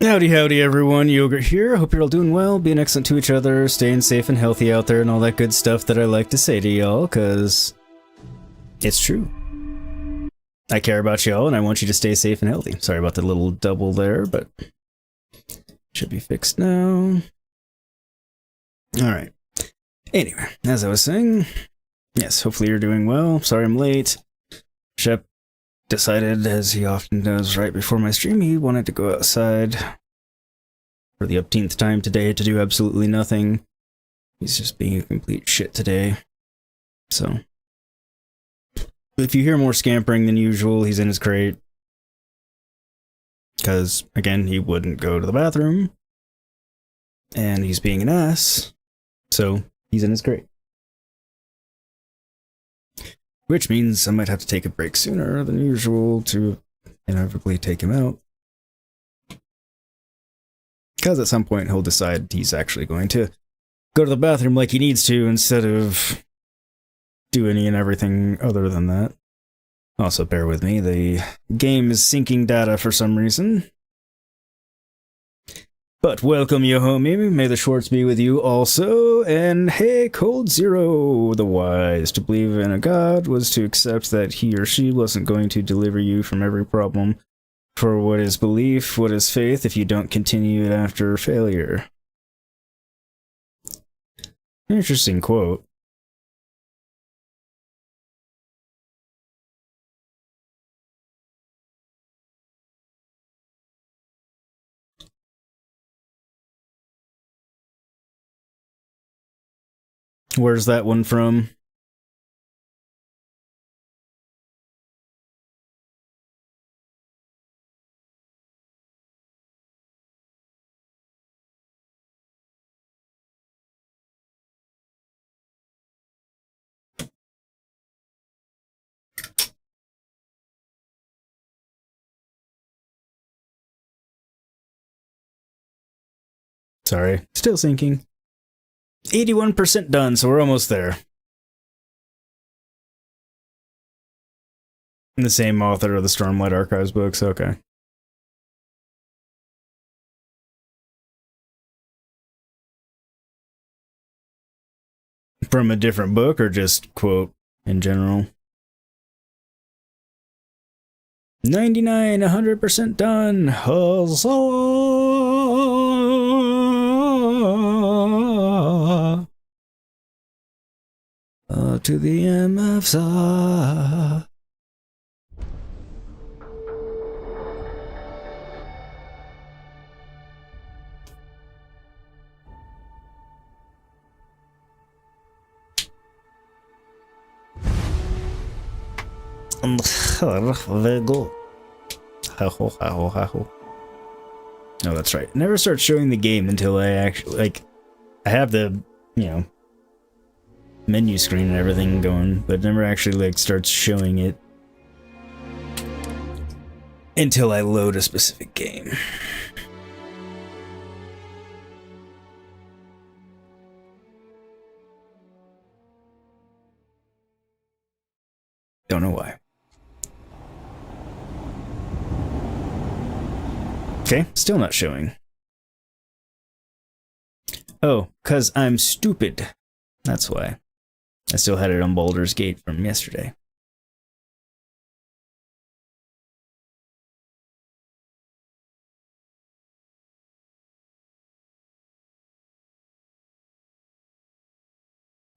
Howdy, howdy, everyone. Yogurt here. Hope you're all doing well, being excellent to each other, staying safe and healthy out there, and all that good stuff that I like to say to y'all, because it's true. I care about y'all, and I want you to stay safe and healthy. Sorry about the little double there, but should be fixed now. Alright. Anyway, as I was saying, yes, hopefully you're doing well. Sorry I'm late. Shep decided, as he often does right before my stream, he wanted to go outside for the upteenth time today to do absolutely nothing. He's just being a complete shit today. So, if you hear more scampering than usual, he's in his crate. Because, again, he wouldn't go to the bathroom. And he's being an ass. So, he's in his crate. Which means I might have to take a break sooner than usual to inevitably take him out. Because at some point he'll decide he's actually going to go to the bathroom like he needs to instead of do any and everything other than that. Also, bear with me, the game is syncing data for some reason. But welcome, you homie. May the Schwartz be with you also. And hey, Cold Zero, the wise. To believe in a god was to accept that he or she wasn't going to deliver you from every problem. For what is belief, what is faith, if you don't continue it after failure? Interesting quote. Where's that one from? Sorry, still syncing. 81% done, so we're almost there. The same author of the Stormlight Archives books, okay. From a different book, or just quote in general? 99, 100% done. Huzzah! To the MFs. Very good. Oh, that's right. Never start showing the game until I actually, I have the, menu screen and everything going, but never actually, starts showing it until I load a specific game. Don't know why. Okay, still not showing. Oh, 'cause I'm stupid. That's why. I still had it on Baldur's Gate from yesterday.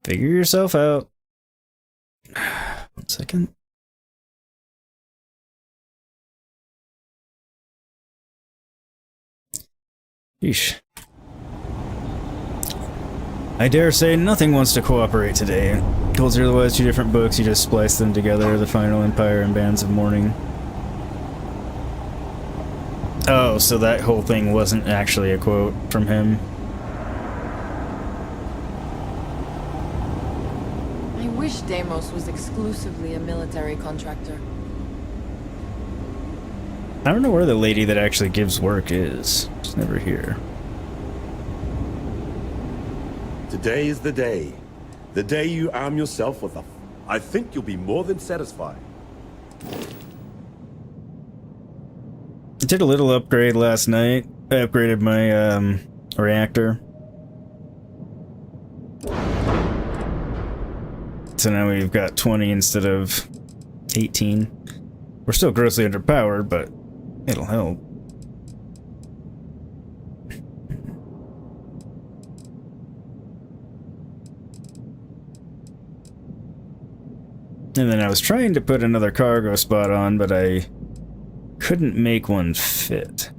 Figure yourself out. 1 second. Yeesh. I dare say nothing wants to cooperate today. Cold Zero was 2 different books, you just splice them together, The Final Empire and Bands of Mourning. Oh, so that whole thing wasn't actually a quote from him. I wish Deimos was exclusively a military contractor. I don't know where the lady that actually gives work is. She's never here. Today is the day. The day you arm yourself with I think you'll be more than satisfied. I did a little upgrade last night I upgraded my reactor. So now we've got 20 instead of 18. We're still grossly underpowered, but it'll help. And then I was trying to put another cargo spot on, but I couldn't make one fit.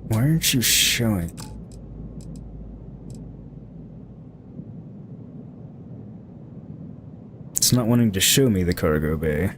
Why aren't you showing? It's not wanting to show me the cargo bay.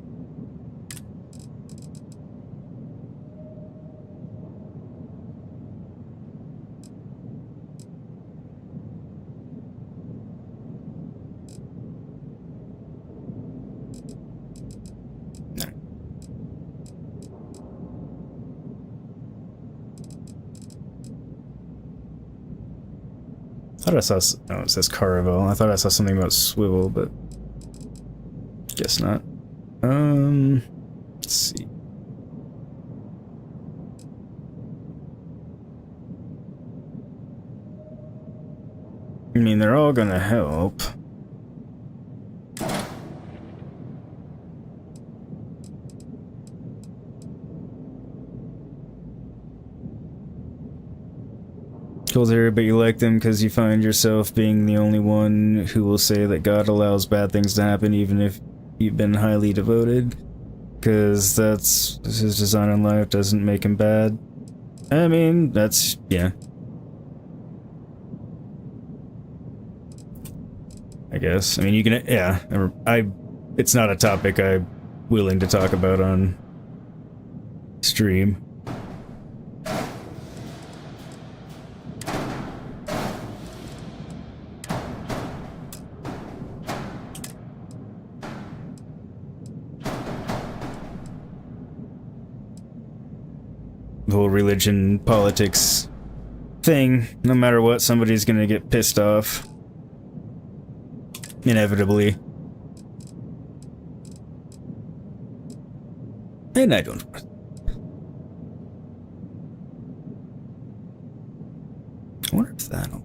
I thought I saw. Oh, it says Caravel. I thought I saw something about swivel, but guess not. Let's see. I mean, they're all gonna help. Cool there, but you like them because you find yourself being the only one who will say that God allows bad things to happen even if you've been highly devoted. Because that's his design in life, doesn't make him bad. I mean, that's, yeah. I guess. I mean, you can, yeah. It's not a topic I'm willing to talk about on stream. The whole religion, politics thing, no matter what, somebody's gonna get pissed off. Inevitably. And I don't. I wonder if that'll.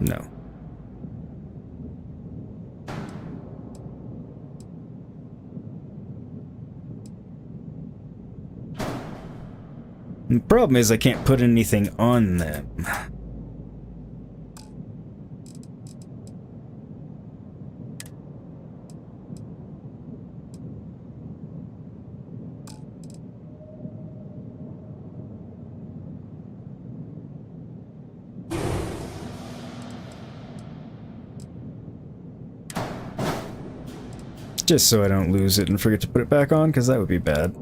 No. The problem is I can't put anything on them. Just so I don't lose it and forget to put it back on, because that would be bad.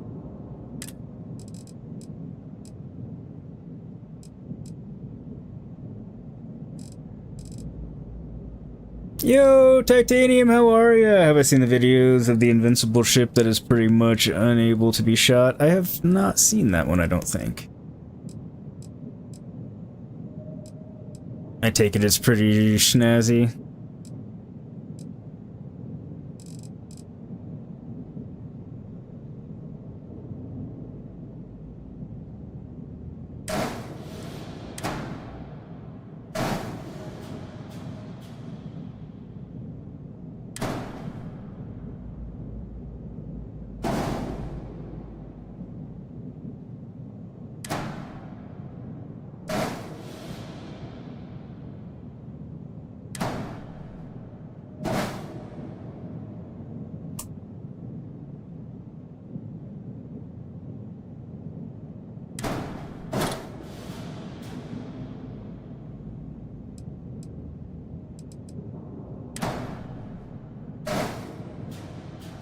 Yo, Titanium, how are ya? Have I seen the videos of the invincible ship that is pretty much unable to be shot? I have not seen that one, I don't think. I take it it's pretty snazzy.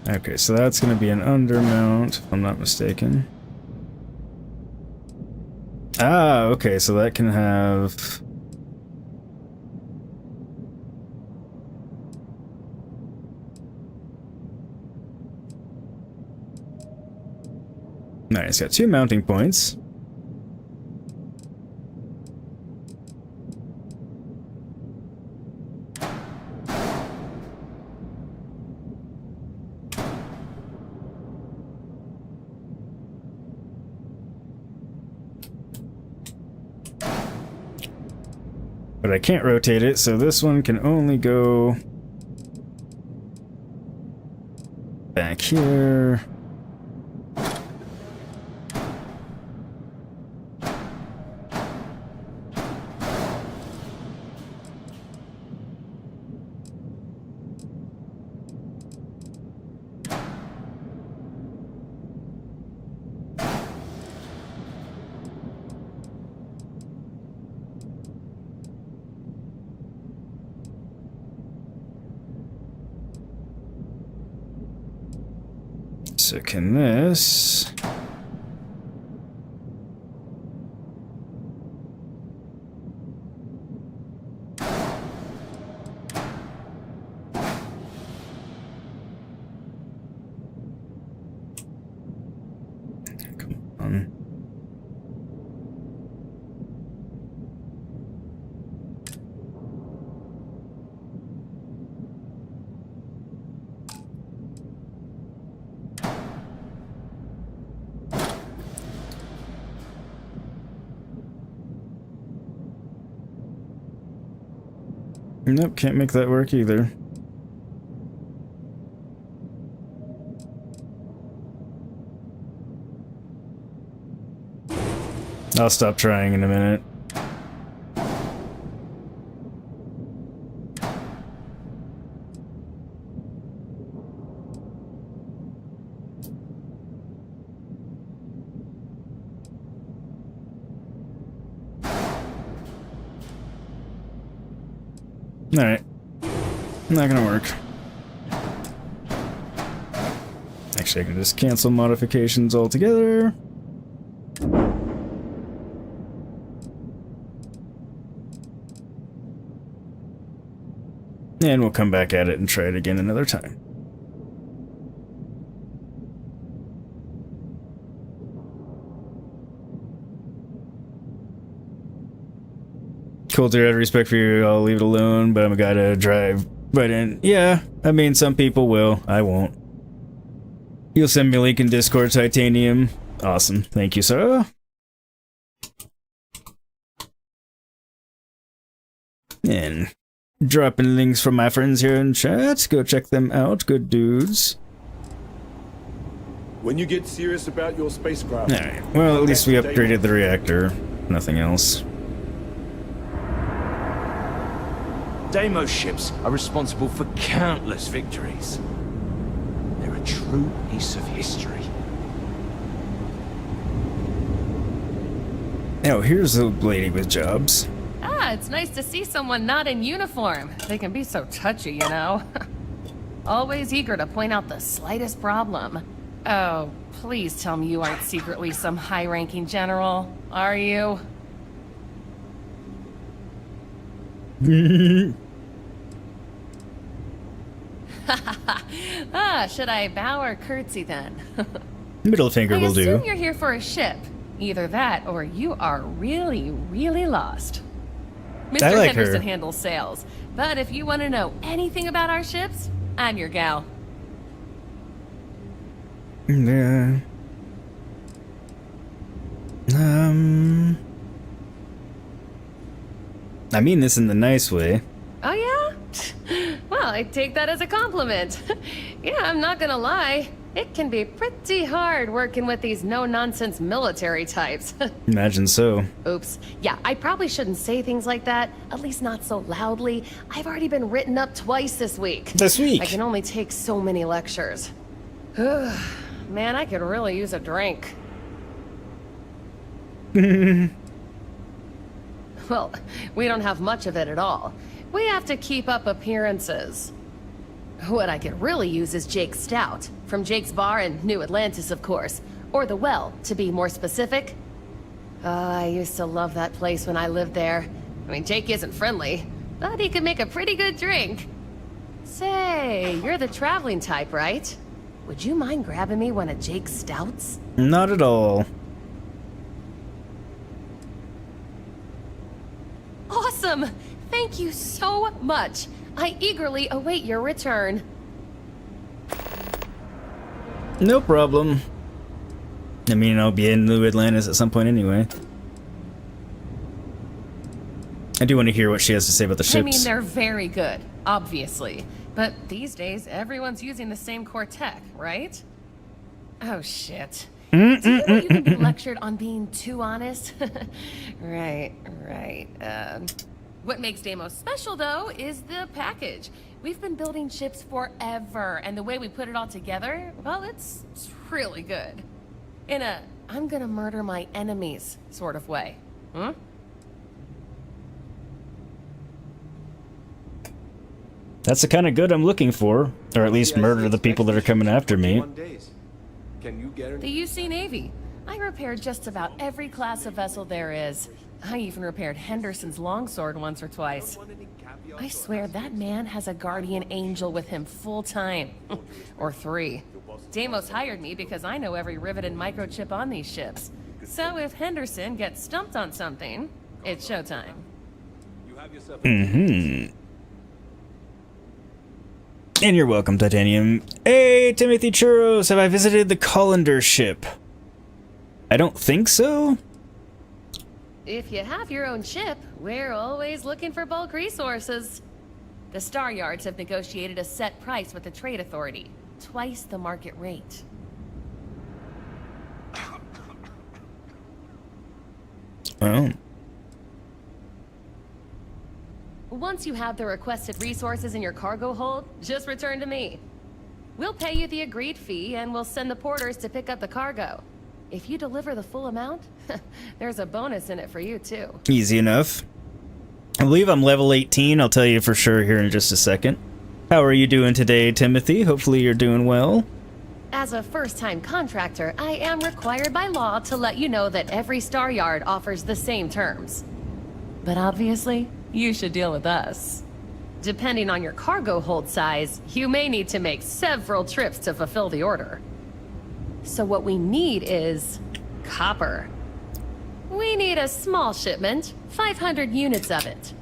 Okay, so that's going to be an undermount, if I'm not mistaken. Ah, okay, so that can have... Nice, got 2 mounting points. But I can't rotate it, so this one can only go back here. So can this... Come on. Nope, can't make that work either. I'll stop trying in a minute. Alright. Not gonna work. Actually, I can just cancel modifications altogether. And we'll come back at it and try it again another time. Coulter, I have respect for you, I'll leave it alone, but I'm a guy to drive right in. Yeah, I mean, some people will. I won't. You'll send me a link in Discord, Titanium. Awesome. Thank you, sir. And dropping links from my friends here in chat. Go check them out. Good dudes. When you get serious about your spacecraft... Alright, well, at least we upgraded the reactor. Nothing else. Deimos ships are responsible for countless victories. They're a true piece of history. Oh, here's the lady with jobs. Ah, it's nice to see someone not in uniform. They can be so touchy, you know. Always eager to point out the slightest problem. Oh, please tell me you aren't secretly some high-ranking general, are you? Ah, should I bow or curtsy then? Middle finger will I assume do. you're here for a ship. Either that, or you are really, really lost. Mr. I like Henderson her. handles sales, but if you want to know anything about our ships, I'm your gal. Yeah. I mean this in the nice way. Oh yeah? Well, I take that as a compliment. Yeah, I'm not gonna lie. It can be pretty hard working with these no-nonsense military types. Imagine so. Oops. Yeah, I probably shouldn't say things like that, at least not so loudly. I've already been written up twice this week. This week? I can only take so many lectures. Man, I could really use a drink. Well, we don't have much of it at all. We have to keep up appearances. What I could really use is Jake's Stout, from Jake's Bar in New Atlantis, of course. Or the Well, to be more specific. Oh, I used to love that place when I lived there. I mean, Jake isn't friendly, but he could make a pretty good drink. Say, you're the traveling type, right? Would you mind grabbing me one of Jake's stouts? Not at all. Awesome! Thank you so much. I eagerly await your return. No problem. I mean, I'll be in New Atlantis at some point anyway. I do want to hear what she has to say about the ships. I mean, they're very good, obviously. But these days, everyone's using the same core tech, right? Oh, shit. Do you know you can be lectured on being too honest? Right. What makes Deimos special, though, is the package. We've been building ships forever, and the way we put it all together, well, it's really good. In a, I'm gonna murder my enemies sort of way. Hmm? That's the kind of good I'm looking for. Or at least murder the people that are coming after me. The UC Navy. I repaired just about every class of vessel there is. I even repaired Henderson's longsword once or twice. I swear that man has a guardian angel with him full time. Or 3. Deimos hired me because I know every rivet and microchip on these ships. So if Henderson gets stumped on something, it's showtime. Mm-hmm. And you're welcome, Titanium. Hey, Timothy Churros, have I visited the Colander ship? I don't think so. If you have your own ship, we're always looking for bulk resources. The Star Yards have negotiated a set price with the Trade Authority, twice the market rate. Oh. Once you have the requested resources in your cargo hold, just return to me. We'll pay you the agreed fee, and we'll send the porters to pick up the cargo. If you deliver the full amount, there's a bonus in it for you, too. Easy enough. I believe I'm level 18. I'll tell you for sure here in just a second. How are you doing today, Timothy? Hopefully you're doing well. As a first-time contractor, I am required by law to let you know that every Star Yard offers the same terms. But obviously, you should deal with us. Depending on your cargo hold size, you may need to make several trips to fulfill the order. So what we need is copper. We need a small shipment, 500 units of it.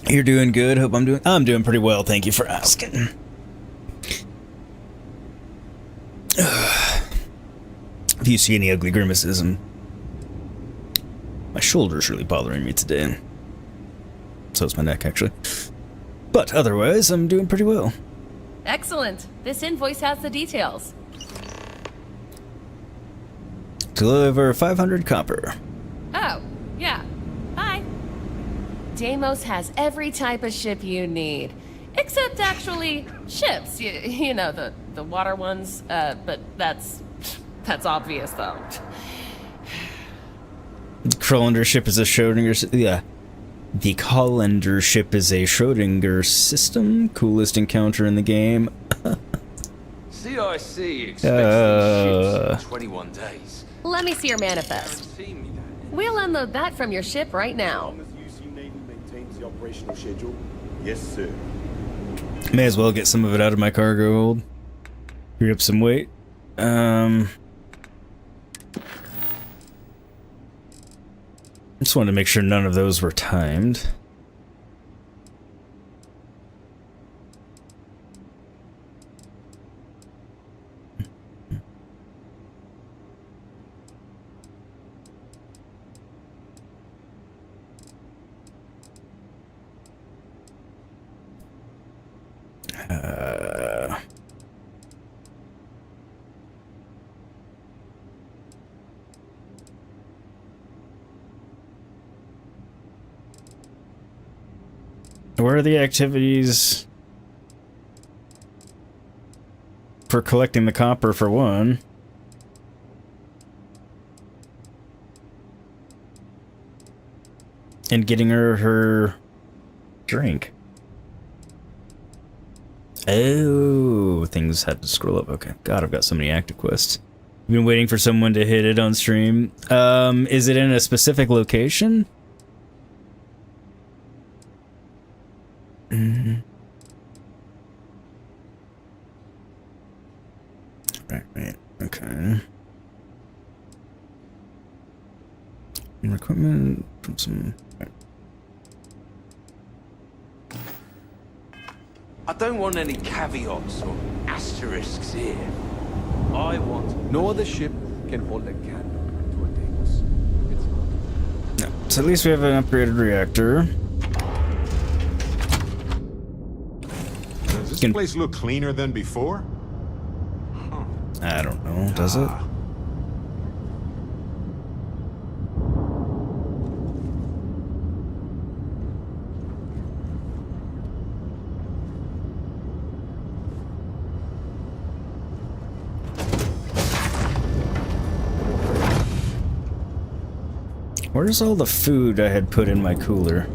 You're doing good. Hope I'm doing pretty well. Thank you for asking. If you see any ugly grimaces, my shoulder's really bothering me today. So is my neck, actually. But otherwise, I'm doing pretty well. Excellent. This invoice has the details. Deliver 500 copper. Oh, yeah. Bye. Deimos has every type of ship you need. Except actually ships. You know, the water ones. But that's obvious, though. The Colander ship is a Schrodinger... Yeah. The Colander ship is a Schrodinger system. Coolest encounter in the game. CIC expects these ships in 21 days. Let me see your manifest. We'll unload that from your ship right now. As long as UC Navy maintains the operational schedule, yes, sir. May as well get some of it out of my cargo hold. Free up some weight. Just wanted to make sure none of those were timed. Where are the activities for collecting the copper, for one? And getting her drink. Oh, things had to scroll up. Okay. God, I've got so many active quests. I've been waiting for someone to hit it on stream. Is it in a specific location? Right. Okay. Equipment from some... I don't want any caveats or asterisks here. I want... No other ship can hold a candle to a Deimos. No. So at least we have an upgraded reactor. Does this place look cleaner than before? I don't know. Does it? Where's all the food I had put in my cooler?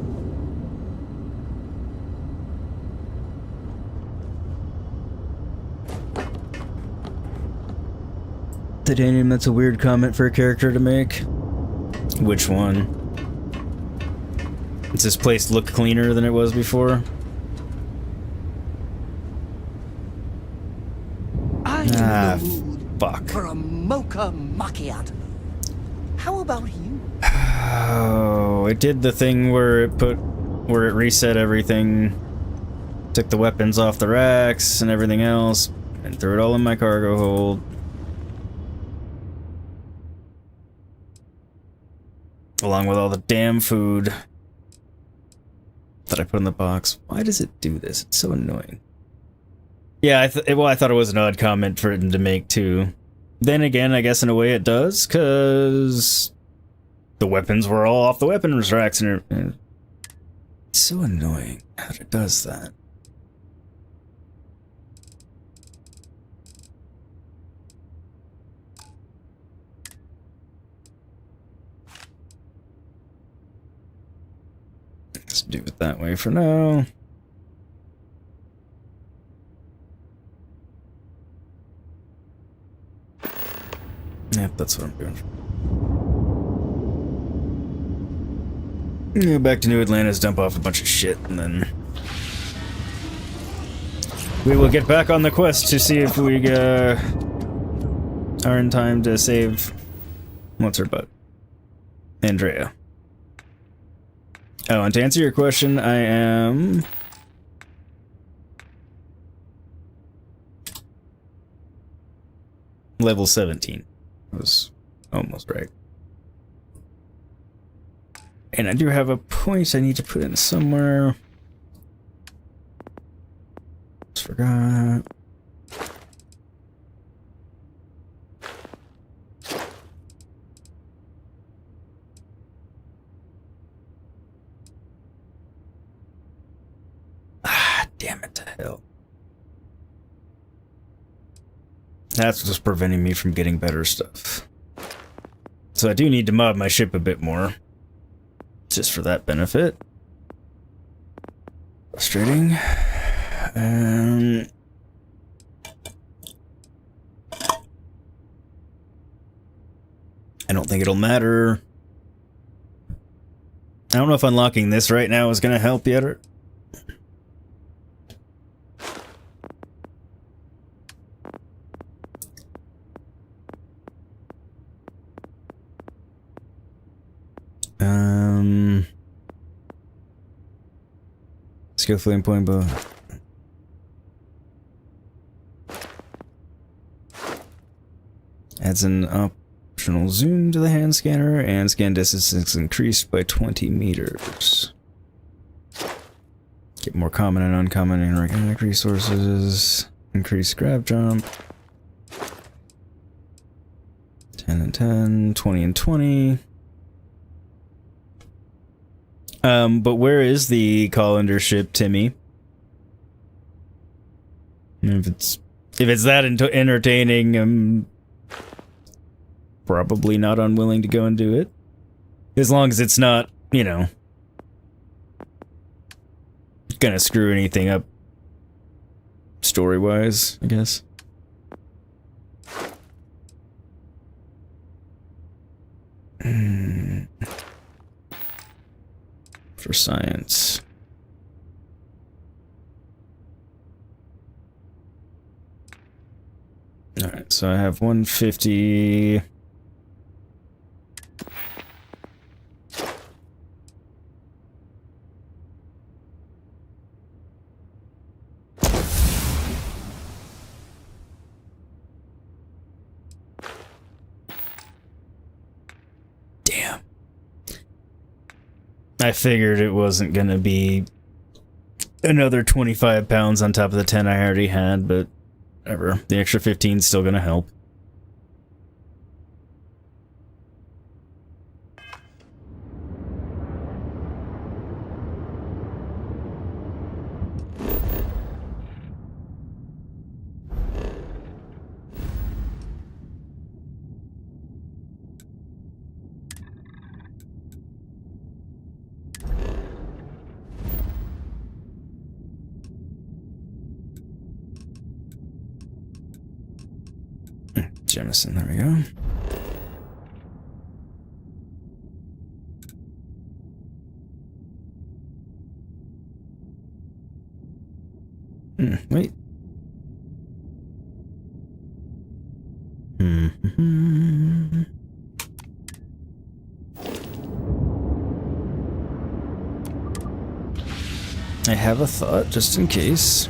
Titanium, that's a weird comment for a character to make. Which one? Does this place look cleaner than it was before? Fuck. For a mocha macchiato. How about you? Oh, it did the thing where it reset everything, took the weapons off the racks and everything else, and threw it all in my cargo hold. Along with all the damn food that I put in the box. Why does it do this? It's so annoying. Yeah, I thought it was an odd comment for it to make too. Then again, I guess in a way it does, because the weapons were all off the weapons racks, and it's so annoying that it does that. Let's do it that way for now. Yep, that's what I'm doing. Go back to New Atlantis, dump off a bunch of shit, and then we will get back on the quest to see if we are in time to save what's her butt, Andrea. Oh, and to answer your question, I am level 17. I was almost right. And I do have a point I need to put in somewhere. Just forgot. Ah, damn it to hell. That's what's preventing me from getting better stuff. So I do need to mod my ship a bit more. Just for that benefit. Frustrating. I don't think it'll matter. I don't know if unlocking this right now is going to help yet or... Skillfully and point bow. Adds an optional zoom to the hand scanner, and scan distance is increased by 20 meters. Get more common and uncommon inorganic resources. Increase grab jump. 10 and 10, 20 and 20. But where is the Colander ship, Timmy? If it's that entertaining, I'm probably not unwilling to go and do it. As long as it's not, you know, gonna screw anything up story-wise, I guess. For science. Alright, so I have 150. Damn. I figured it wasn't gonna be another 25 pounds on top of the 10 I already had, but whatever. The extra 15 is still gonna help. Jemison, there we go. Wait. I have a thought, just in case.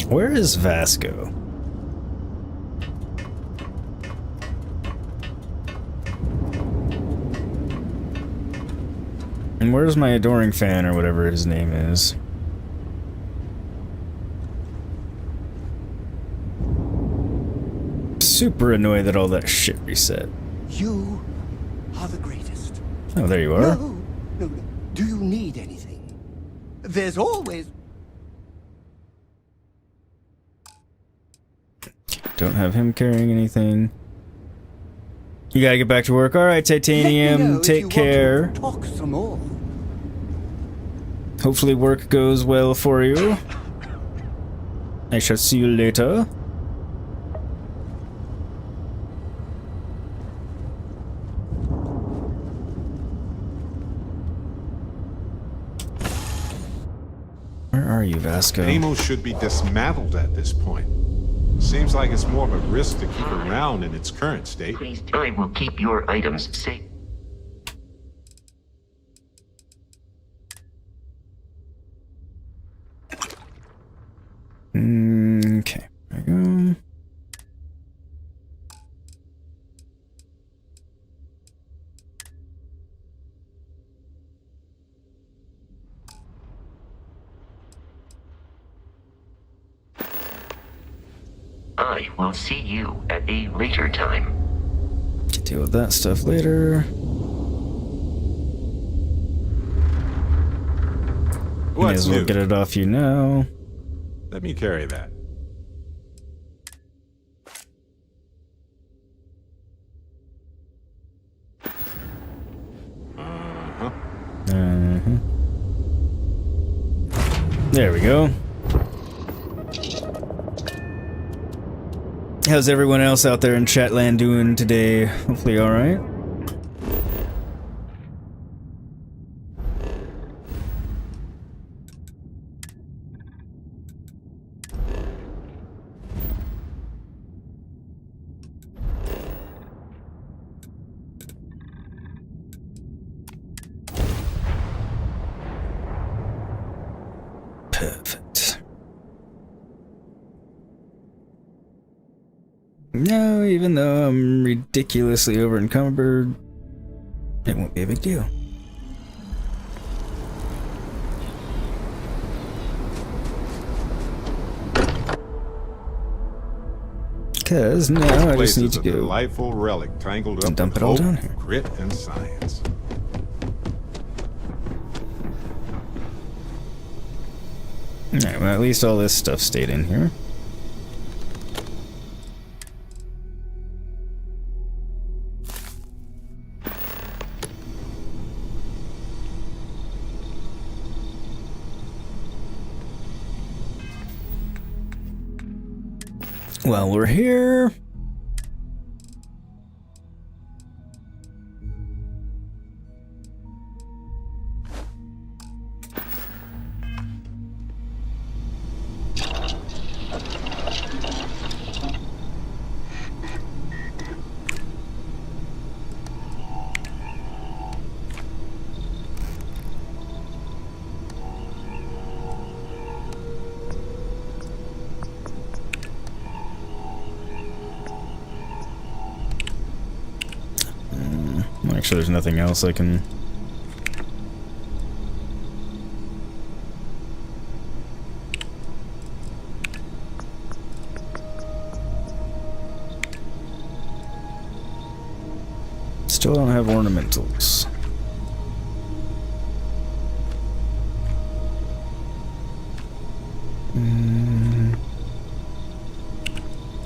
Where is Vasco? And where's my adoring fan, or whatever his name is? Super annoyed that all that shit reset. You are the greatest. Oh, there you are. No, no, no. Do you need anything? There's always... Don't have him carrying anything. You gotta get back to work. Alright, Titanium, take care. Talk some more. Hopefully work goes well for you. I shall see you later. Where are you, Vasco? Deimos should be dismantled at this point. Seems like it's more of a risk to keep around in its current state. Please, I will keep your items safe. Okay, there we go. I will see you at a later time. Can deal with that stuff later. May What's as well new? get it off you now. Let me carry that. There we go. How's everyone else out there in Chatland doing today? Hopefully alright. Perfect. No, even though I'm ridiculously over encumbered, it won't be a big deal. Because now I just need to A go delightful relic tangled and up dump with it all hope, down here. grit, and science. Alright, well at least all this stuff stayed in here. While we're here... Actually, there's nothing else I can... Still don't have ornamentals.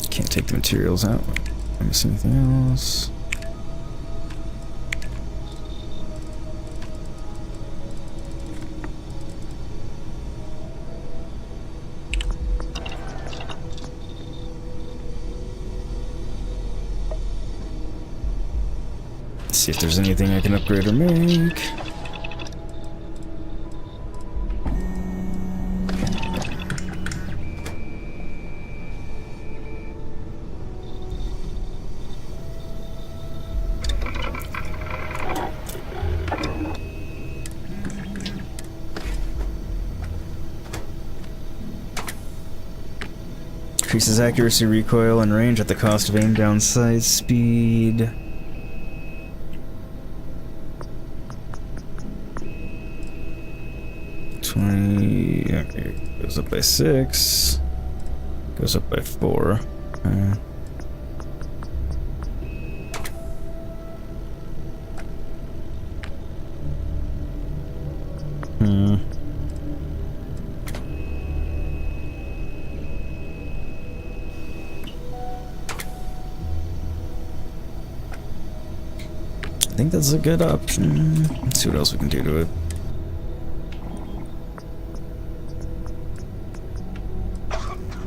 Can't take the materials out. Am I missing anything else? See if there's anything I can upgrade or make. Increases accuracy, recoil, and range at the cost of aim down sight speed. Okay, goes up by 6. Goes up by 4. I think that's a good option. Let's see what else we can do to it.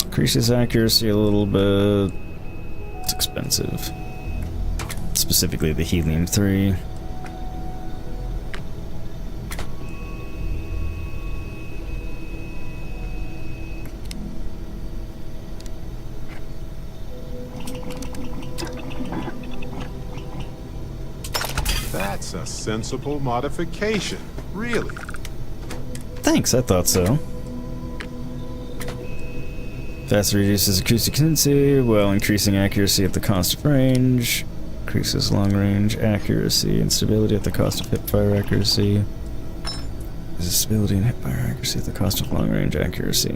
Increases accuracy a little bit. It's expensive. Specifically the helium 3. That's a sensible modification, really. Thanks, I thought so. Faster reduces acoustic intensity while increasing accuracy at the cost of range. Increases long range accuracy and stability at the cost of hipfire accuracy. Increases stability and hipfire accuracy at the cost of long range accuracy.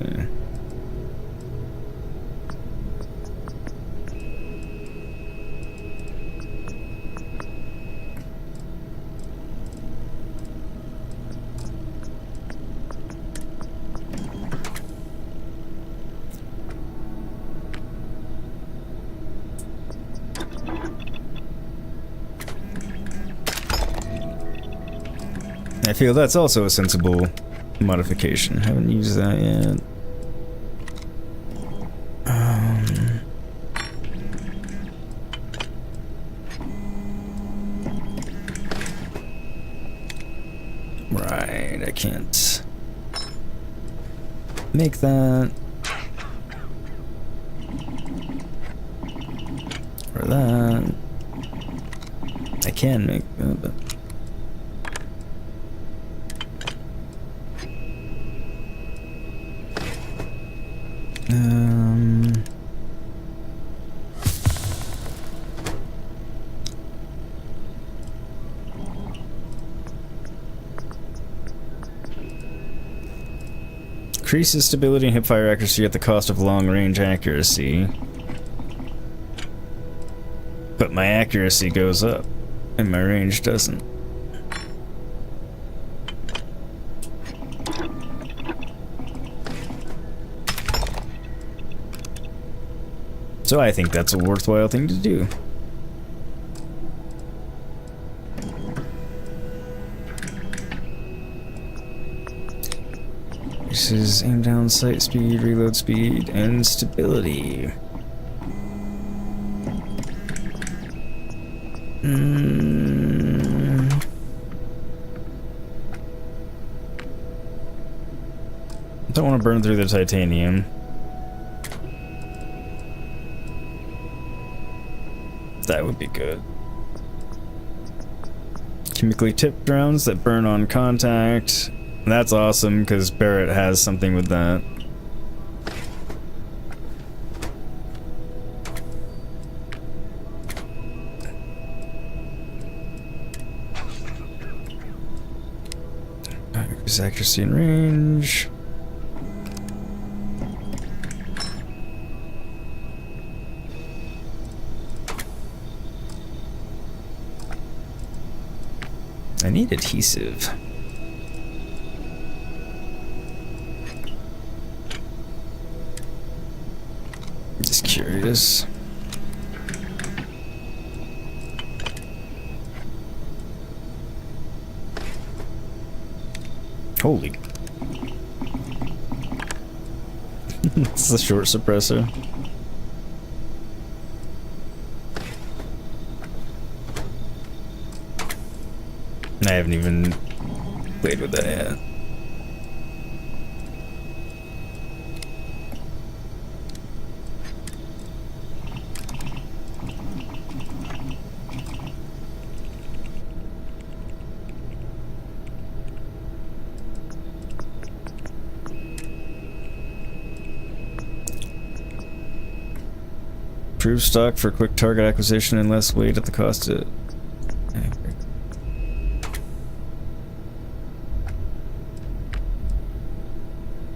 I feel that's also a sensible modification. Haven't used that yet. Right, I can't make that. Or that. I can make that, but... Increases stability and hipfire accuracy at the cost of long-range accuracy. But my accuracy goes up, and my range doesn't. So I think that's a worthwhile thing to do. This is aim down, sight speed, reload speed, and stability. Don't want to burn through the titanium. That would be good. Chemically tipped rounds that burn on contact. That's awesome because Barrett has something with that. Increase accuracy and range. I need adhesive. Just curious. Holy. It's the short suppressor. I haven't even played with that yet. Improved stock for quick target acquisition and less weight at the cost of...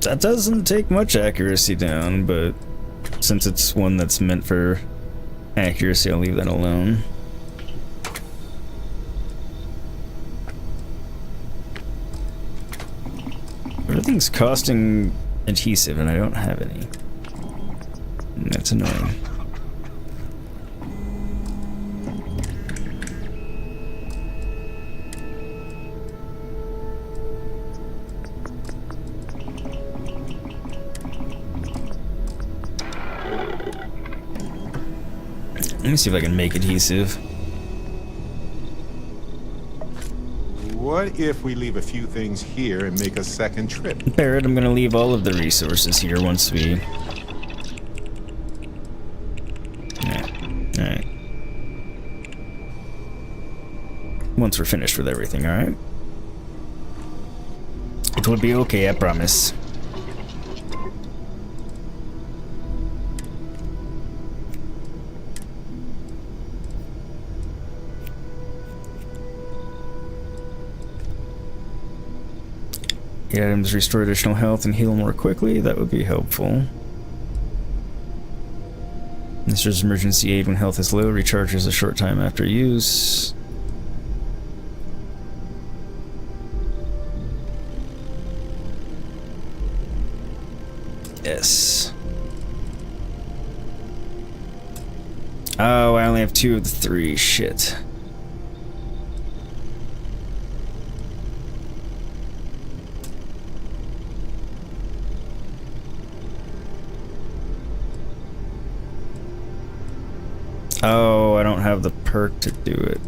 That doesn't take much accuracy down, but since it's one that's meant for accuracy, I'll leave that alone. Everything's costing adhesive and I don't have any. That's annoying. Let me see if I can make adhesive. What if we leave a few things here and make a second trip? Barrett, I'm gonna leave all of the resources here once we... Alright. Once we're finished with everything, alright? It will be okay, I promise. The items restore additional health and heal more quickly. That would be helpful. This is emergency aid when health is low. Recharges a short time after use. Yes. Oh, I only have 2 of the 3. Shit. Oh, I don't have the perk to do it.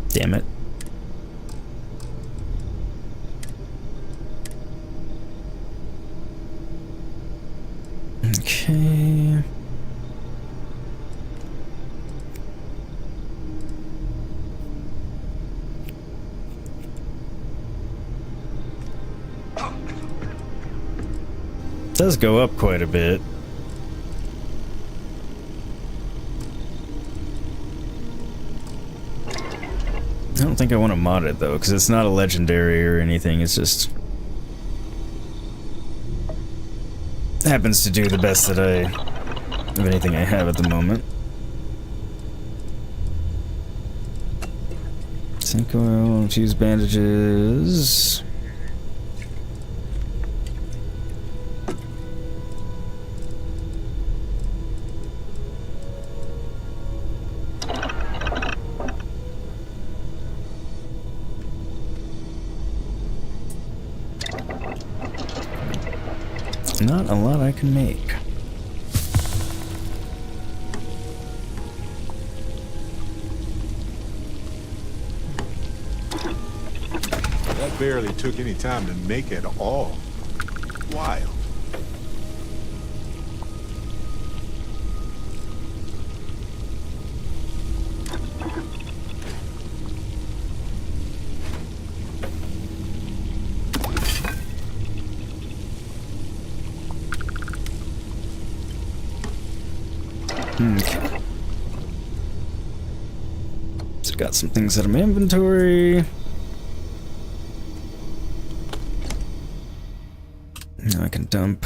Damn it. Okay. Does go up quite a bit. I don't think I want to mod it though, because it's not a legendary or anything. It's just happens to do the best that of anything I have at the moment. Sink oil, choose bandages. not a lot I can make. That barely took any time to make at all. Wild. Okay. So got some things out of my inventory. Now I can dump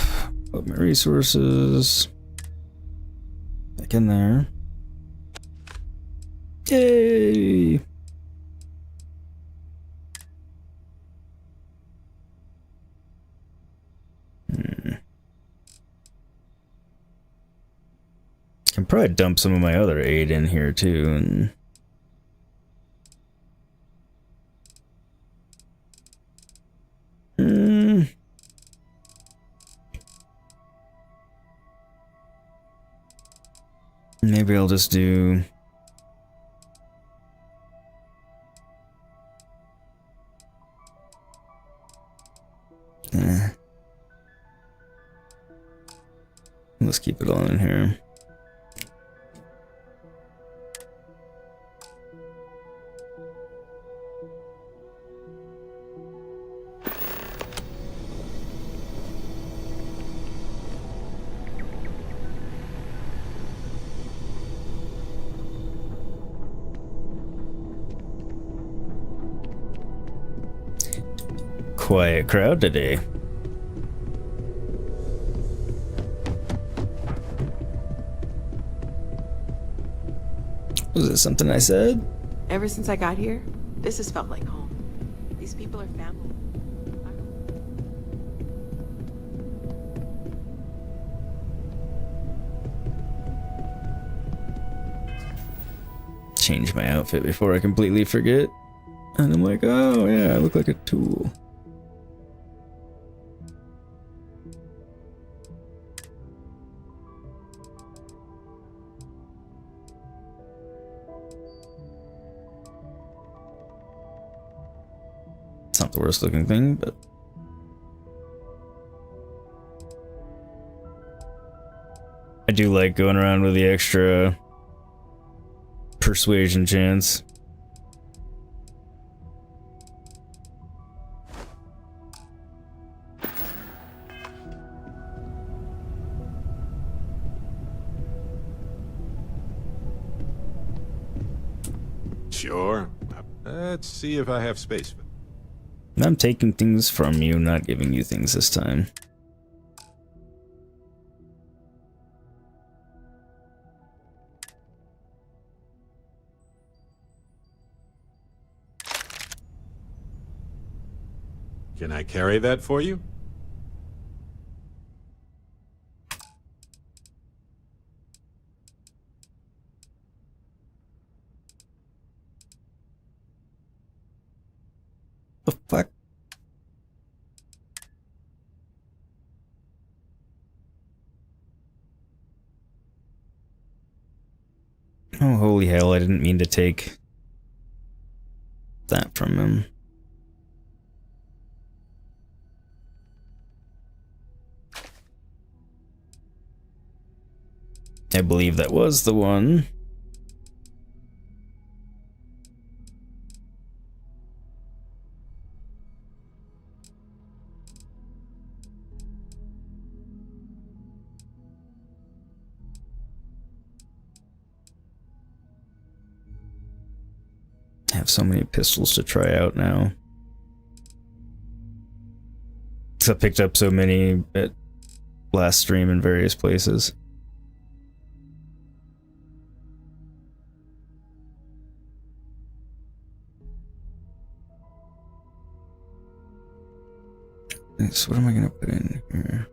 all my resources back in there. Yay! Can probably dump some of my other aid in here too, and maybe I'll just do let's keep it all in here. Quiet crowd today. Was it something I said? Ever since I got here, this has felt like home. These people are family. Change my outfit before I completely forget. And I'm like, oh yeah, I look like a tool. It's not the worst looking thing, but I do like going around with the extra persuasion chance. Sure. Let's see if I have space for. I'm taking things from you, not giving you things this time. Can I carry that for you? The fuck? Oh, holy hell, I didn't mean to take that from him. I believe that was the one. I have so many pistols to try out now. 'Cause I picked up so many at last stream in various places. So what am I gonna put in here?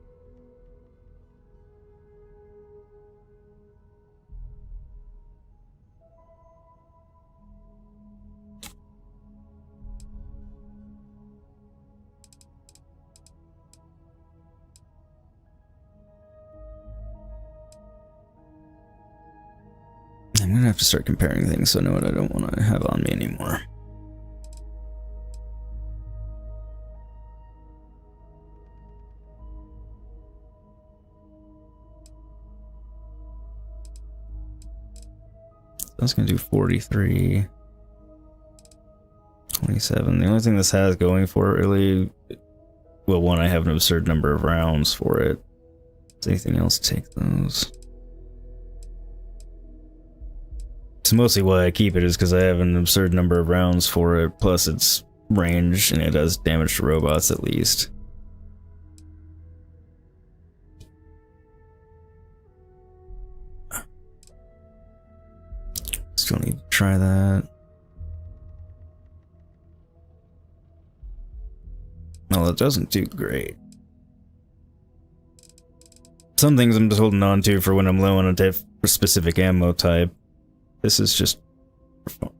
I'm gonna have to start comparing things so I know what I don't want to have on me anymore. That's gonna do 43, 27. The only thing this has going for it really, well, one, I have an absurd number of rounds for it. Does anything else take those? So mostly why I keep it is because I have an absurd number of rounds for it, plus its range, and it does damage to robots at least. Still need to try that. Well, it doesn't do great. Some things I'm just holding on to for when I'm low on a specific ammo type. This is just,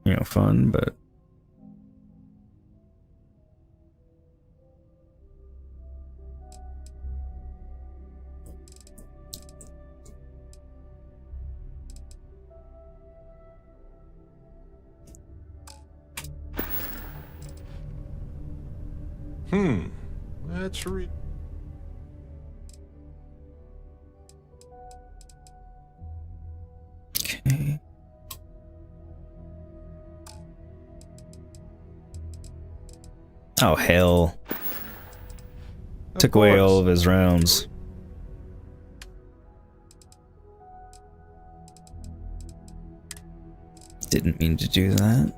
you know, fun, but... That's re... Okay. Oh, hell. Took away all of his rounds. Didn't mean to do that.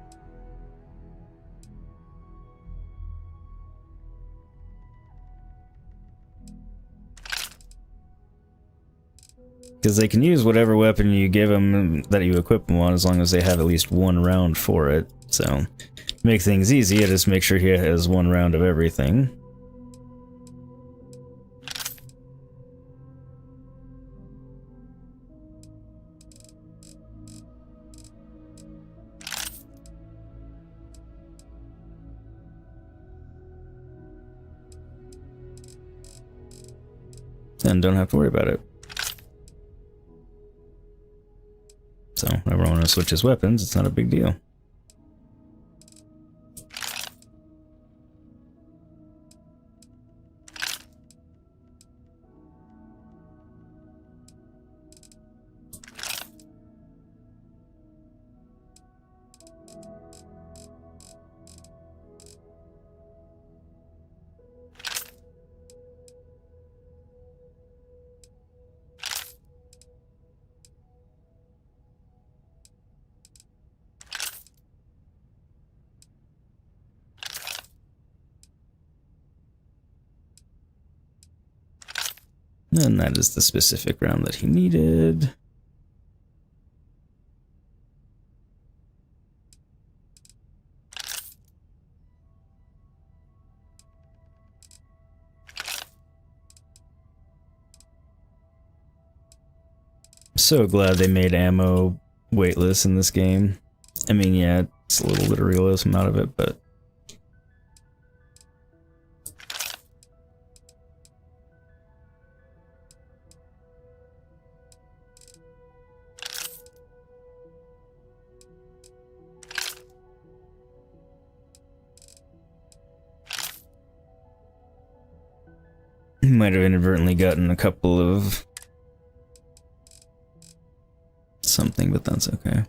Because they can use whatever weapon you give them that you equip them on as long as they have at least one round for it. So, to make things easy, I just make sure he has one round of everything. Then don't have to worry about it. So, whenever I want to switch his weapons, it's not a big deal. And that is the specific round that he needed. I'm so glad they made ammo weightless in this game. I mean, yeah, it's a little bit of realism out of it, but... might have inadvertently gotten a couple of something, but that's okay.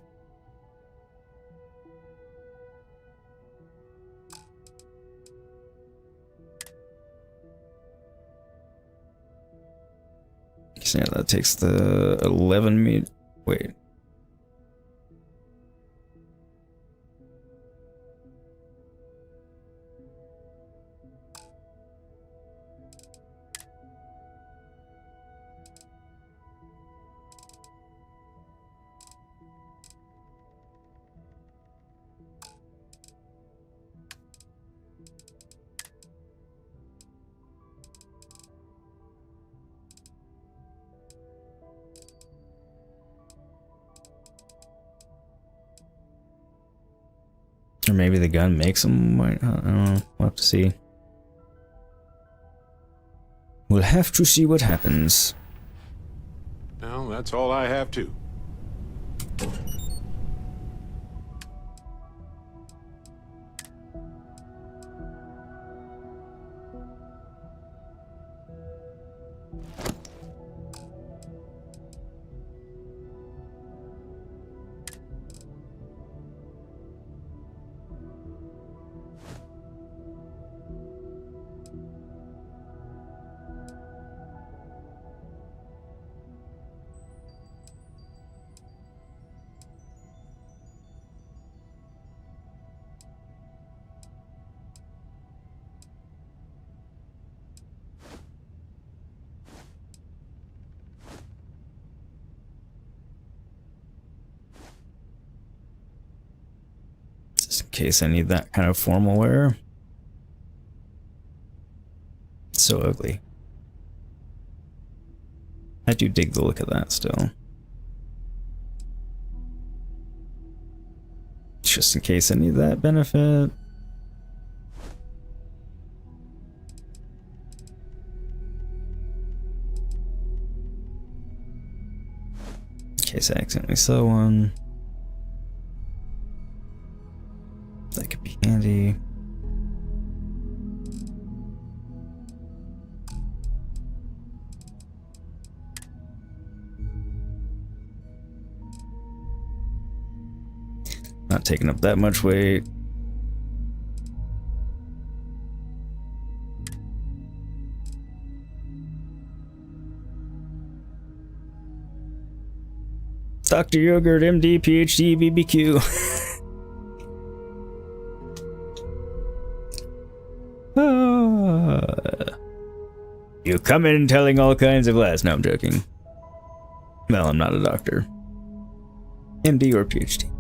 So yeah, that takes the 11 meter. Wait. Or maybe the gun makes them. I don't know. We'll have to see. We'll have to see what happens. Well, that's all I have to. case I need that kind of formal wear. It's so ugly. I do dig the look of that still. Just in case I need that benefit. In case I accidentally sell one. That could be handy. Not taking up that much weight. Dr. Yogurt, MD, PhD, BBQ. You come in telling all kinds of lies. No, I'm joking. Well, I'm not a doctor. MD or PhD.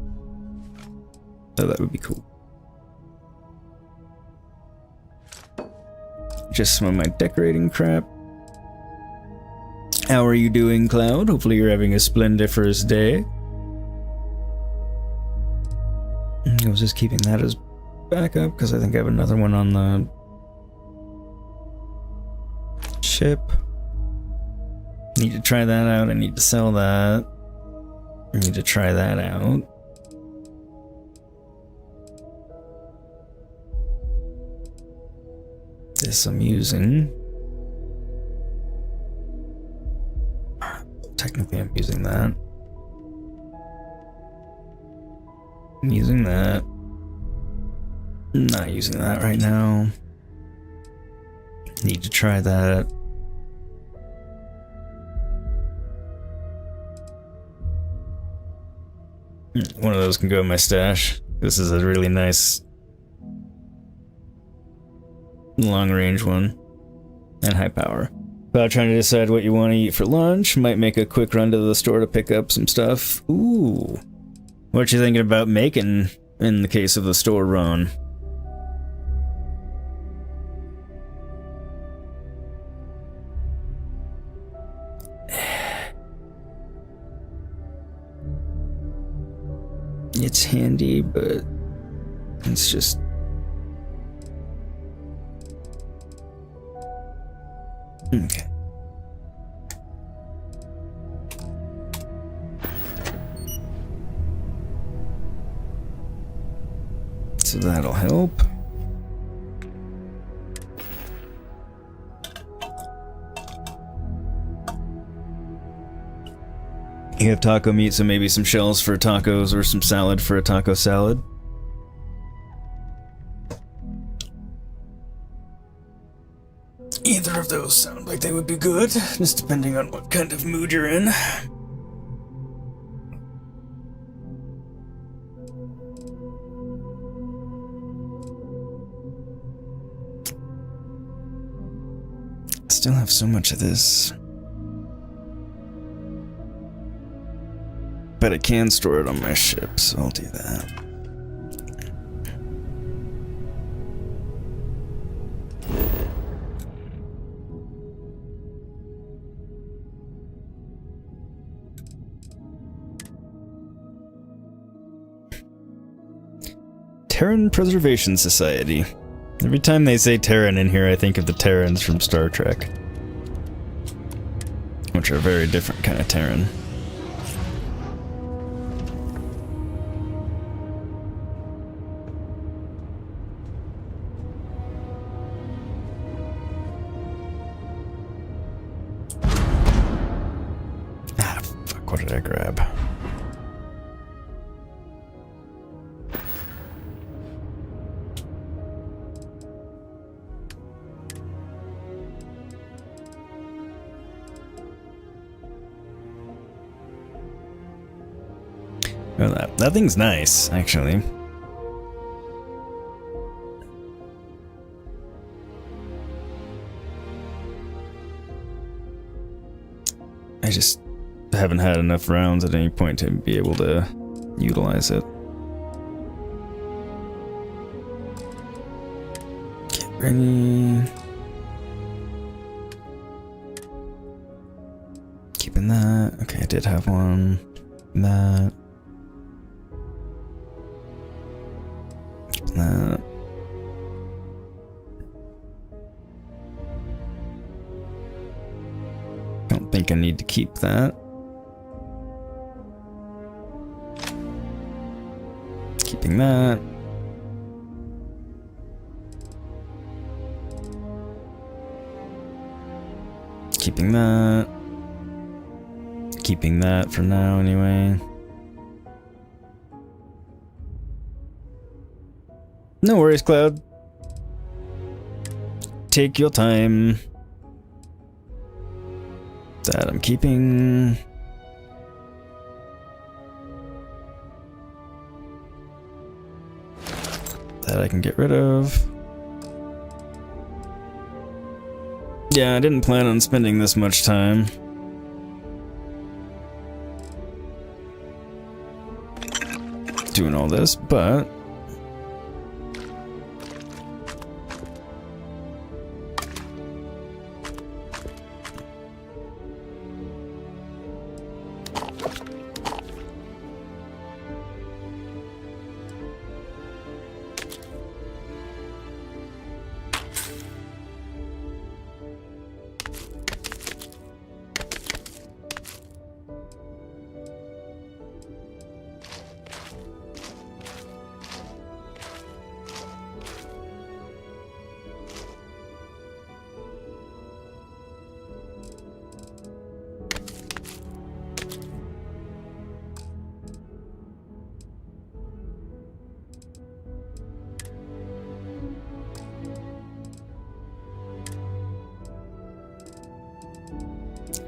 So that would be cool. Just some of my decorating crap. How are you doing, Cloud? Hopefully you're having a splendiferous day. I was just keeping that as backup because I think I have another one on the ship. Need to try that out. I need to sell that. I need to try that out. This I'm using. Technically I'm using that. I'm using that. Not using that right now. Need to try that. One of those can go in my stash. This is a really nice long range one and high power. About trying to decide what you want to eat for lunch. Might make a quick run to the store to pick up some stuff. Ooh. What you thinking about making in the case of the store run? It's handy, but it's just okay. So that'll help. You have taco meat, so maybe some shells for tacos or some salad for a taco salad. Either of those sound like they would be good, just depending on what kind of mood you're in. Still have so much of this. But I can store it on my ship, so I'll do that. Terran Preservation Society. Every time they say Terran in here, I think of the Terrans from Star Trek. Which are a very different kind of Terran. Ah, fuck, what did I grab? Well, that thing's nice, actually. I just haven't had enough rounds at any point to be able to utilize it. any... Keeping that. Okay, I did have one. That. Keeping that. Don't think I need to keep that. Keeping that. Keeping that. Keeping that for now, anyway. No worries, Cloud. Take your time. That I'm keeping. That I can get rid of. Yeah, I didn't plan on spending this much time. Doing all this, but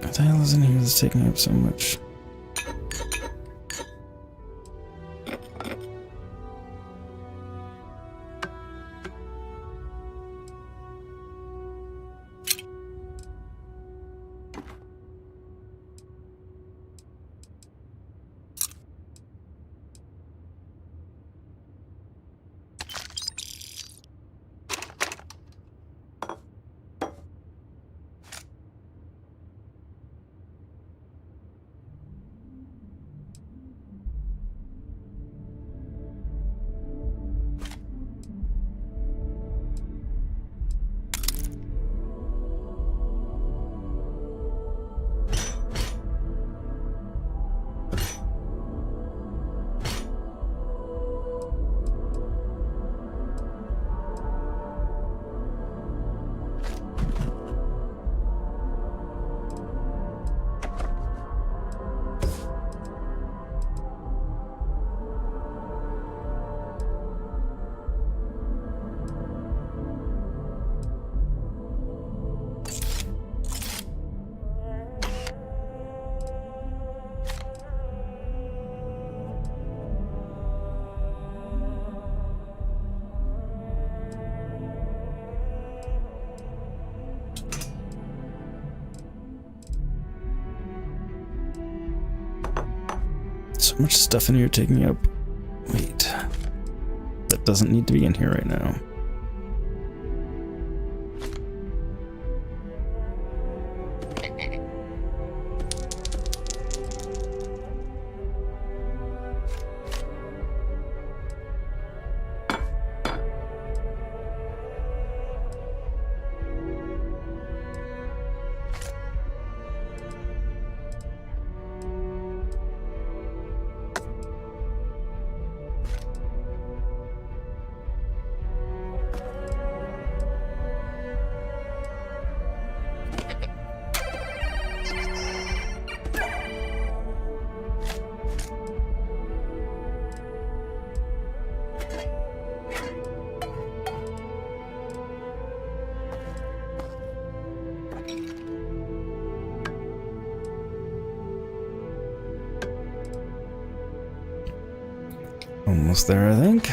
what the hell is in here that's taking up so much? So much stuff in here taking up. Wait. That doesn't need to be in here right now. Almost there, I think.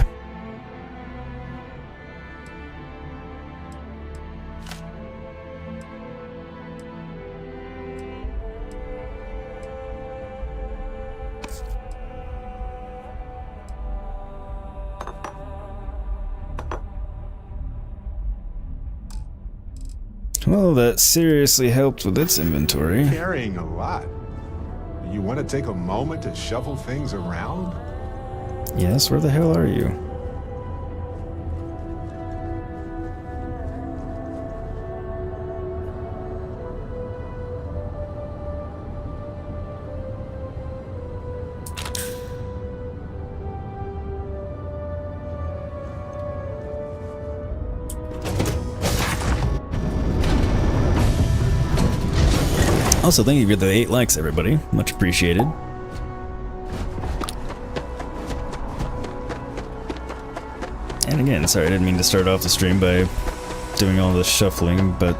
Well, that seriously helped with its inventory. Carrying a lot. You want to take a moment to shuffle things around? Yes, where the hell are you? Also, thank you for the 8 likes, everybody. Much appreciated. And again, sorry, I didn't mean to start off the stream by doing all this shuffling, but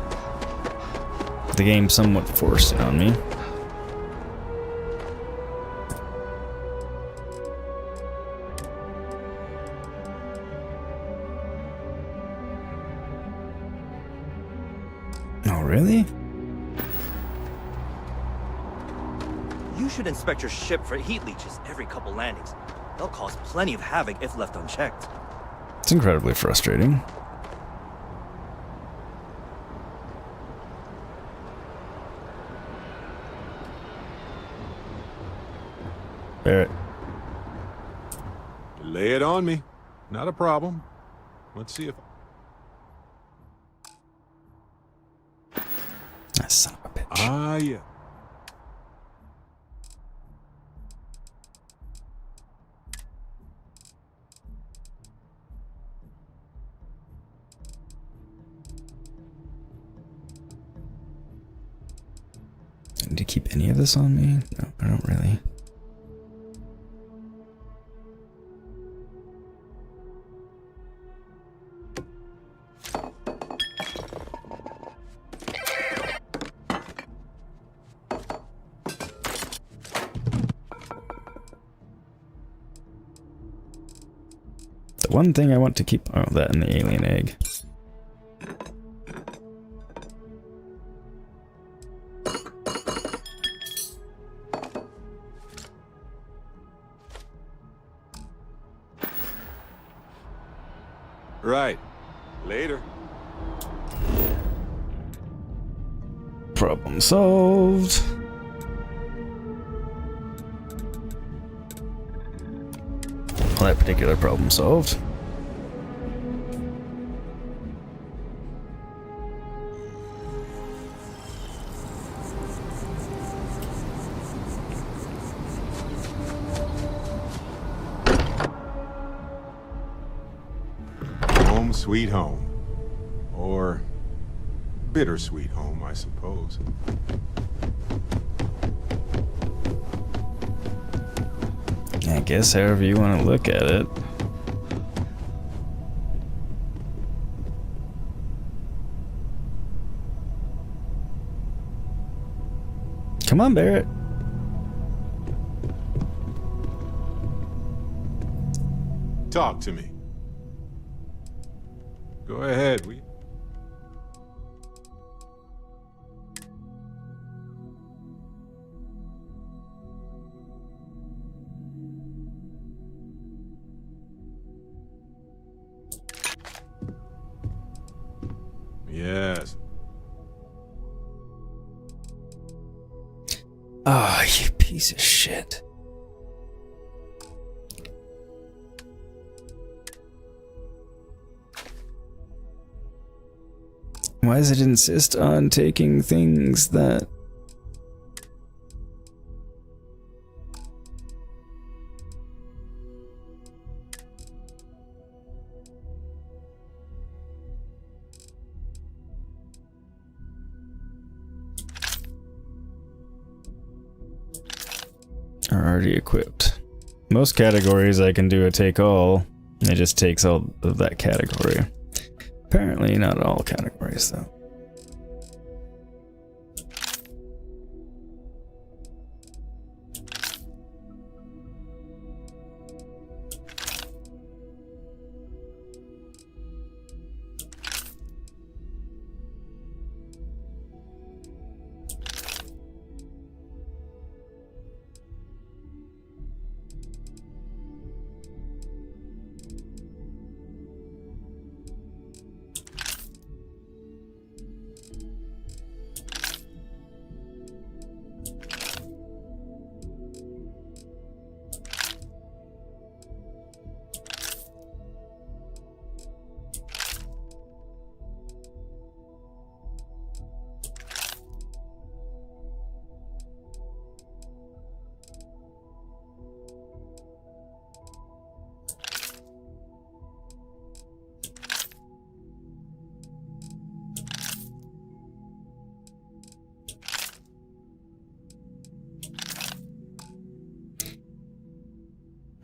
the game somewhat forced it on me. Oh, really? You should inspect your ship for heat leeches every couple landings. They'll cause plenty of havoc if left unchecked. It's incredibly frustrating. Barrett. Lay it on me. Not a problem. Let's see if... That son of a bitch. Ah, yeah. Need to keep any of this on me? No, I don't really. The one thing I want to keep... Oh, that and the alien egg. Right. Later. Problem solved. Well, that particular problem solved. Sweet home. Or bittersweet home, I suppose. I guess however you want to look at it. Come on, Barrett. Talk to me. Go ahead. Yes. Ah, oh, you piece of shit. Why does it insist on taking things that... are already equipped? Most categories I can do a take all. It just takes all of that category. Apparently not all categories, though.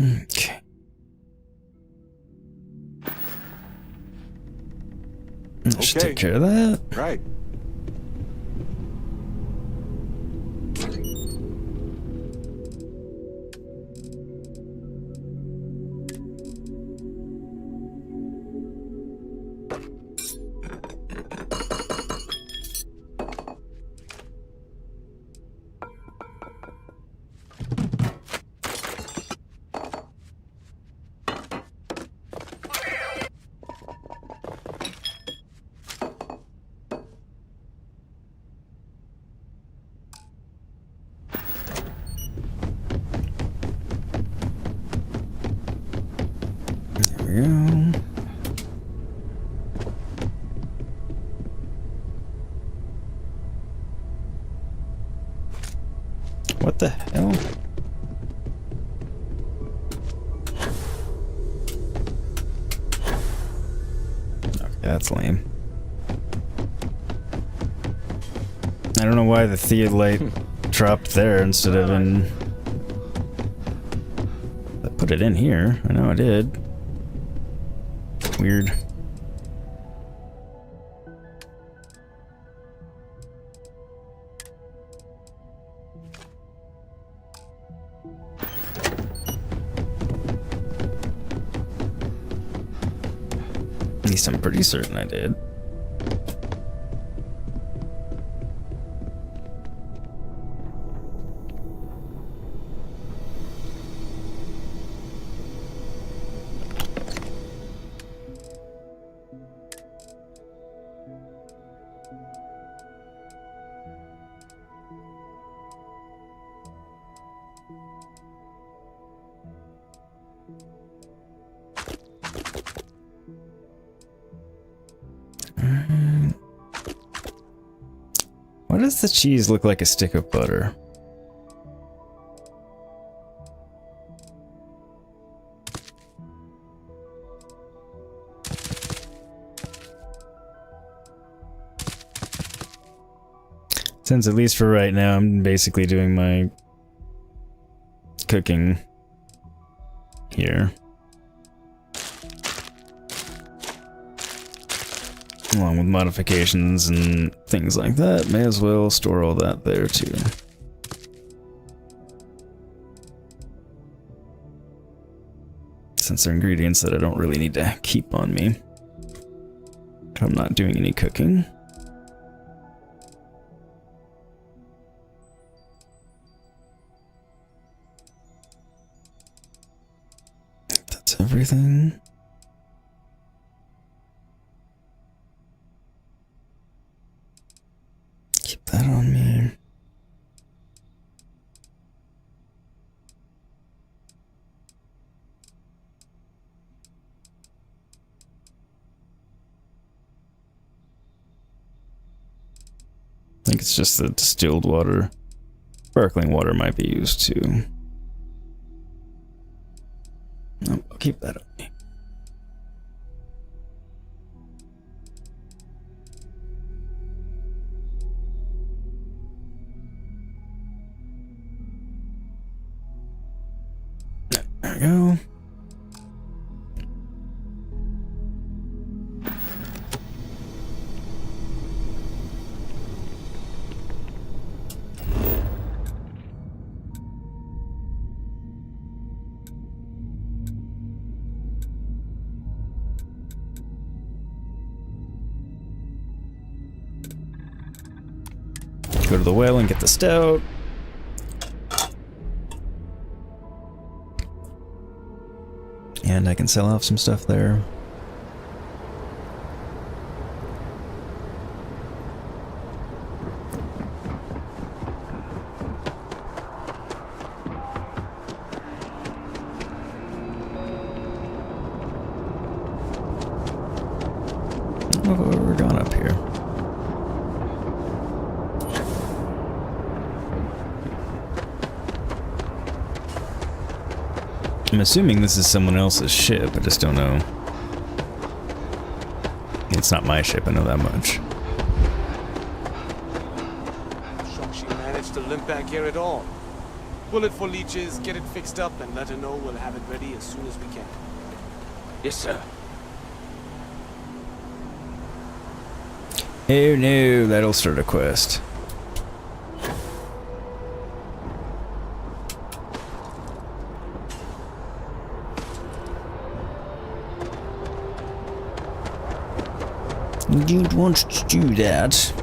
Okay. Let's take care of that. Right. There we go. What the hell? Okay, that's lame. I don't know why the theodolite dropped there instead of in... I put it in here. I know I did. Weird. At least I'm pretty certain I did. Why does the cheese look like a stick of butter? Since at least for right now, I'm basically doing my cooking here. Along with modifications and things like that, may as well store all that there too. Since they're ingredients that I don't really need to keep on me. I'm not doing any cooking. That's everything. Keep that on me. I think it's just the distilled water. Sparkling water might be used too. Nope, I'll keep that on me. There we go. Go to the well and get the stout. And I can sell off some stuff there. We're gone up here. I'm assuming this is someone else's ship, I just don't know. It's not my ship, I know that much. Shocked she managed to limp back here at all. bullet for leeches, get it fixed up, and let her know we'll have it ready as soon as we can. Yes, sir. Oh no, that'll start a quest. You don't want to do that.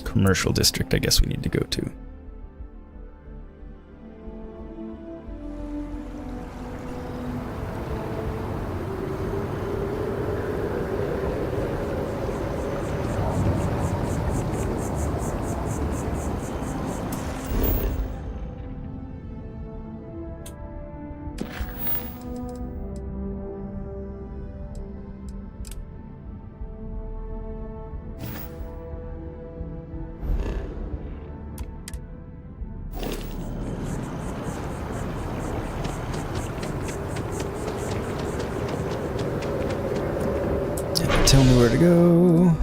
Commercial district, I guess we need to go to. Tell me where to go.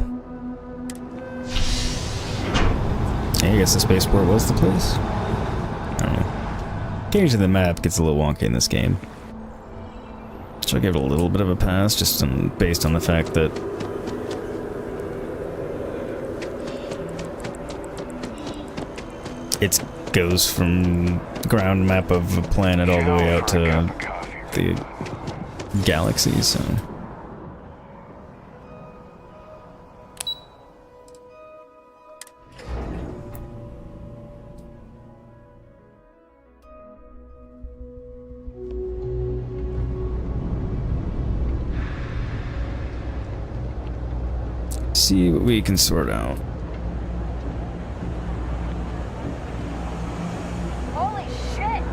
I guess the spaceport was the place. I don't know. Changing the map gets a little wonky in this game. So I give it a little bit of a pass, just based on the fact that it goes from ground map of a planet all the way out to the galaxy, so. See what we can sort out. Holy shit!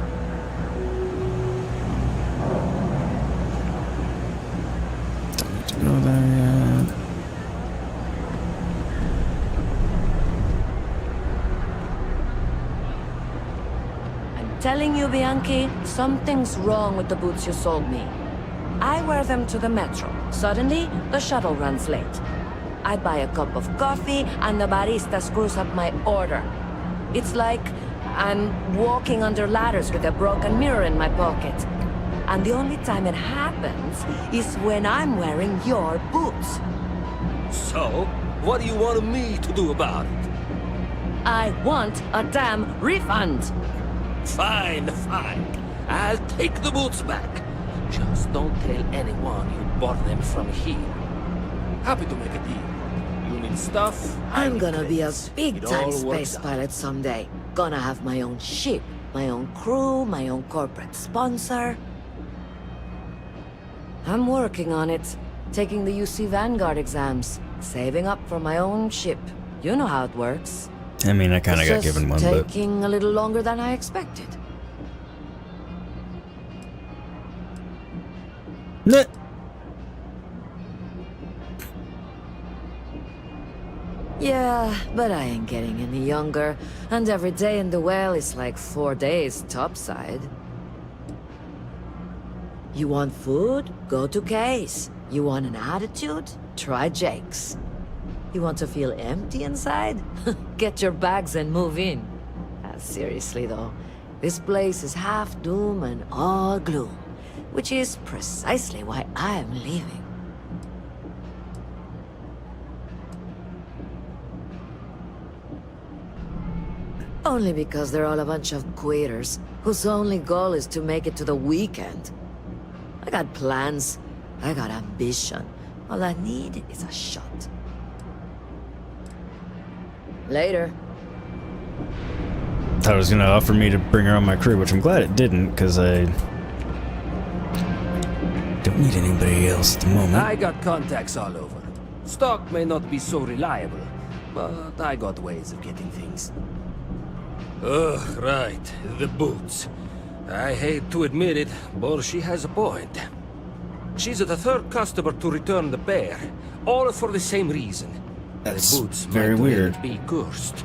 Don't need to go there yet. I'm telling you, Bianchi, something's wrong with the boots you sold me. I wear them to the metro. Suddenly, the shuttle runs late. I buy a cup of coffee, and the barista screws up my order. It's like I'm walking under ladders with a broken mirror in my pocket. And the only time it happens is when I'm wearing your boots. So, what do you want me to do about it? I want a damn refund. Fine, fine. I'll take the boots back. Just don't tell anyone you bought them from here. Happy to make a deal. You need stuff. I'm gonna be a It big-time all works space out. pilot someday. Gonna have my own ship, my own crew, my own corporate sponsor. I'm working on it. Taking the UC Vanguard exams. Saving up for my own ship. You know how it works. I mean, I kind of got It's given one, just but taking a little longer than I expected. nah. Yeah, but I ain't getting any younger, and every day in the well is like 4 days topside. You want food? Go to Case. You want an attitude? Try Jake's. You want to feel empty inside? Get your bags and move in. Seriously though, this place is half doom and all gloom, which is precisely why I'm leaving. Only because they're all a bunch of quitters, whose only goal is to make it to the weekend. I got plans, I got ambition. All I need is a shot. Later. Thought it was gonna offer me to bring her on my crew, which I'm glad it didn't, because I don't need anybody else at the moment. I got contacts all over. Stock may not be so reliable, but I got ways of getting things. Ugh, right. The boots. I hate to admit it, but she has a point. She's the third customer to return the pair, all for the same reason. That's the boots very might weird. well be cursed.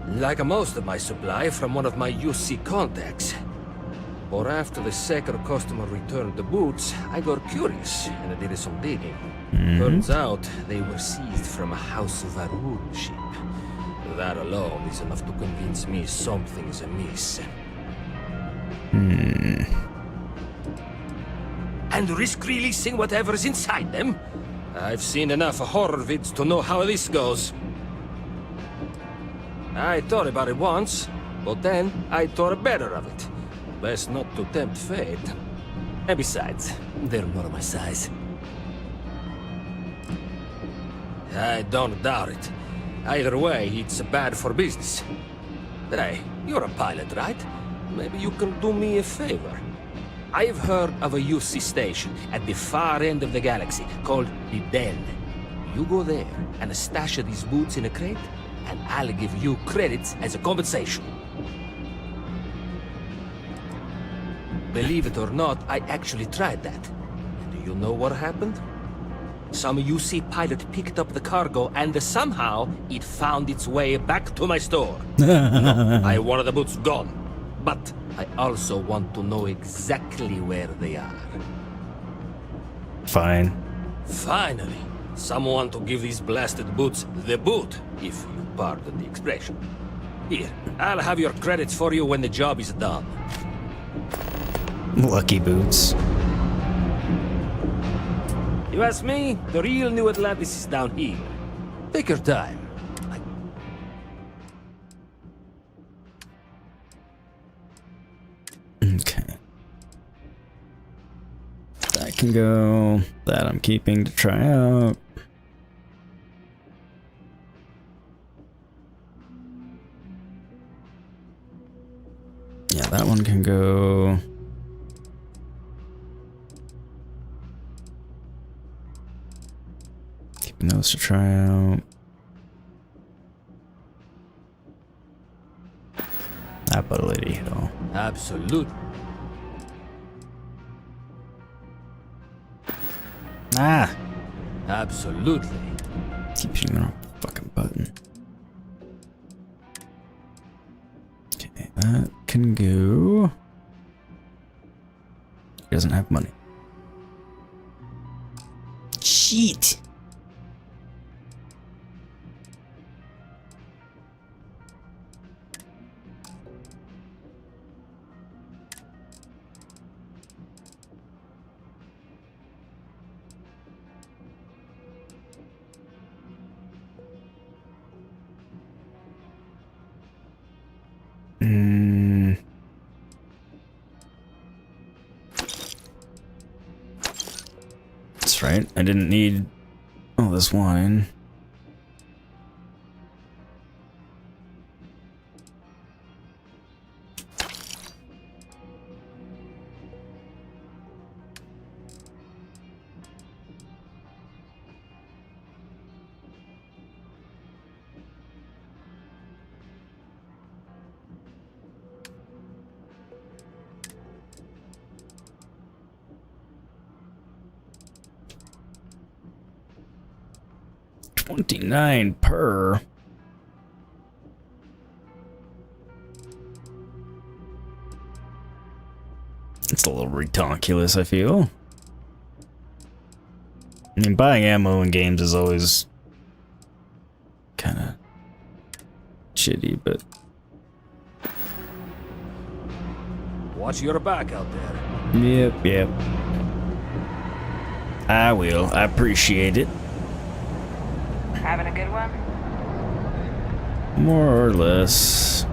Like most of my supply from one of my UC contacts. But after the second customer returned the boots, I got curious and I did some digging. Turns out they were seized from a House of Arun ship. That alone is enough to convince me something's amiss. And risk releasing whatever's inside them? I've seen enough horror vids to know how this goes. I thought about it once, but then I thought better of it. Best not to tempt fate. And besides, they're not my size. I don't doubt it. Either way, it's bad for business. But hey, you're a pilot, right? Maybe you can do me a favor. I've heard of a UC station at the far end of the galaxy called the Den. You go there and stash these boots in a crate, and I'll give you credits as a compensation. Believe it or not, I actually tried that. And do you know what happened? Some UC pilot picked up the cargo and somehow it found its way back to my store. No, I want the boots gone. But I also want to know exactly where they are. Fine. Finally, someone to give these blasted boots the boot, if you pardon the expression. Here, I'll have your credits for you when the job is done. Lucky boots. You ask me, the real new Atlantis is down here. Take your time. Okay. That can go. That I'm keeping to try out. Yeah, that one can go. Keeping those to try out. That Lady Hill. Absolutely. Ah! Absolutely. Keep shooting on a fucking button. Okay, that can go. He doesn't have money. Shit! That's right. I didn't need all this wine. $29 per. It's a little ridiculous, I feel. I mean, buying ammo in games is always kind of shitty, but... Watch your back out there. Yep. I will. I appreciate it. Having a good one? More or less.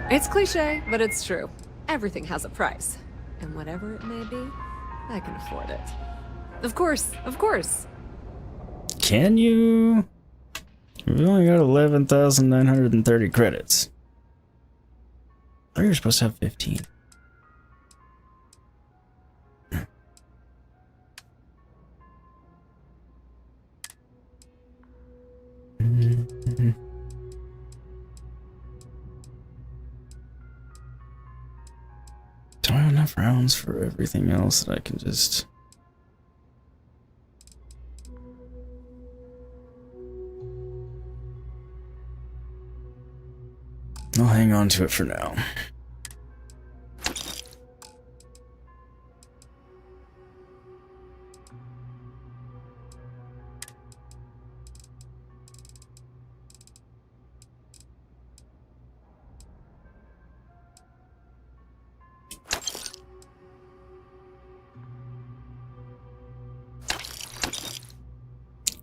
It's cliche, but it's true. Everything has a price. And whatever it may be, I can afford it. Of course. Can you? We've only got 11,930 credits. I thought you were supposed to have 15. rounds for everything else that I can just... I'll hang on to it for now.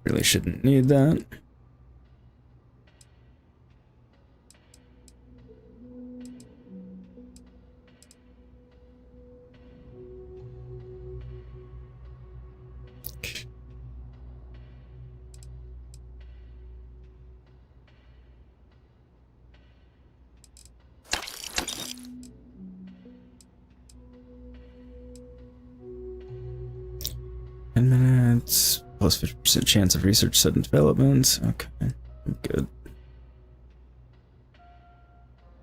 Really shouldn't need that. Plus 50% chance of research sudden development. Okay, I'm good.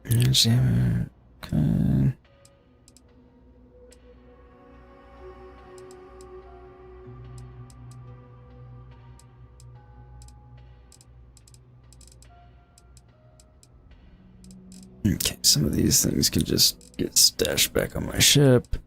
Okay. Okay, some of these things can just get stashed back on my ship.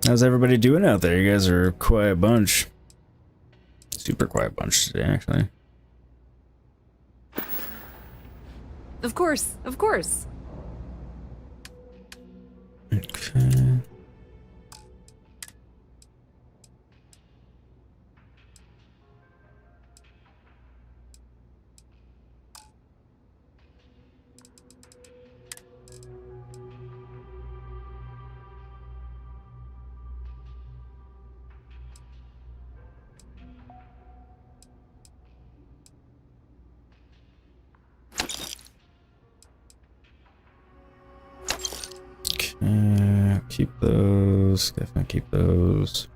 How's everybody doing out there? You guys are a quiet bunch. Super quiet bunch today, actually. Of course, of course. Okay. Keep those. Definitely keep those.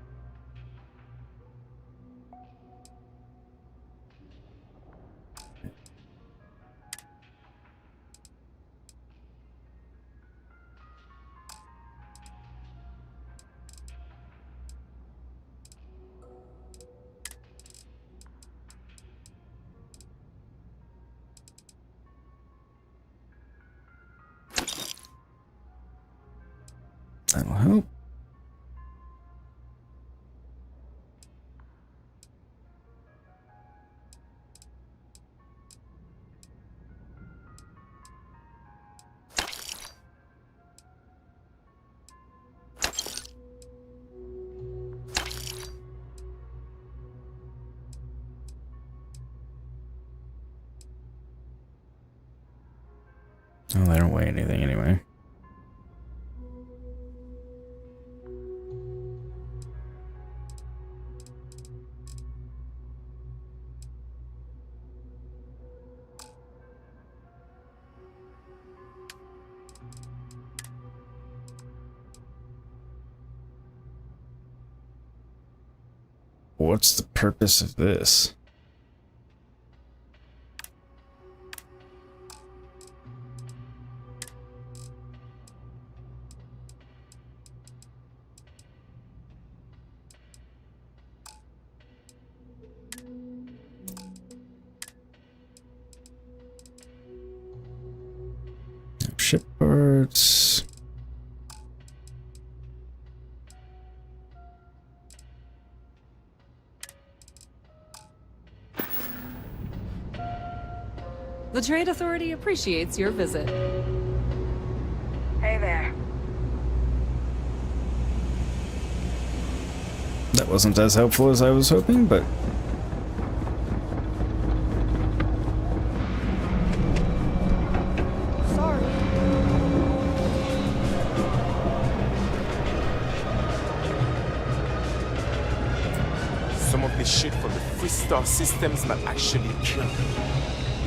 That'll help. Oh, they don't weigh anything anyway. What's the purpose of this? Ship parts. The Trade Authority appreciates your visit. Hey, That wasn't as helpful as I was hoping, but... Sorry. Some of the shit from the Freestar systems might actually kill me.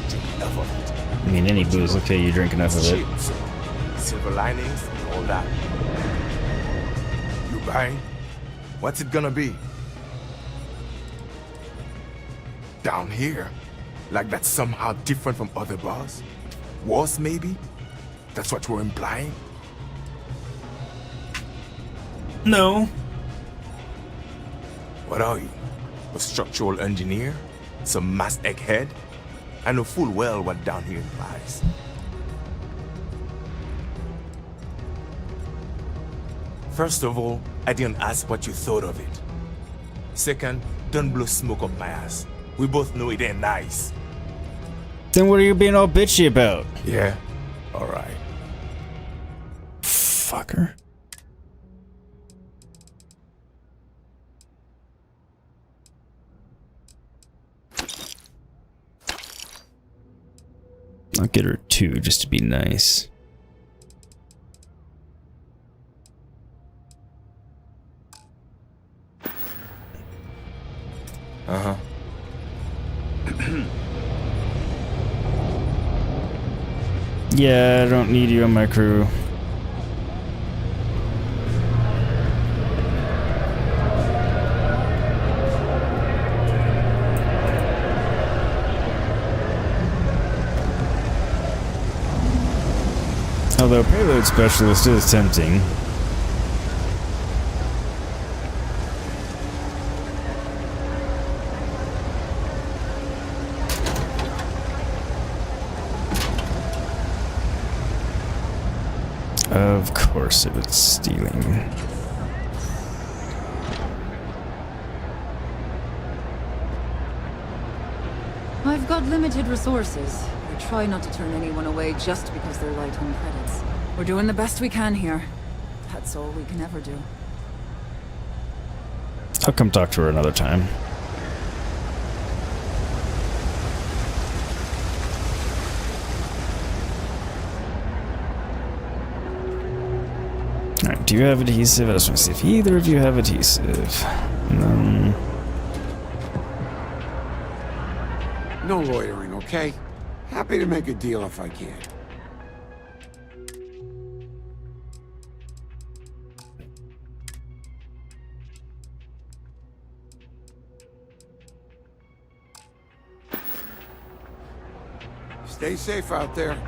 Drink enough of it. I mean, any booze, okay, you drink enough of it. Chips, silver linings, and all that. You buying? What's it gonna be? Down here? Like that's somehow different from other bars? Worse, maybe? That's what we're implying? No. What are you? A structural engineer? Some mass egghead? I know full well what down here implies. First of all, I didn't ask what you thought of it. Second, don't blow smoke up my ass. We both know it ain't nice. Then what are you being all bitchy about? Yeah? Alright. Fucker. I'll get her 2 just to be nice. Uh-huh. Yeah, I don't need you on my crew. Although payload specialist is tempting. Of course it was stealing. I've got limited resources. I try not to turn anyone away just because they're light on credits. We're doing the best we can here. That's all we can ever do. I'll come talk to her another time. Alright, do you have adhesive? I just want to see if either of you have adhesive. No loitering, okay? Happy to make a deal if I can. Stay safe out there.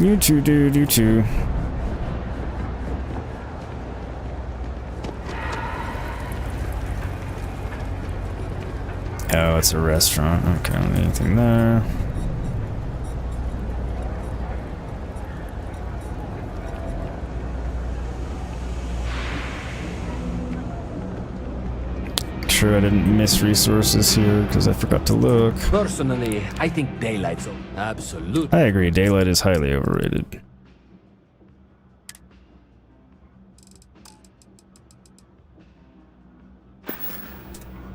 You too, dude, you too. Oh, it's a restaurant. Okay, I don't need anything there. Sure, I didn't miss resources here because I forgot to look. Personally, I think daylight's absolutely. I agree, daylight is highly overrated.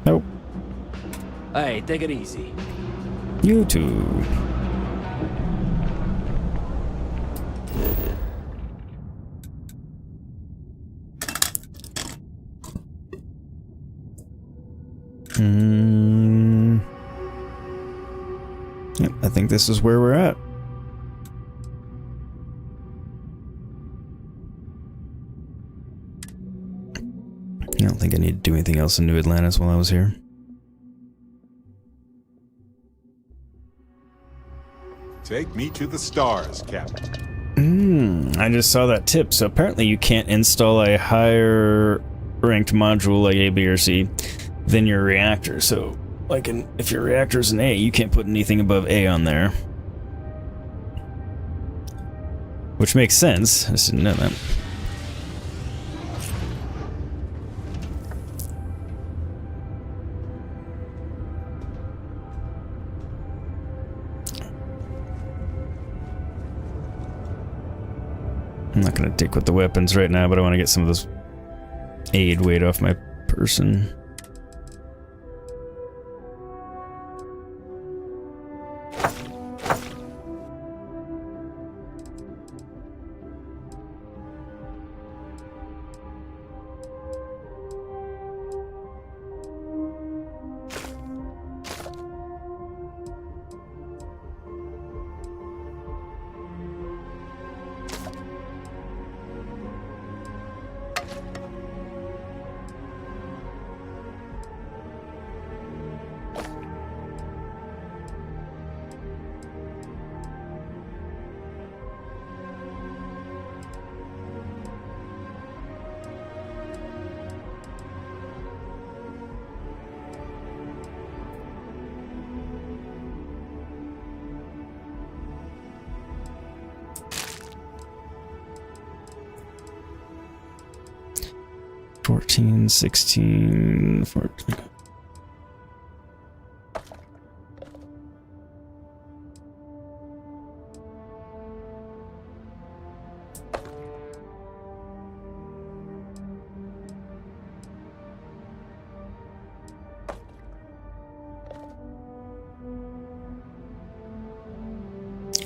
Nope. Hey, take it easy. You too. Yep, I think this is where we're at. I don't think I need to do anything else in New Atlantis while I was here. Take me to the stars, Captain. I just saw that tip. So apparently you can't install a higher ranked module like A, B, or C than your reactor. So, like, if your reactor's an A, you can't put anything above A on there. Which makes sense. I just didn't know that. I'm not gonna dick with the weapons right now, but I want to get some of this aid weight off my person. $14, $16, $14.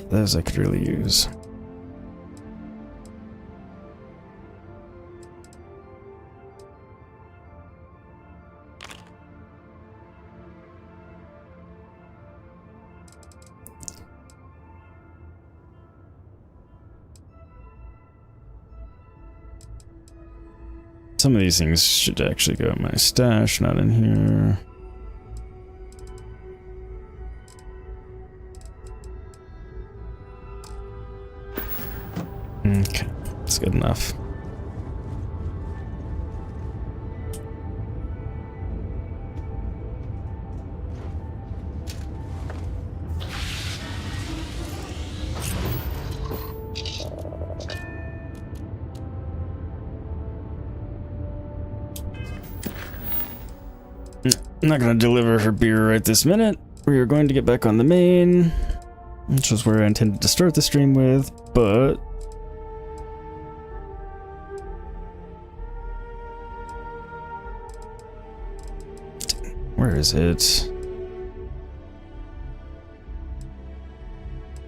Those I could really use. Some of these things should actually go in my stash, not in here. Okay, that's good enough. I'm not going to deliver her beer right this minute. We are going to get back on the main, which was where I intended to start the stream with, but where is it?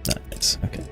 Nice, okay.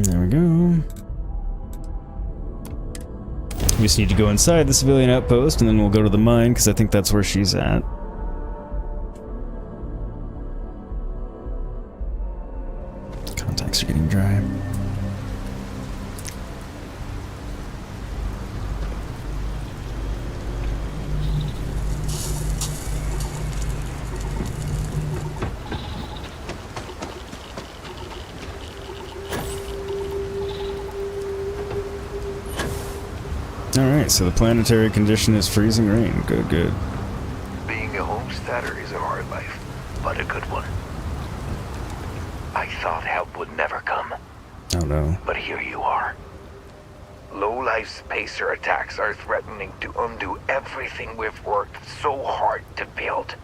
There we go. We just need to go inside the civilian outpost and then we'll go to the mine because I think that's where she's at. Contacts are getting dry. Alright, so the planetary condition is freezing rain. Good, good. Being a homesteader is a hard life, but a good one. I thought help would never come. Oh no. But here you are. Low-life spacer attacks are threatening to undo everything we've worked so hard to build.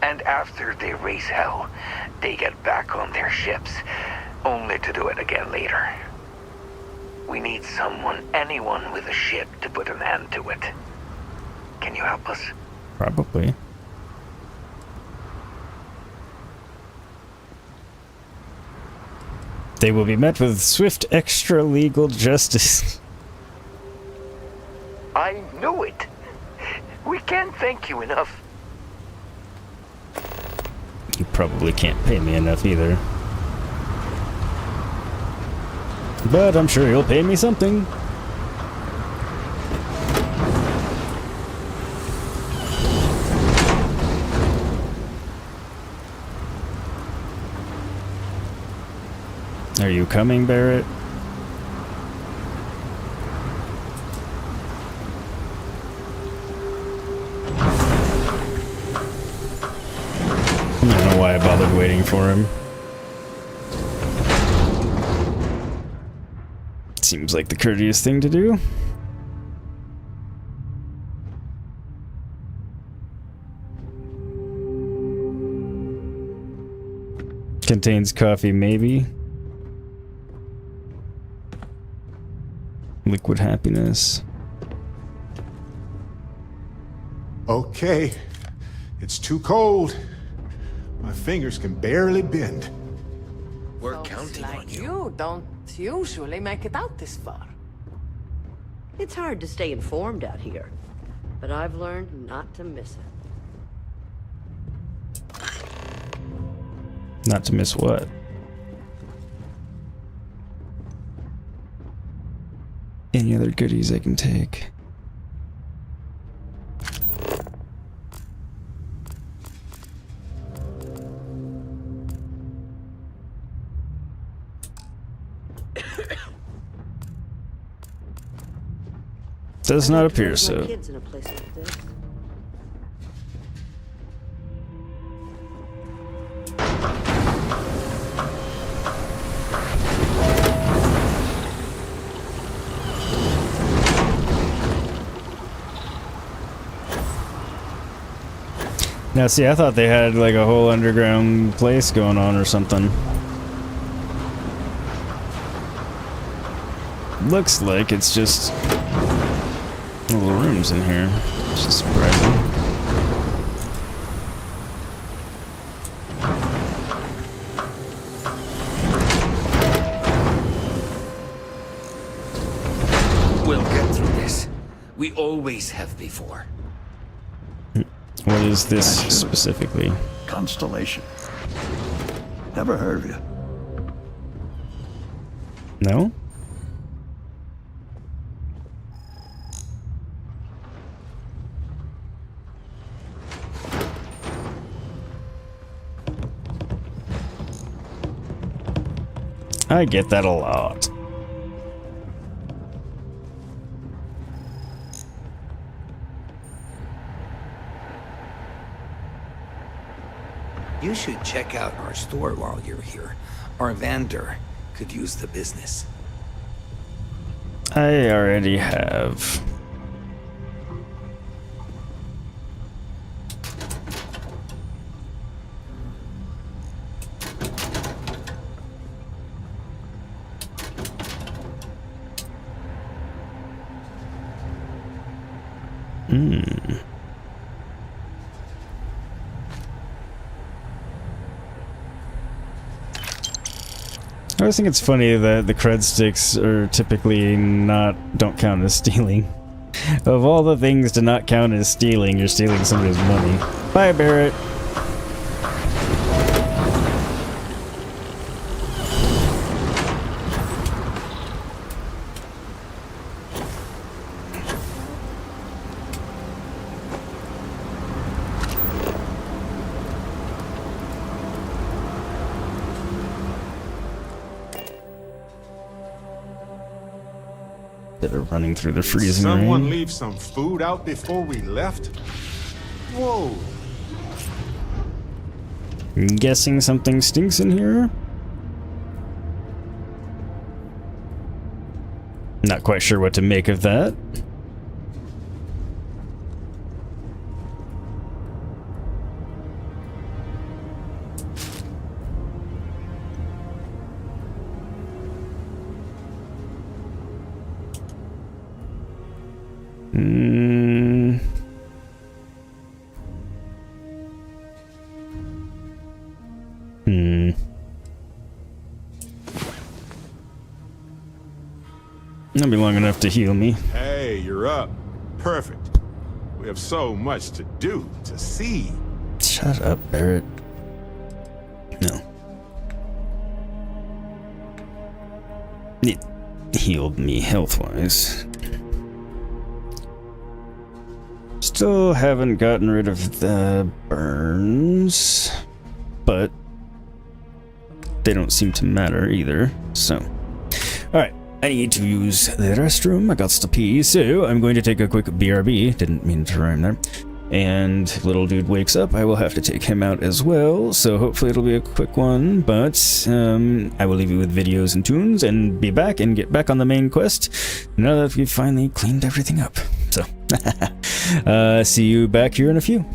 And after they raise hell, they get back on their ships, only to do it again later. We need someone, anyone with a ship to put an end to it. Can you help us? Probably. They will be met with swift extra-legal justice. I knew it! We can't thank you enough. You probably can't pay me enough either. But I'm sure he'll pay me something. Are you coming, Barrett? I don't know why I bothered waiting for him. Seems like the courteous thing to do. Contains coffee, maybe. Liquid happiness. Okay. It's too cold. My fingers can barely bend. We're counting on you. You don't usually make it out this far. It's hard to stay informed out here, but I've learned not to miss it. Not to miss what? Any other goodies I can take? Does not appear so. Kids in a place like this. Now, see, I thought they had like a whole underground place going on or something. Looks like it's just little rooms in here. It's just surprising. We'll get through this. We always have before. What is this specifically? Constellation. Never heard of you. No? I get that a lot. You should check out our store while you're here. Our vendor could use the business. I already have. I always think it's funny that the cred sticks are typically don't count as stealing. Of all the things to not count as stealing, you're stealing somebody's money. Bye, Barrett. That are running through the freezing Someone rain. leave some food out before we left? Whoa. I'm guessing something stinks in here. Not quite sure what to make of that. That'll be long enough to heal me. Hey, you're up. Perfect. We have so much to do, to see. Shut up, Barrett. No. It healed me health-wise. Still haven't gotten rid of the burns, but they don't seem to matter either. So, alright. I need to use the restroom. I got to pee, so I'm going to take a quick BRB. Didn't mean to rhyme there. And if little dude wakes up, I will have to take him out as well. So hopefully it'll be a quick one. But I will leave you with videos and tunes and be back and get back on the main quest now that we've finally cleaned everything up. So, see you back here in a few.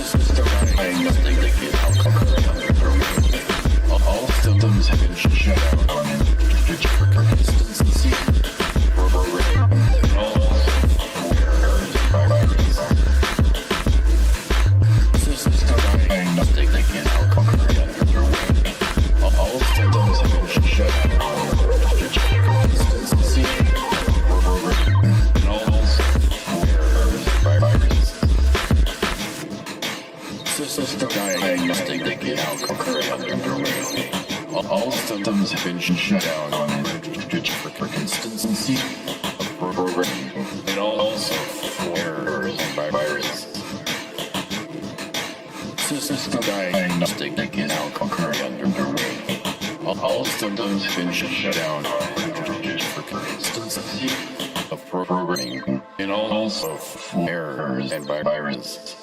All symptoms have been shut down on consistency. Diagnostic thinking how concrete underway. All symptoms have been shut down on consistency. And all virus. System diagnostic thinking how concrete underway. All symptoms have been shut down on consistency of programming and also errors and viruses. System diagnostic thinking how concurrent underway. All symptoms have been shut down on consistency of programming and also errors and viruses.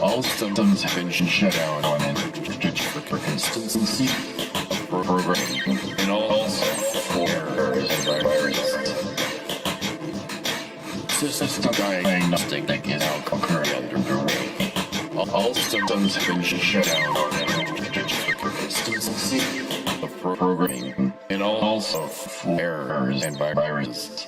All symptoms have been shut down on for consistency of programming and also errors and viruses. System diagnostic is now concurrent underway. All symptoms have been shut down on for consistency of programming and also errors and viruses.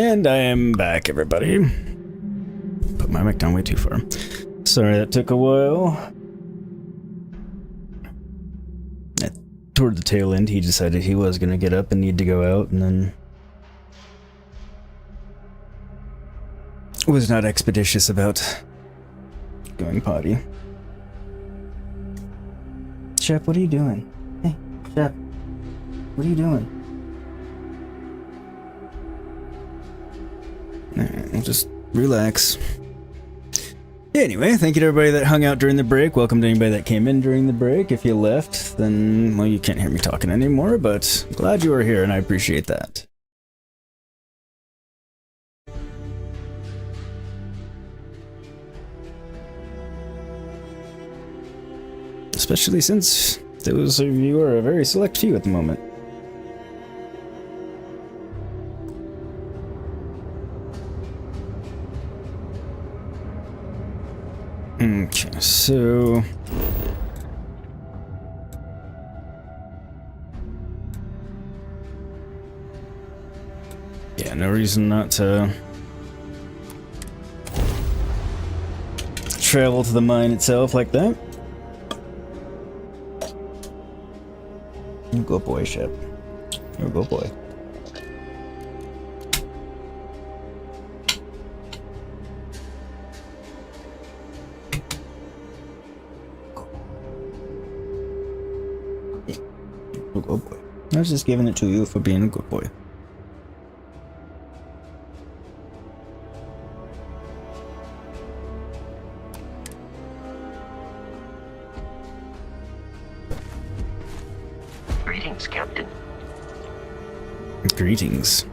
And I am back, everybody. Put my mic down way too far. Sorry that took a while. Toward the tail end, he decided he was going to get up and need to go out, and then was not expeditious about going potty. Shep, what are you doing? Hey, Shep, what are you doing? Alright, just relax. Anyway, thank you to everybody that hung out during the break. Welcome to anybody that came in during the break. If you left, then, well, you can't hear me talking anymore, but glad you were here, and I appreciate that. Especially since those of you are a very select few at the moment. Okay, so yeah, no reason not to travel to the mine itself like that. You go boy, Shep. You go boy. Good boy. I was just giving it to you for being a good boy. Greetings, Captain. Greetings.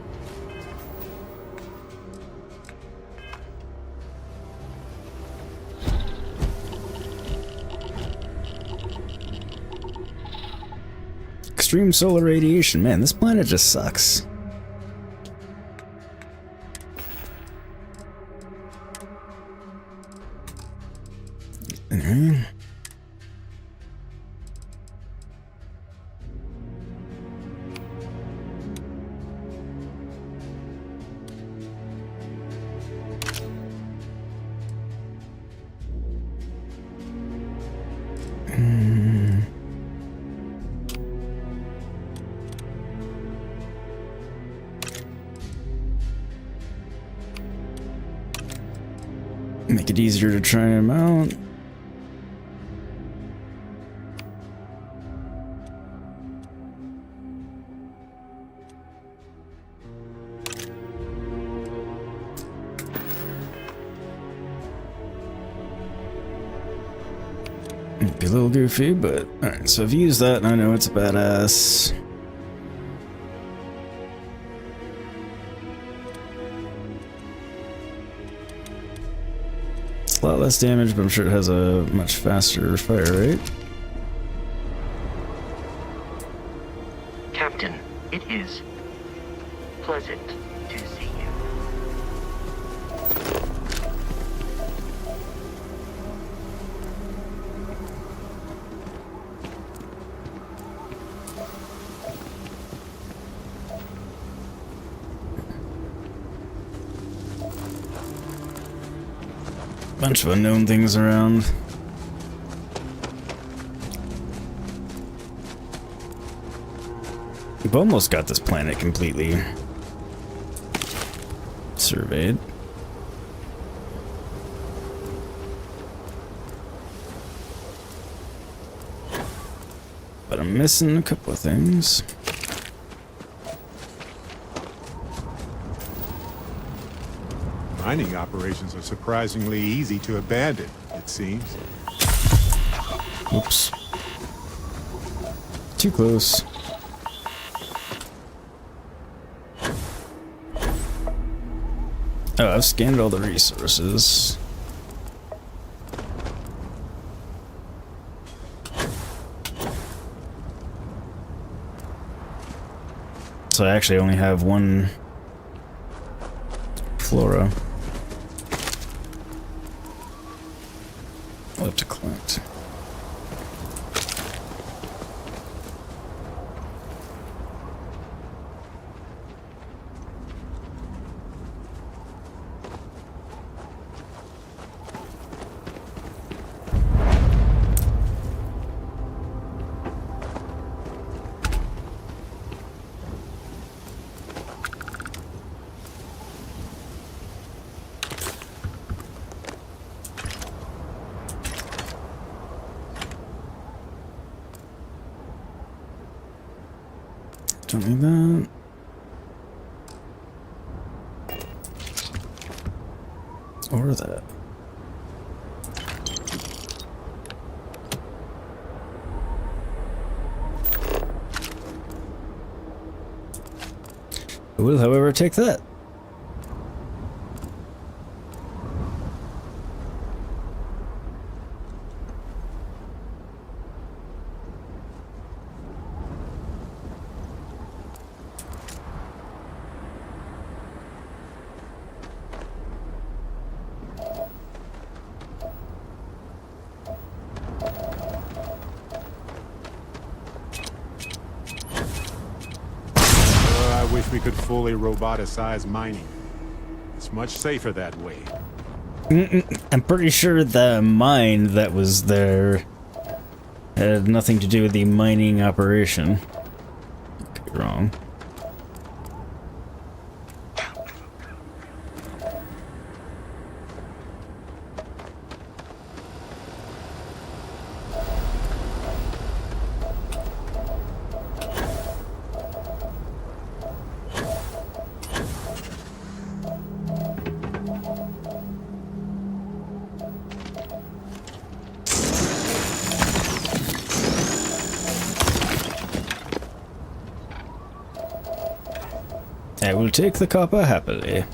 Extreme solar radiation. Man, this planet just sucks. Make it easier to try them out. Might be a little goofy, but alright, so I've used that and I know it's badass. A lot less damage, but I'm sure it has a much faster fire rate. Captain, it is pleasant to see you. Bunch of unknown things around. We've almost got this planet completely surveyed. But I'm missing a couple of things. Mining operations are surprisingly easy to abandon, it seems. Oops. Too close. Oh, I've scanned all the resources. So I actually only have one flora left to collect. Don't need that. Or that. I will, however, take that. I wish we could fully roboticize mining. It's much safer that way. I'm pretty sure the mine that was there had nothing to do with the mining operation. Could be wrong. I will take the copper happily.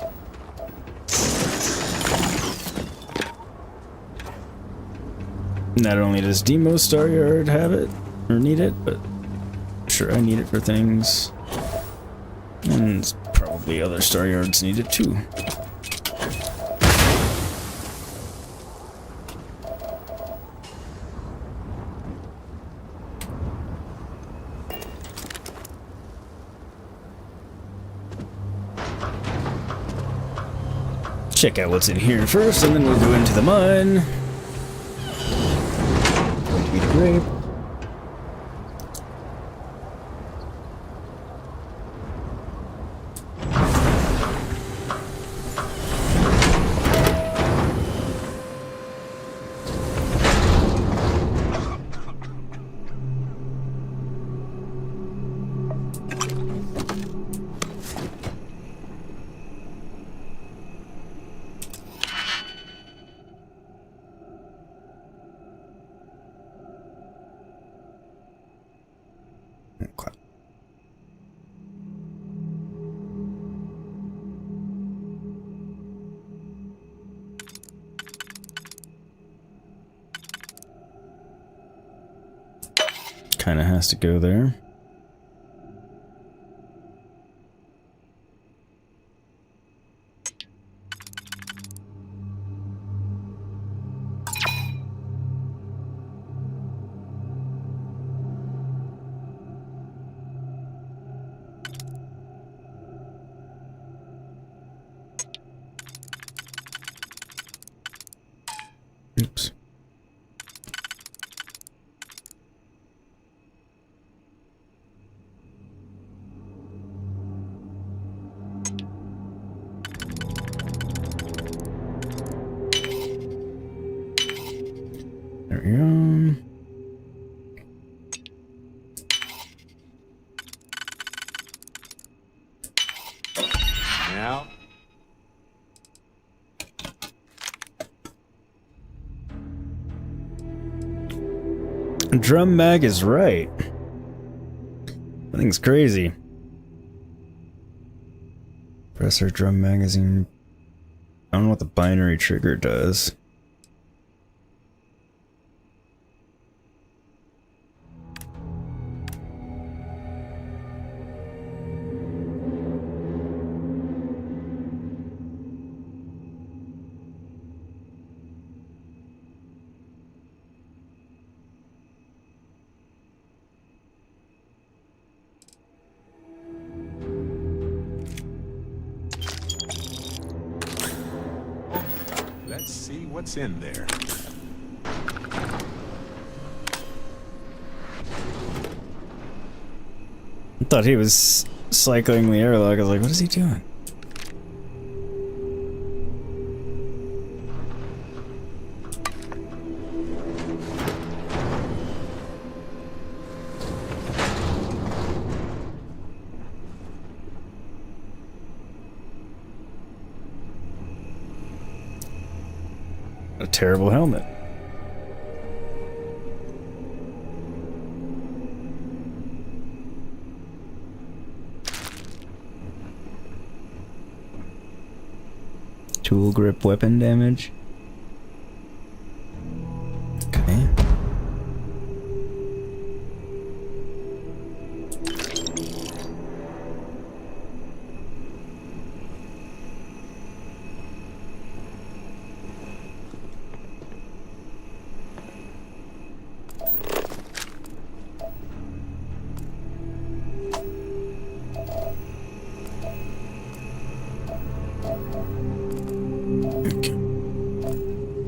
Not only does Demo Staryard have it, or need it, but sure, I need it for things. And probably other Staryards need it too. Check out what's in here first, and then we'll go into the mine. Going to be the grape. Kind of has to go there. Oops. There we go. Now. Drum mag is right. That thing's crazy. Pressor drum magazine. I don't know what the binary trigger does. Let's see what's in there. I thought he was cycling the airlock. I was like, what is he doing? a terrible helmet. Tool grip weapon damage. Okay.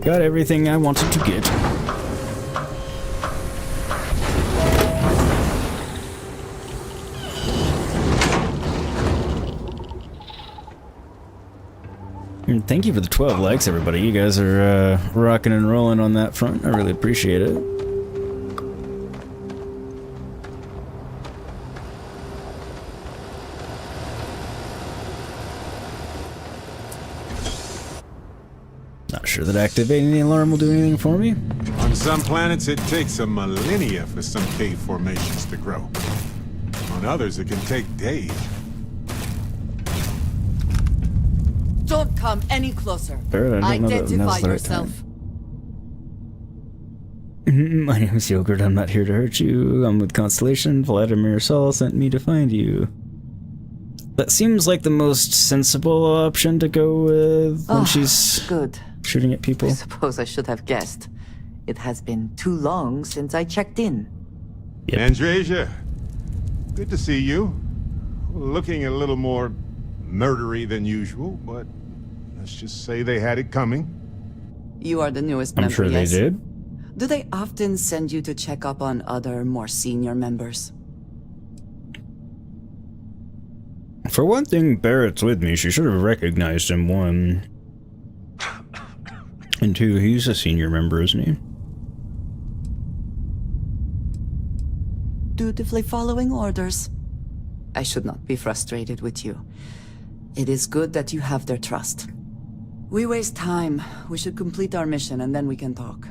Got everything I wanted to get. And thank you for the 12 likes, everybody. You guys are rocking and rolling on that front. I really appreciate it. Not sure that activating the alarm will do anything for me. On some planets, it takes a millennia for some cave formations to grow. On others, it can take days. Don't come any closer. Barrett, I don't know that Identify now's the right yourself. My name is Yogurt. I'm not here to hurt you. I'm with Constellation. Vladimir Sol sent me to find you. That seems like the most sensible option to go with when she's good. Shooting at people. I suppose I should have guessed. It has been too long since I checked in. Yep. Andresia, good to see you. Looking a little more murdery than usual, but let's just say they had it coming. You are the newest I'm member, sure yes? they did. Do they often send you to check up on other, more senior members? For one thing, Barrett's with me. She should have recognized him, one. And two, he's a senior member, isn't he? Dutifully following orders. I should not be frustrated with you. It is good that you have their trust. We waste time. We should complete our mission and then we can talk.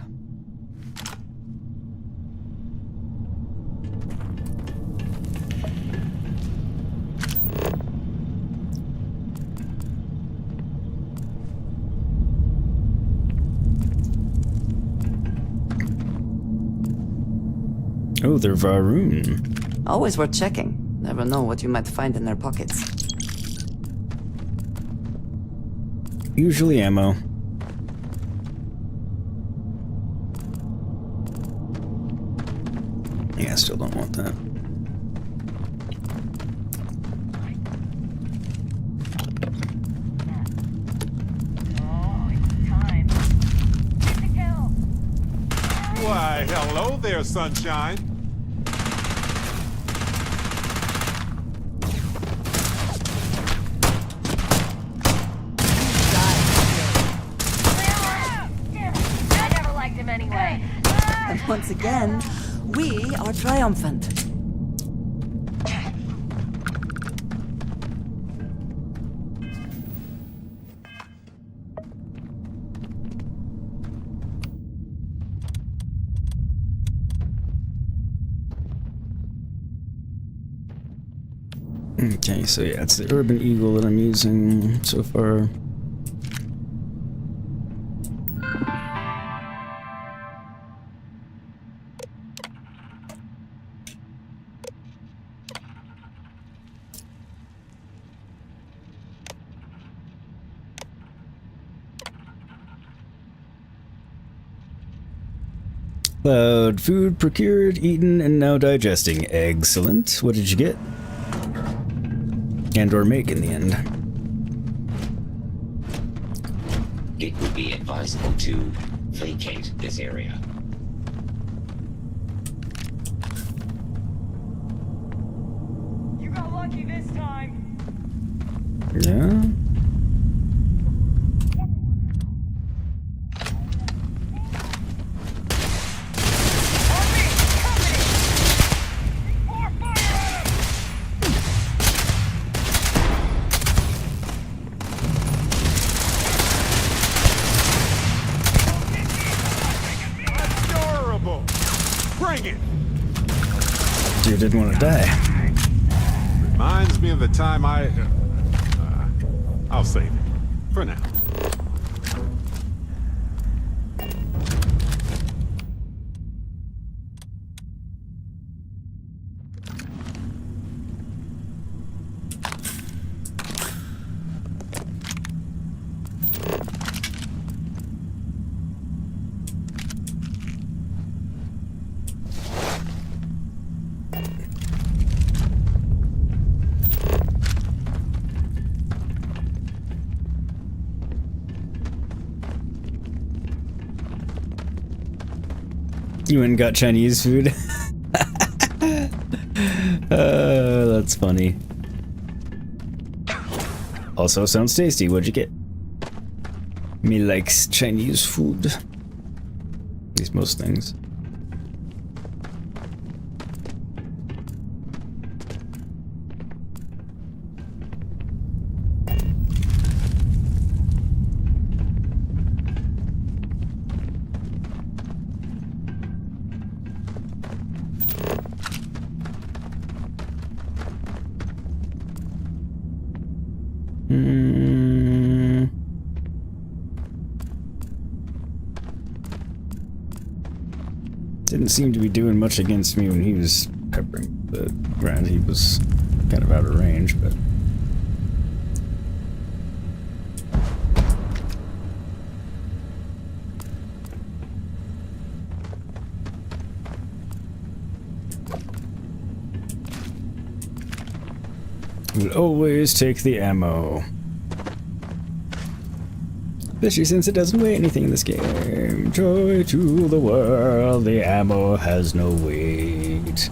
Oh, they're Varun. Always worth checking. Never know what you might find in their pockets. Usually ammo. Yeah, I still don't want that. Why, hello there, sunshine. And once again, we are triumphant. Okay, so yeah, it's the Urban Eagle that I'm using so far. Cloud food procured, eaten, and now digesting. Excellent. What did you get? And or make in the end. It would be advisable to vacate this area. You got lucky this time. Yeah. Dude didn't want to die. Reminds me of the time I'll save it. For now. You went and got Chinese food? That's funny. Also sounds tasty. What'd you get? Me likes Chinese food. At least most things. Didn't seem to be doing much against me when he was peppering the ground. He was kind of out of range, but... We'll always take the ammo. Especially since it doesn't weigh anything in this game. Joy to the world, the ammo has no weight.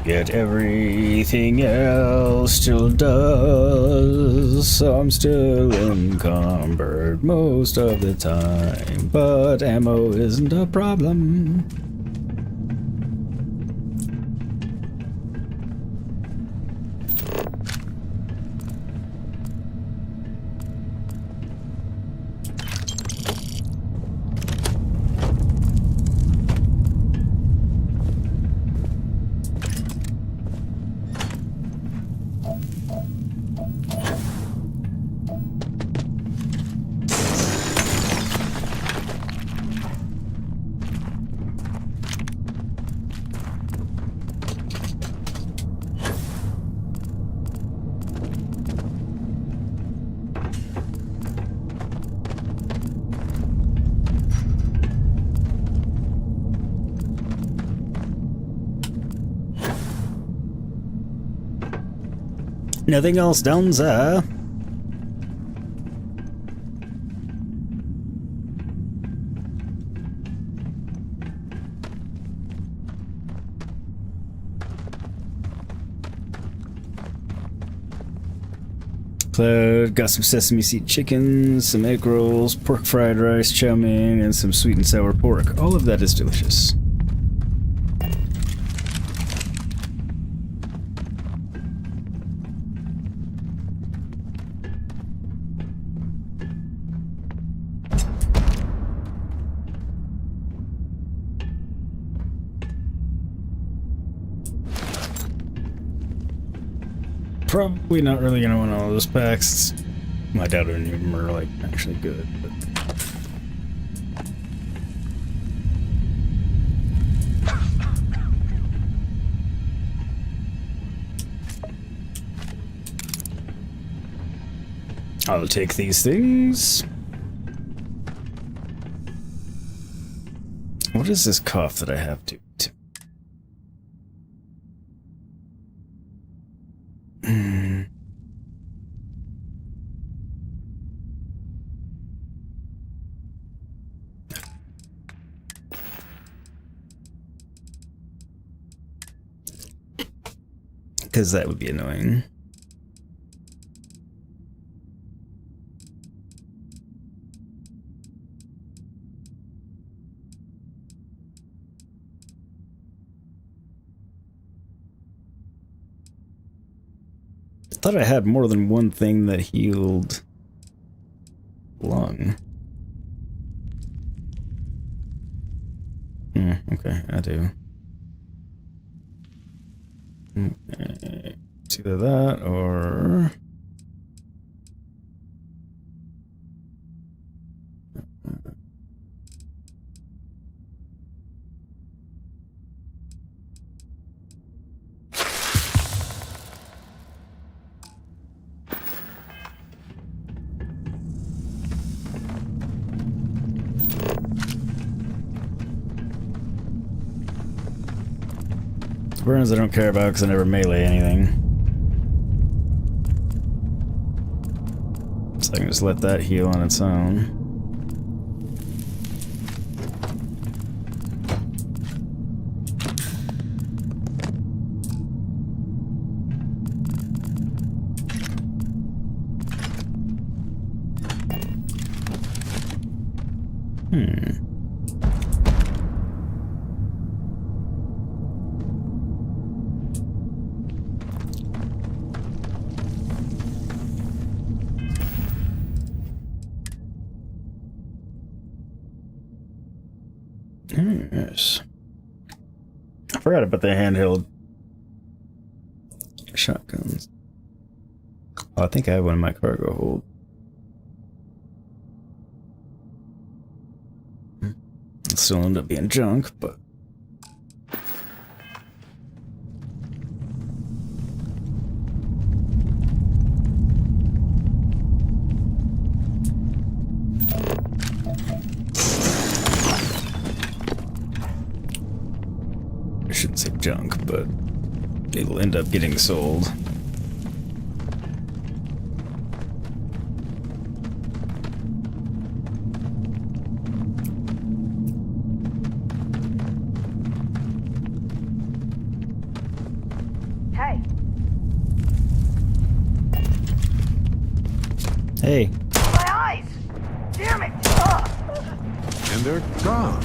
Yet everything else still does. So I'm still encumbered most of the time. But ammo isn't a problem. Nothing else down there. Got some sesame seed chicken, some egg rolls, pork fried rice, chow mein, and some sweet and sour pork. All of that is delicious. Probably not really gonna want all those packs. I doubt any of them are like actually good, but... I'll take these things. What is this cough that I have to... Because that would be annoying. I thought I had more than one thing that healed lung. Okay, I do. Okay. It's either that or... Burns I don't care about because I never melee anything. So I can just let that heal on its own. Yes. I forgot about the handheld shotguns. Oh, I think I have one in my cargo hold. It'll still end up being junk, but... I shouldn't say junk, but it'll end up getting sold. Hey. Hey. My eyes! Damn it! And they're gone.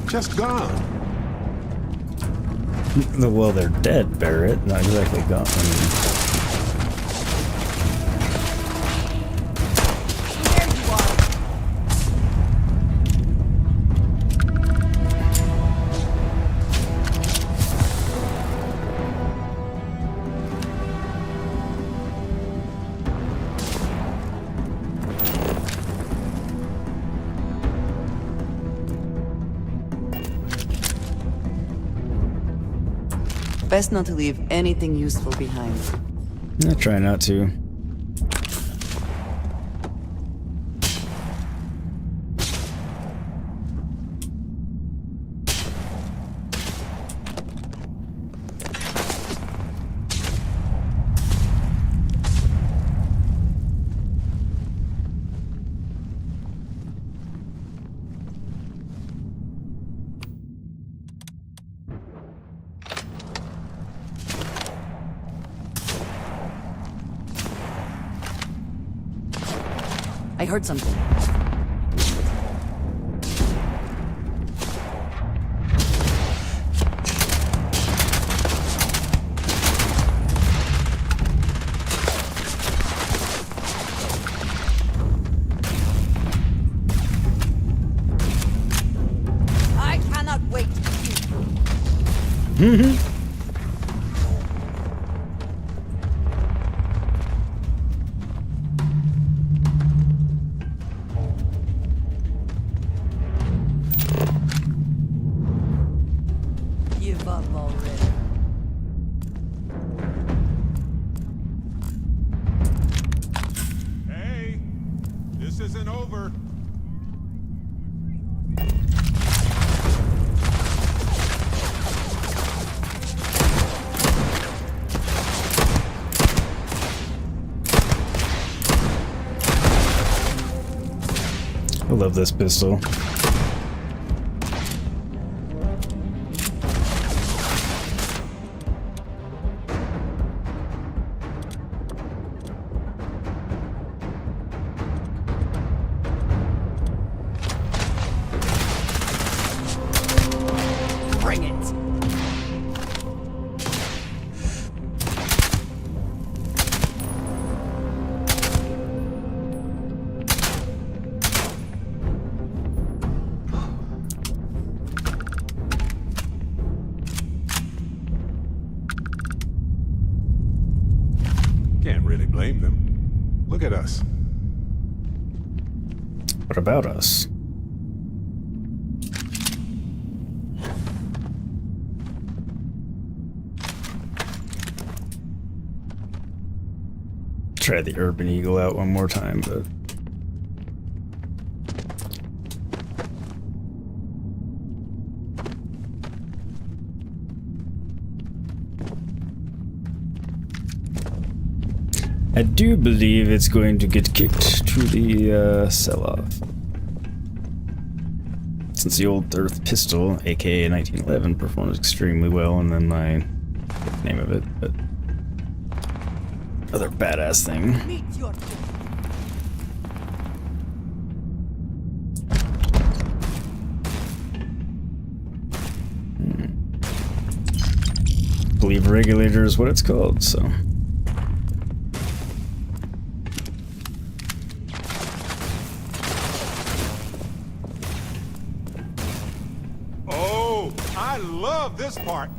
Just gone. Well, they're dead, Barrett. Not exactly gone. I mean, Best not to leave anything useful behind. I try not to. I heard something. I cannot wait to see. Give up already. Hey, this isn't over. I love this pistol. Bring it. us. What about us? Try the Urban Eagle out one more time, but I do believe it's going to get kicked to the sell-off. Since the old Earth pistol, aka 1911, performs extremely well, and then I forget the name of it, but other badass thing. I believe regulator is what it's called, so. Oh, I love this part.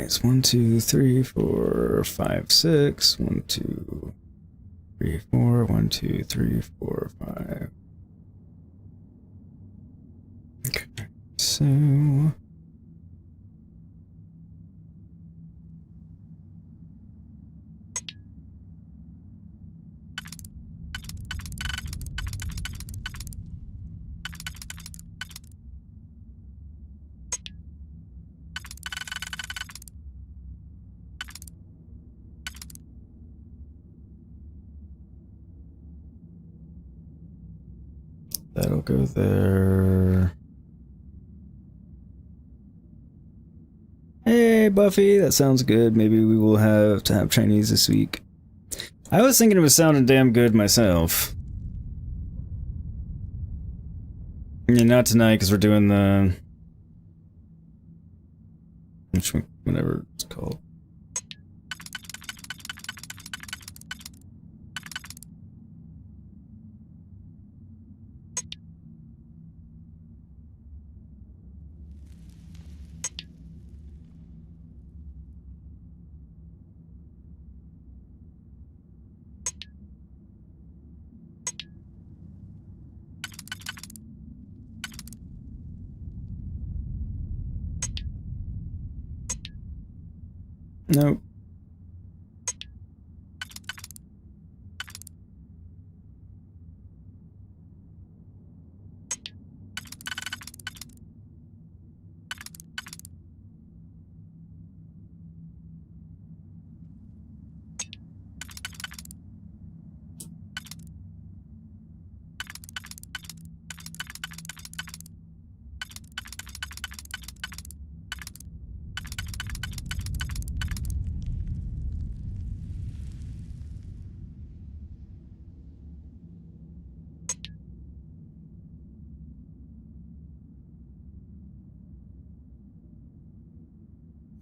It's 1, 2, 3, 4, 5, 6. 1, 2, 3, 4. 1, 2, 3, 4, 5. Okay, so that'll go there. Hey, Buffy, that sounds good. Maybe we will have to have Chinese this week. I was thinking it was sounding damn good myself. Yeah, not tonight, because we're doing the... whatever it's called. Nope.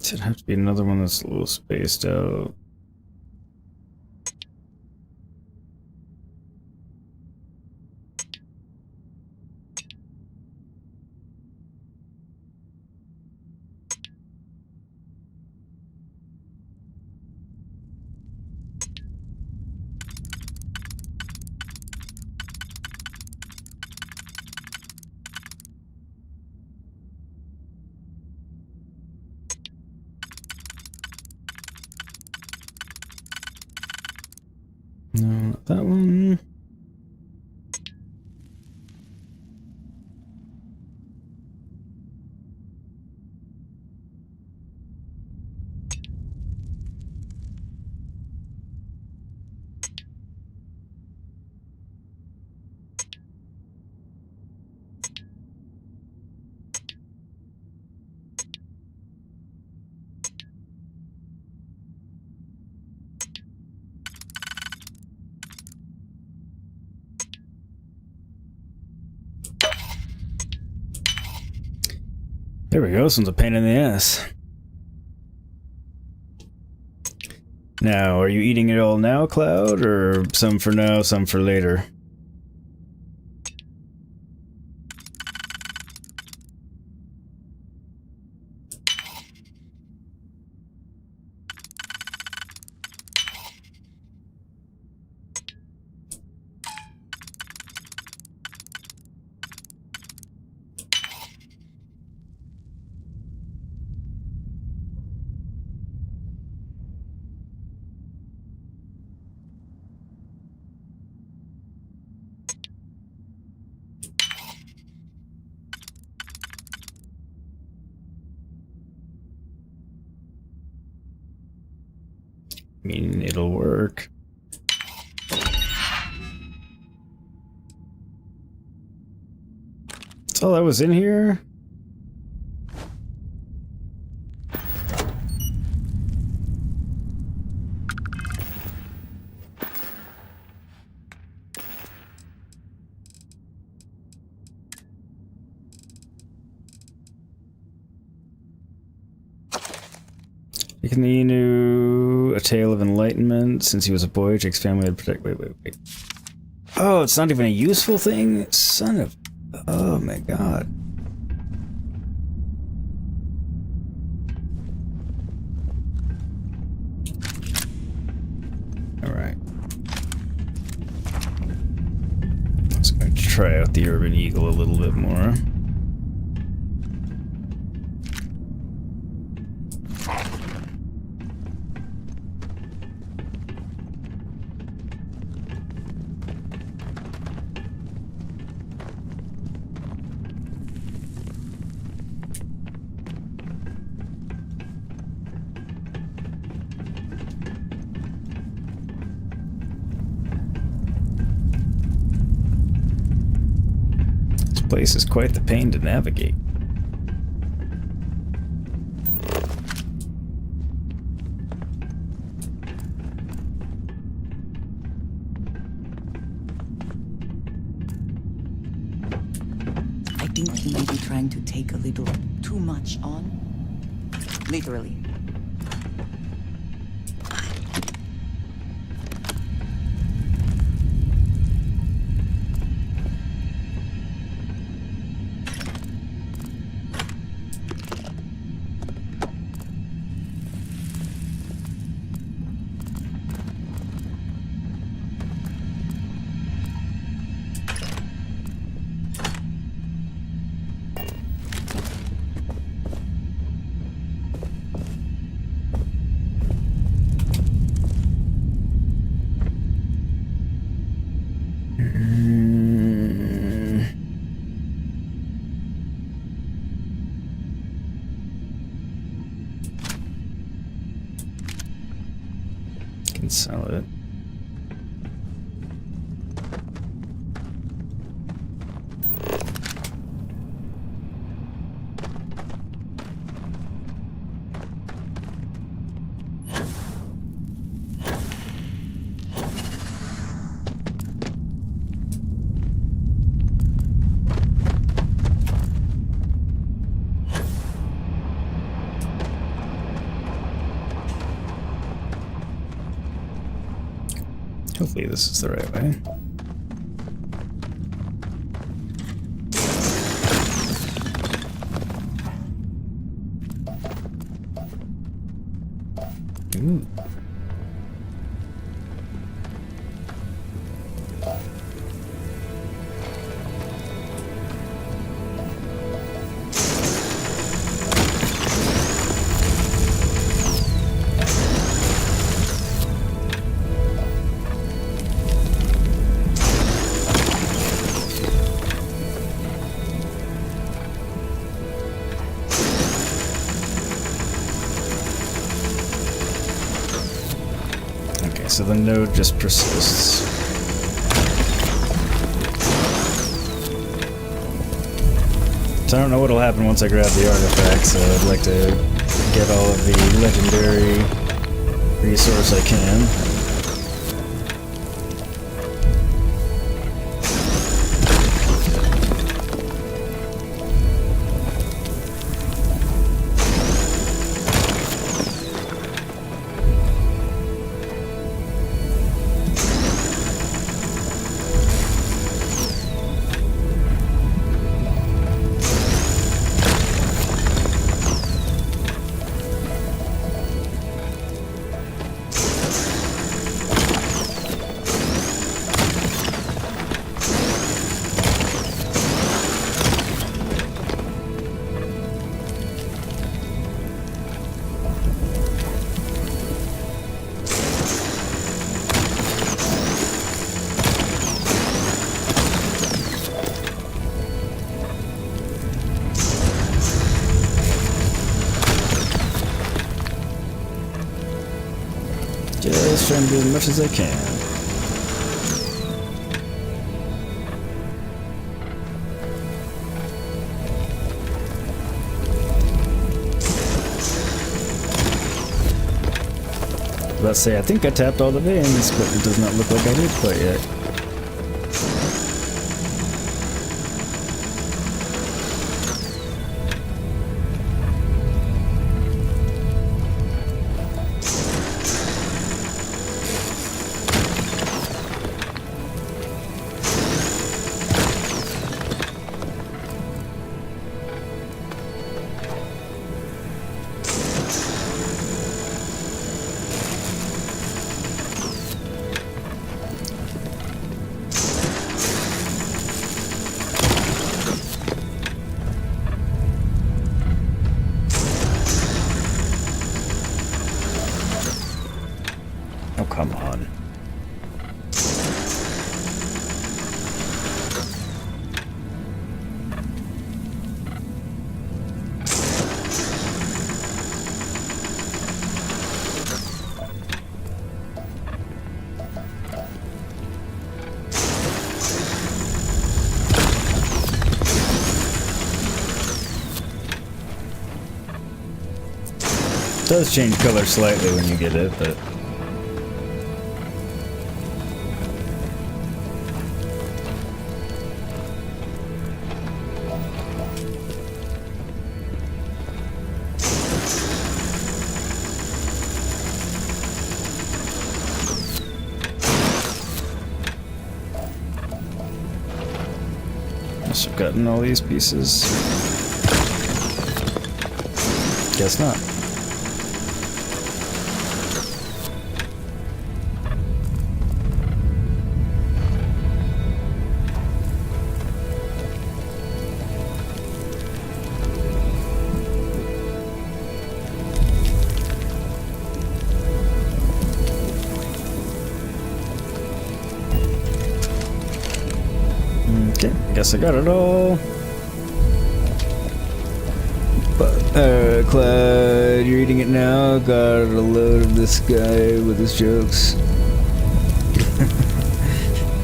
It'd have to be another one that's a little spaced out. There we go, this one's a pain in the ass. Now, are you eating it all now, Cloud, or some for now, some for later? I mean, it'll work. That's all that was in here? Inu, A Tale of Enlightenment. Since he was a boy, Jake's family had protect. Wait. Oh, it's not even a useful thing? Son of. Oh my god. Alright. Let's go try out the Urban Eagle a little bit more. Place is quite the pain to navigate. I think you may be trying to take a little too much on. Literally. Can sell it. Hopefully this is the right way. Ooh. So the node just persists. So I don't know what'll happen once I grab the artifact, so I'd like to get all of the legendary resource I can. trying to do as much as I can. Let's say I think I tapped all the veins, but it does not look like I did quite yet. Oh, come on. It does change color slightly when you get it, but must have gotten all these pieces. Guess not. Okay, guess I got it all. But, Clyde, you're eating it now? Got a load of this guy with his jokes.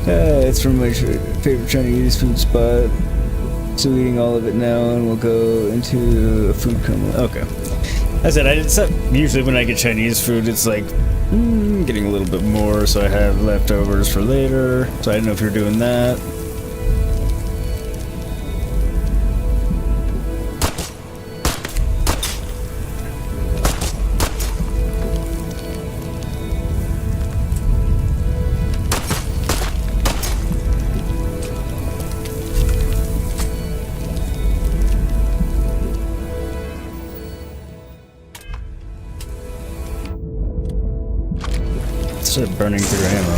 It's from my favorite Chinese food spot. So eating all of it now and we'll go into a food coma. Okay. I said, usually when I get Chinese food, it's like, getting a little bit more, so I have leftovers for later. So I don't know if you're doing that. Burning through ammo.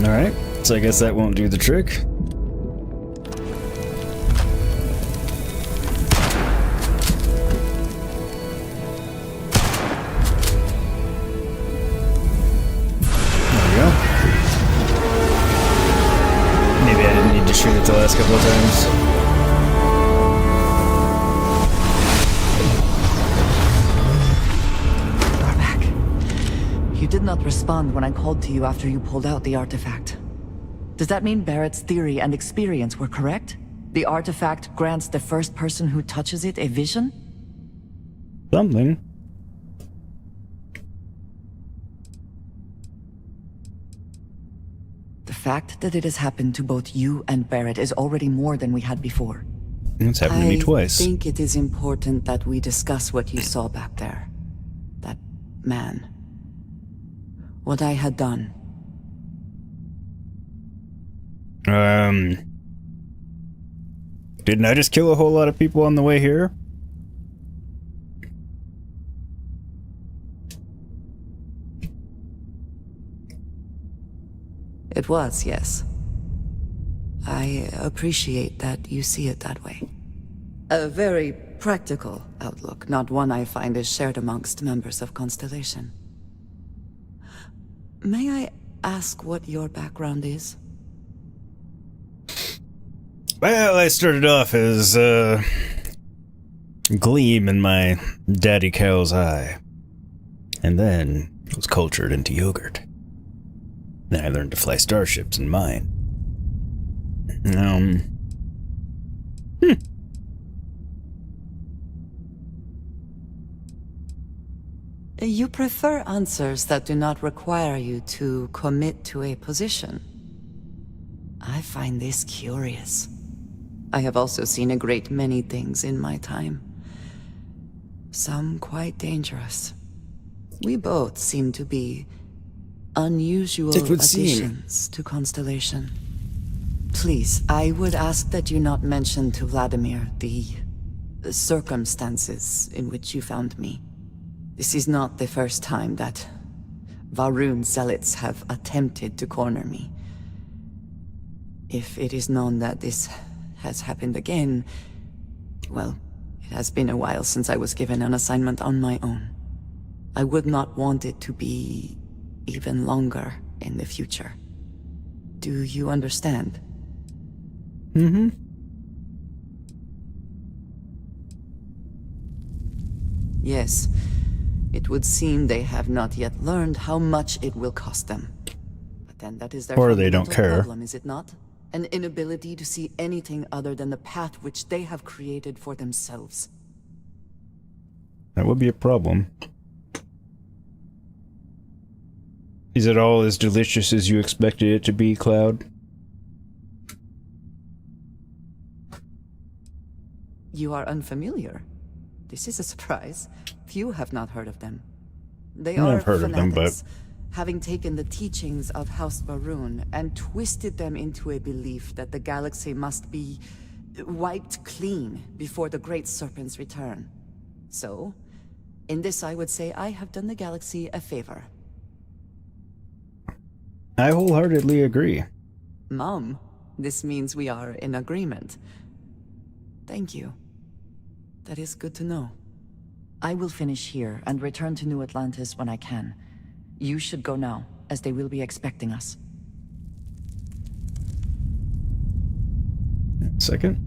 Alright, so I guess that won't do the trick. The last couple of times. We're back. You did not respond when I called to you after you pulled out the artifact. Does that mean Barrett's theory and experience were correct? The artifact grants the first person who touches it a vision? Something. The fact that it has happened to both you and Barrett is already more than we had before. It's happened to me twice. I think it is important that we discuss what you saw back there. That man. What I had done. Didn't I just kill a whole lot of people on the way here? It was, yes. I appreciate that you see it that way. A very practical outlook, not one I find is shared amongst members of Constellation. May I ask what your background is? Well, I started off as a gleam in my daddy cow's eye. And then was cultured into yogurt. Then I learned to fly starships in mine. You prefer answers that do not require you to commit to a position. I find this curious. I have also seen a great many things in my time. Some quite dangerous. We both seem to be unusual additions to Constellation. Please, I would ask that you not mention to Vladimir the circumstances in which you found me. This is not the first time that Varun zealots have attempted to corner me. If it is known that this has happened again, well, it has been a while since I was given an assignment on my own. I would not want it to be even longer in the future. Do you understand? Mm-hmm. Yes. It would seem they have not yet learned how much it will cost them. But then that is their or they don't care. Problem, is it not? An inability to see anything other than the path which they have created for themselves. That would be a problem. Is it all as delicious as you expected it to be, Cloud? You are unfamiliar. This is a surprise. Few have not heard of them. They are I've heard of them, but having taken the teachings of House Varun and twisted them into a belief that the galaxy must be wiped clean before the Great Serpent's return. So, in this I would say I have done the galaxy a favor. I wholeheartedly agree. Mom, this means we are in agreement. Thank you. That is good to know. I will finish here and return to New Atlantis when I can. You should go now, as they will be expecting us. Second.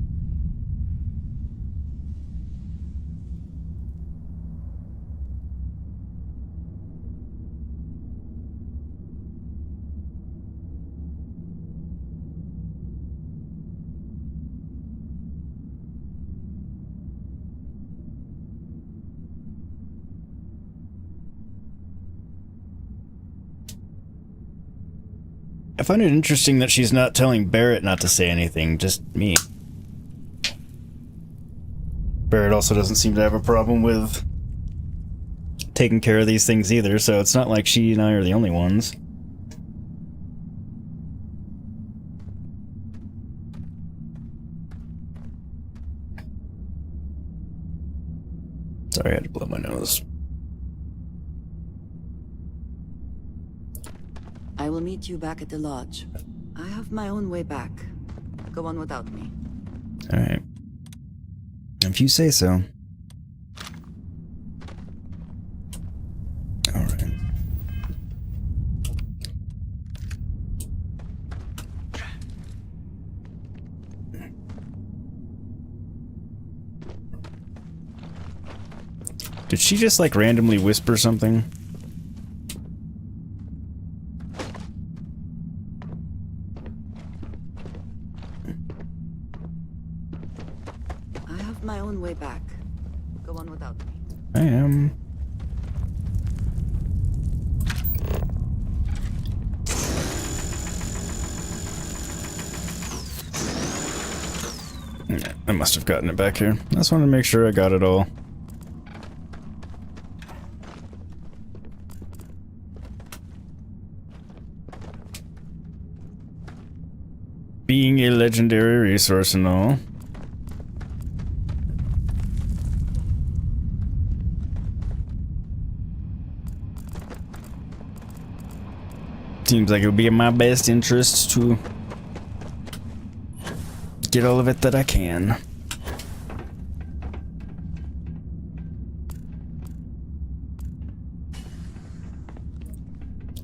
I find it interesting that she's not telling Barrett not to say anything, just me. Barrett also doesn't seem to have a problem with taking care of these things either, so it's not like she and I are the only ones. Sorry, I had to blow my nose. I will meet you back at the lodge. I have my own way back. Go on without me. Alright. If you say so. Alright. Did she just like randomly whisper something? My own way back. Go on without me. I am. Yeah, I must have gotten it back here. I just wanted to make sure I got it all. Being a legendary resource and all. Seems like it would be in my best interest to get all of it that I can.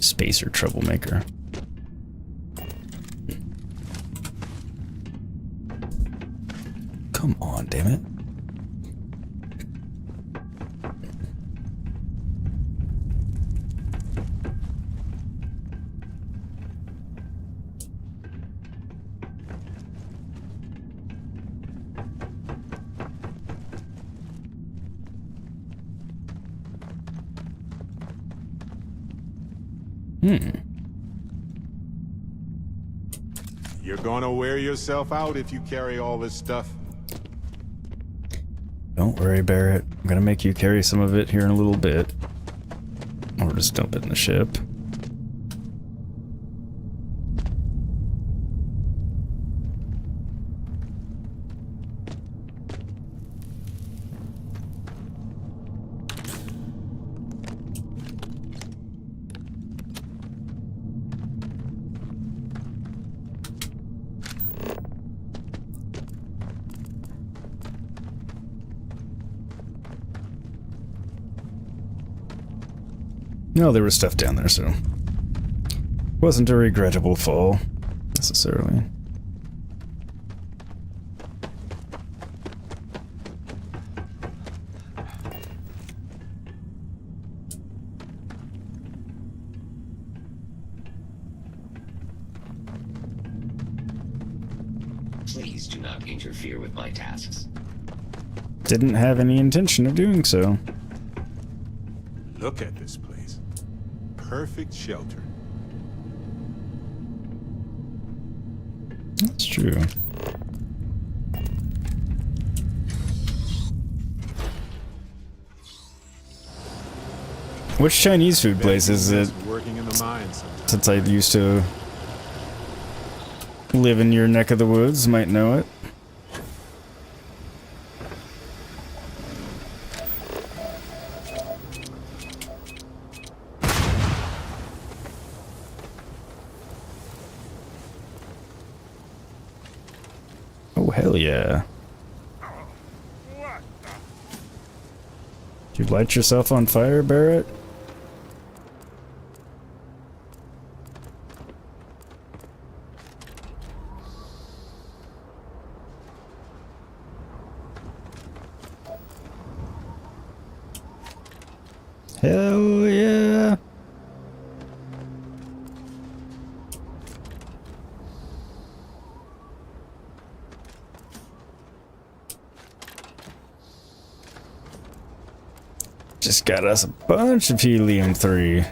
Spacer troublemaker. Come on, damn it. You're gonna wear yourself out if you carry all this stuff. Don't worry, Barrett. I'm gonna make you carry some of it here in a little bit. Or just dump it in the ship. No, there was stuff down there, so wasn't a regrettable fall, necessarily. Please do not interfere with my tasks. Didn't have any intention of doing so. Look at this place. Perfect shelter. That's true. Which Chinese food place is it? Working in the mines. Since I used to live in your neck of the woods, might know it. Oh, hell yeah. Did you light yourself on fire, Barrett? Hell yeah. Just got us a bunch of helium-3.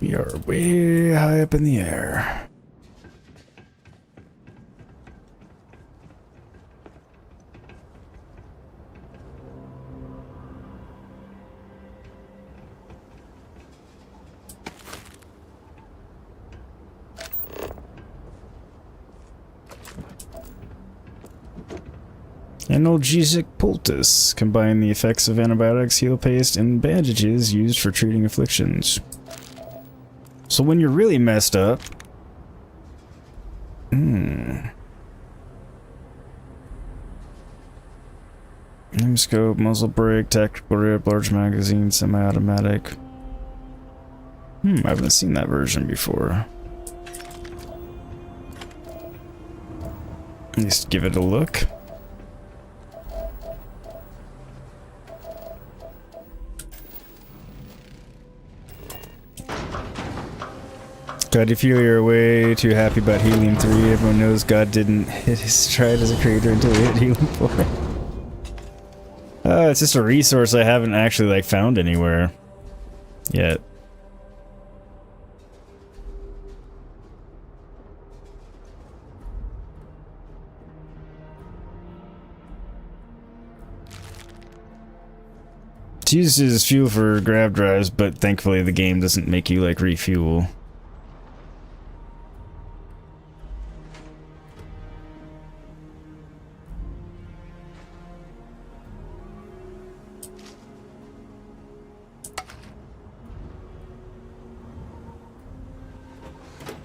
We are way high up in the air. Analgesic poultice. Combine the effects of antibiotics, heal paste, and bandages used for treating afflictions. So when you're really messed up... Aim scope, muzzle brake, tactical grip, large magazine, semi-automatic. I haven't seen that version before. At least give it a look. God, you feel you're way too happy about helium-3. Everyone knows God didn't hit his stride as a creator until he hit helium-4. it's just a resource I haven't actually like found anywhere yet. It's used as fuel for grav drives, but thankfully the game doesn't make you like refuel.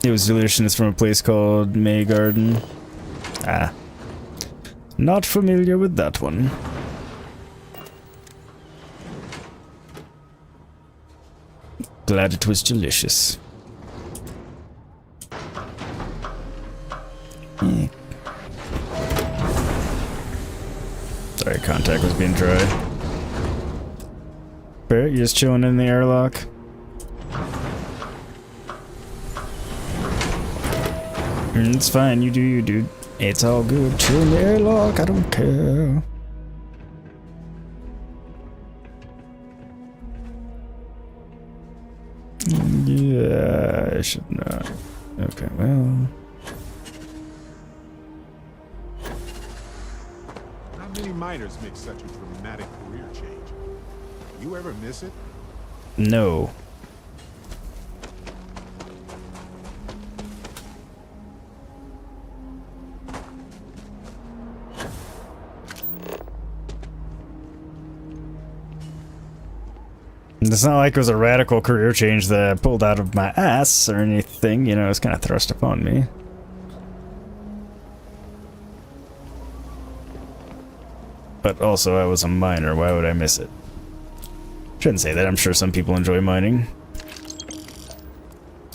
It was delicious from a place called May Garden. Ah. Not familiar with that one. Glad it was delicious. Sorry, contact was being dry. Barrett, you just chilling in the airlock? It's fine, you do you, dude. It's all good. Chill in the airlock, I don't care. Yeah, I should not. Okay, well. Not many miners make such a dramatic career change. You ever miss it? No. It's not like it was a radical career change that I pulled out of my ass or anything, you know, it was kind of thrust upon me. But also, I was a miner, why would I miss it? Shouldn't say that, I'm sure some people enjoy mining.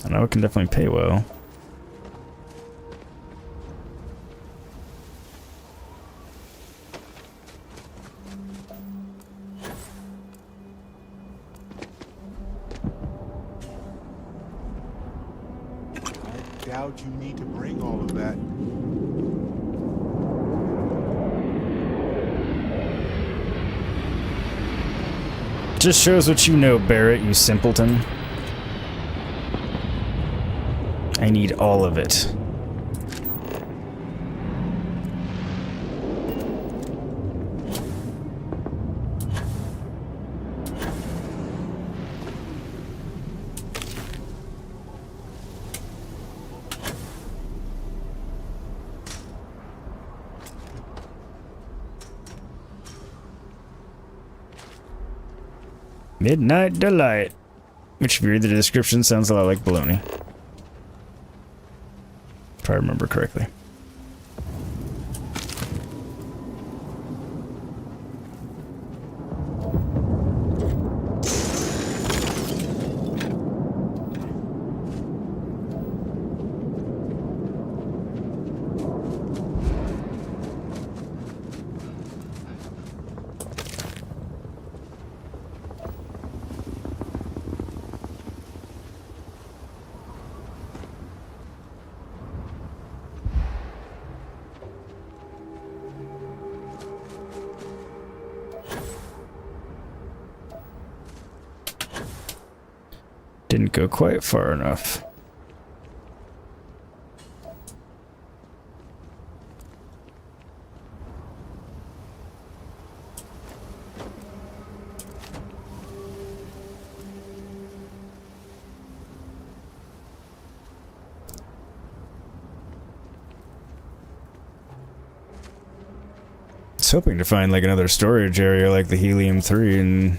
I know it can definitely pay well. Doubt you need to bring all of that. Just shows what you know, Barrett, you simpleton. I need all of it. Midnight Delight. Which, if you read the description, sounds a lot like baloney. If I remember correctly. Didn't go quite far enough. I was hoping to find like another storage area like the Helium-3 and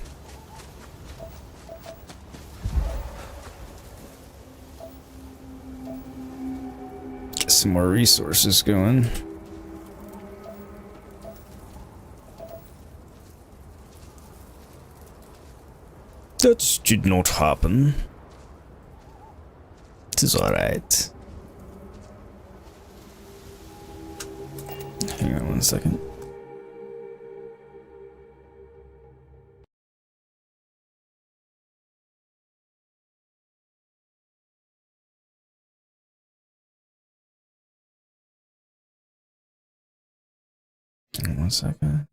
some more resources going. That did not happen. It is alright. Hang on 1 second. Hang on 1 second.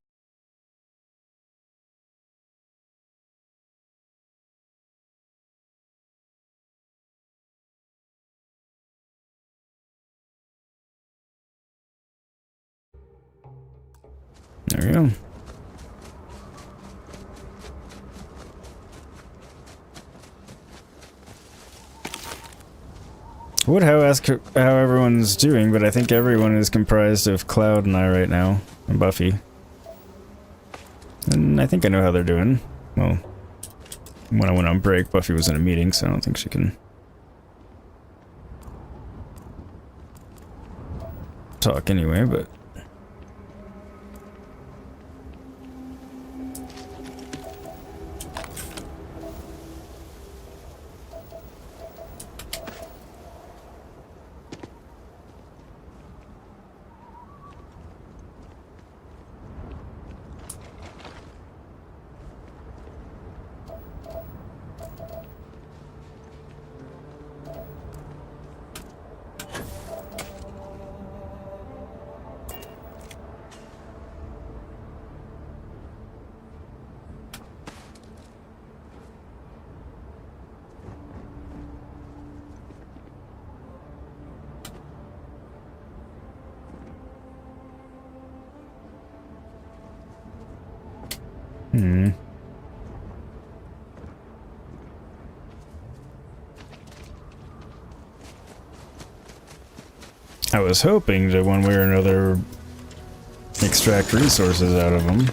There we go. I would ask how everyone's doing, but I think everyone is comprised of Cloud and I right now, and Buffy. And I think I know how they're doing. Well, when I went on break, Buffy was in a meeting, so I don't think she can talk anyway, but... I was hoping to one way or another extract resources out of them.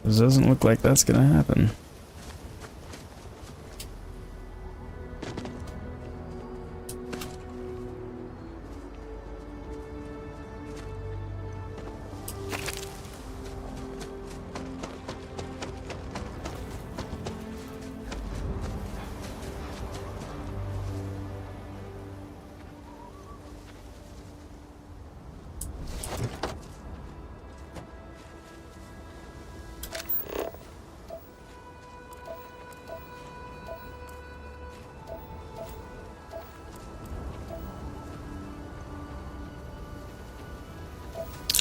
This doesn't look like that's gonna happen.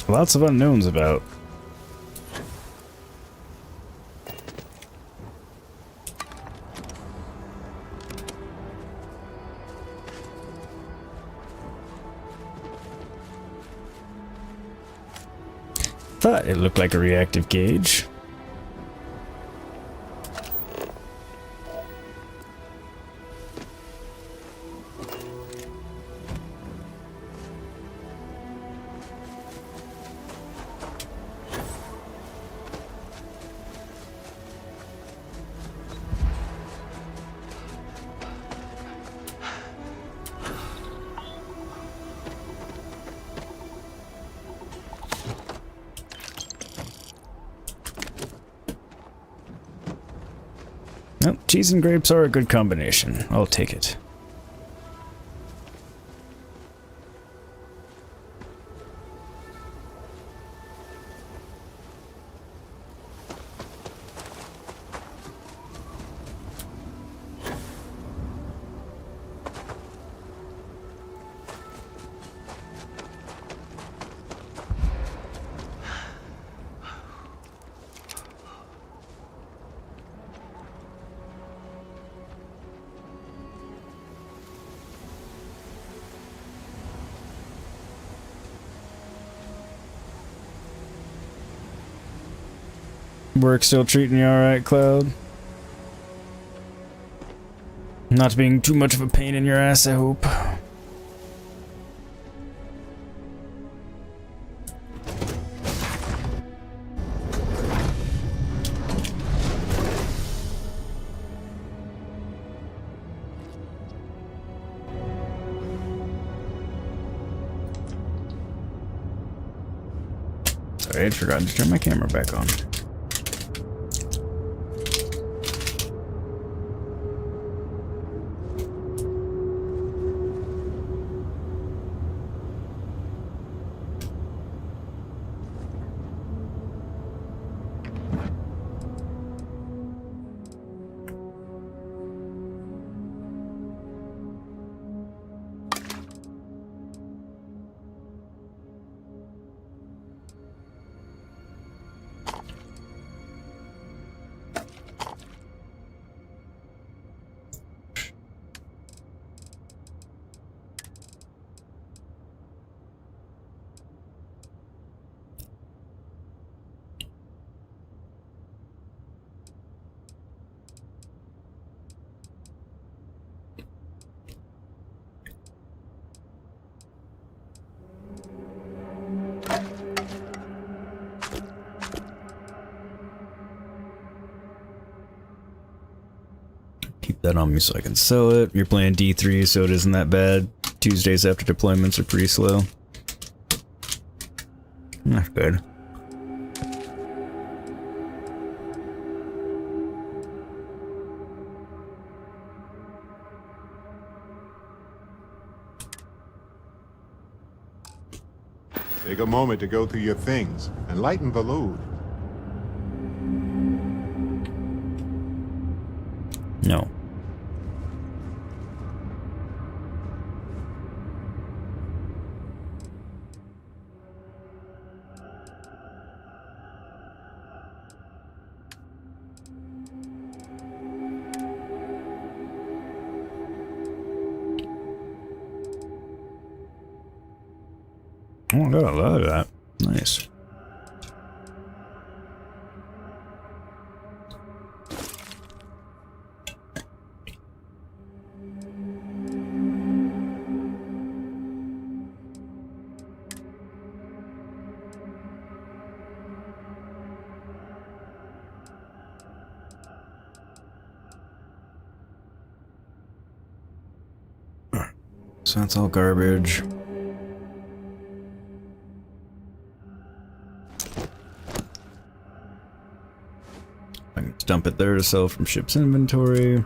Lots of unknowns about. Thought it looked like a reactive gauge. Well, cheese and grapes are a good combination. I'll take it. Work still treating you alright, Cloud? Not being too much of a pain in your ass, I hope. Sorry, I'd forgotten to turn my camera back on. that on me so I can sell it. You're playing D3, so it isn't that bad. Tuesdays after deployments are pretty slow. Not good. Take a moment to go through your things and lighten the load. No. Oh, I got a lot of that. Nice. So that's all garbage. I can dump it there to sell from ship's inventory.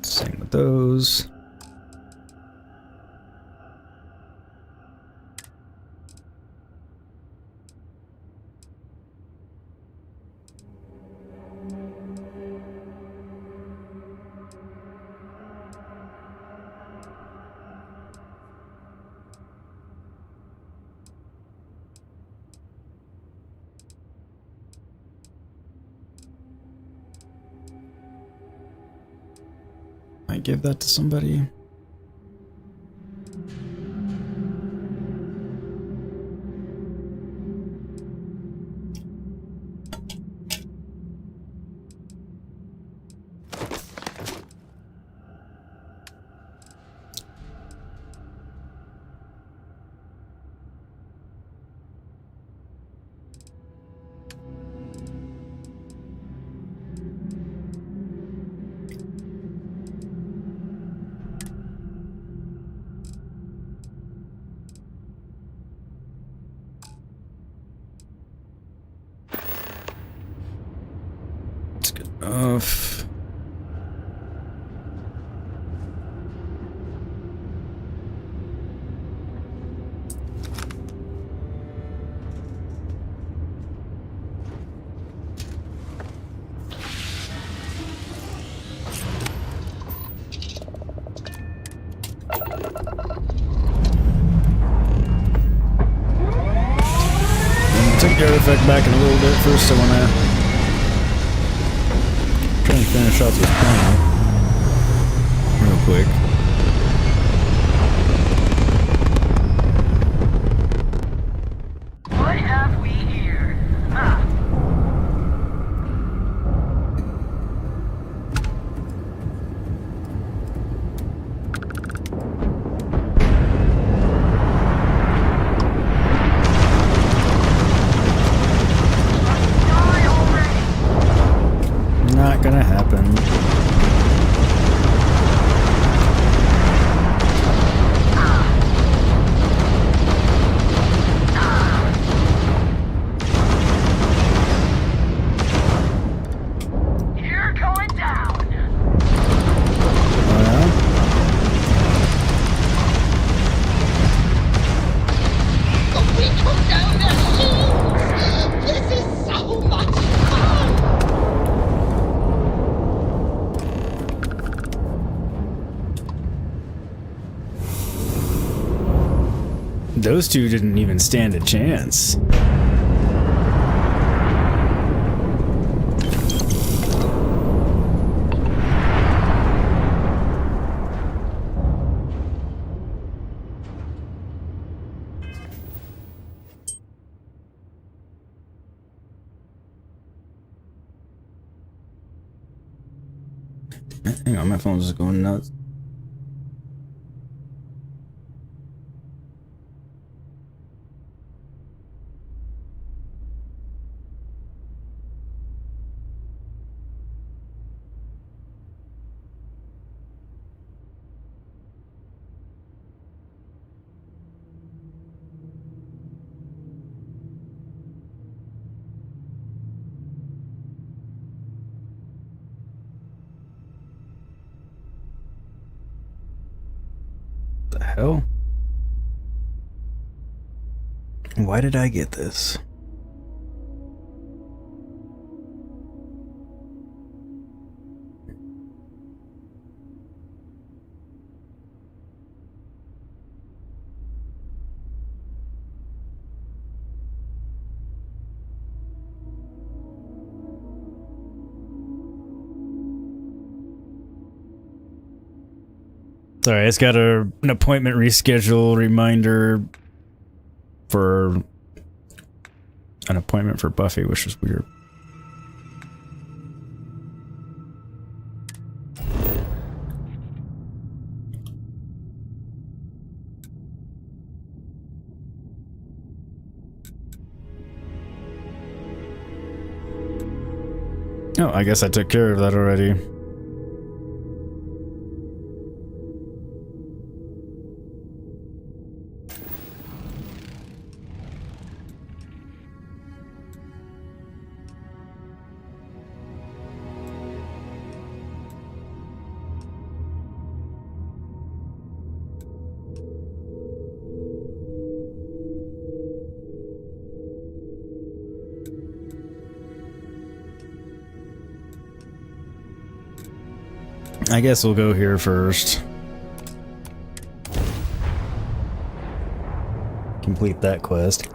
Same with those. I give that to somebody. Enough. Take the artifact back in a little bit. First, I want to try and finish off this plan real quick. What have we here? Ah. Not gonna happen. You're going down. We took down their shield. This is so much fun. Those two didn't even stand a chance. Hang on, my phone's just going nuts. hell? Why did I get this? Sorry, it's got an appointment reschedule reminder for an appointment for Buffy, which is weird. Oh, I guess I took care of that already. I guess we'll go here first. Complete that quest.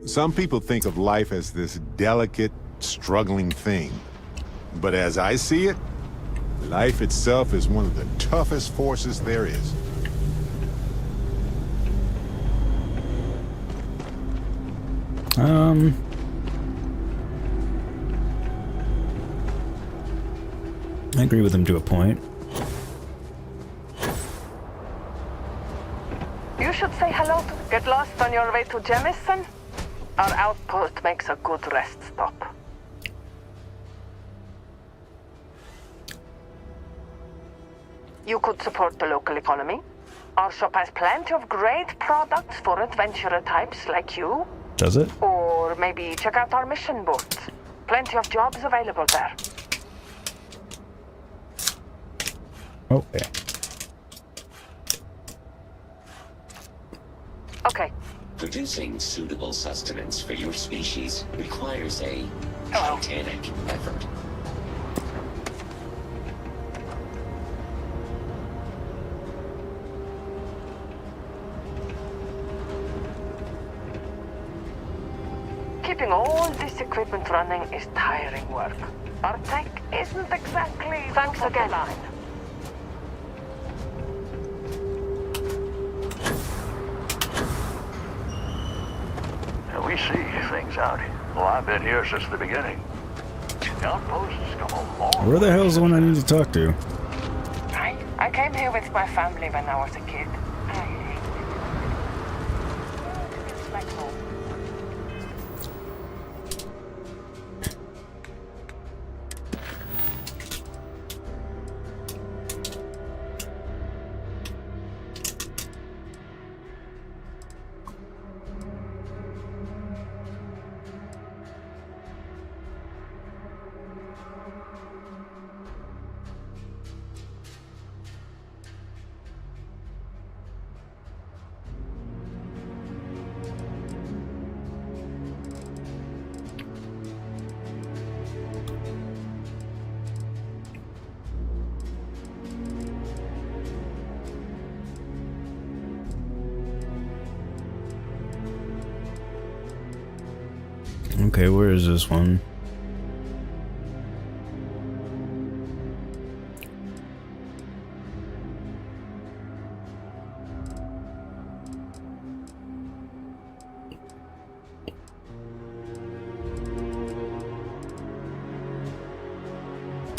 Some people think of life as this delicate, struggling thing. But as I see it, life itself is one of the toughest forces there is. I agree with him to a point. You should say hello to... Get lost on your way to Jemison? Our outpost makes a good rest stop. You could support the local economy. Our shop has plenty of great products for adventurer types like you. Does it? Or maybe check out our mission boards. Plenty of jobs available there. Okay. Okay. Producing suitable sustenance for your species requires a titanic effort. Keeping all this equipment running is tiring work. Our tech isn't exactly... Thanks again. We see things out here. Well, I've been here since the beginning. The outpost has come a long Where the hell's the one I need to talk to? I came here with my family when I was a kid. It's like home. Okay, where is this one?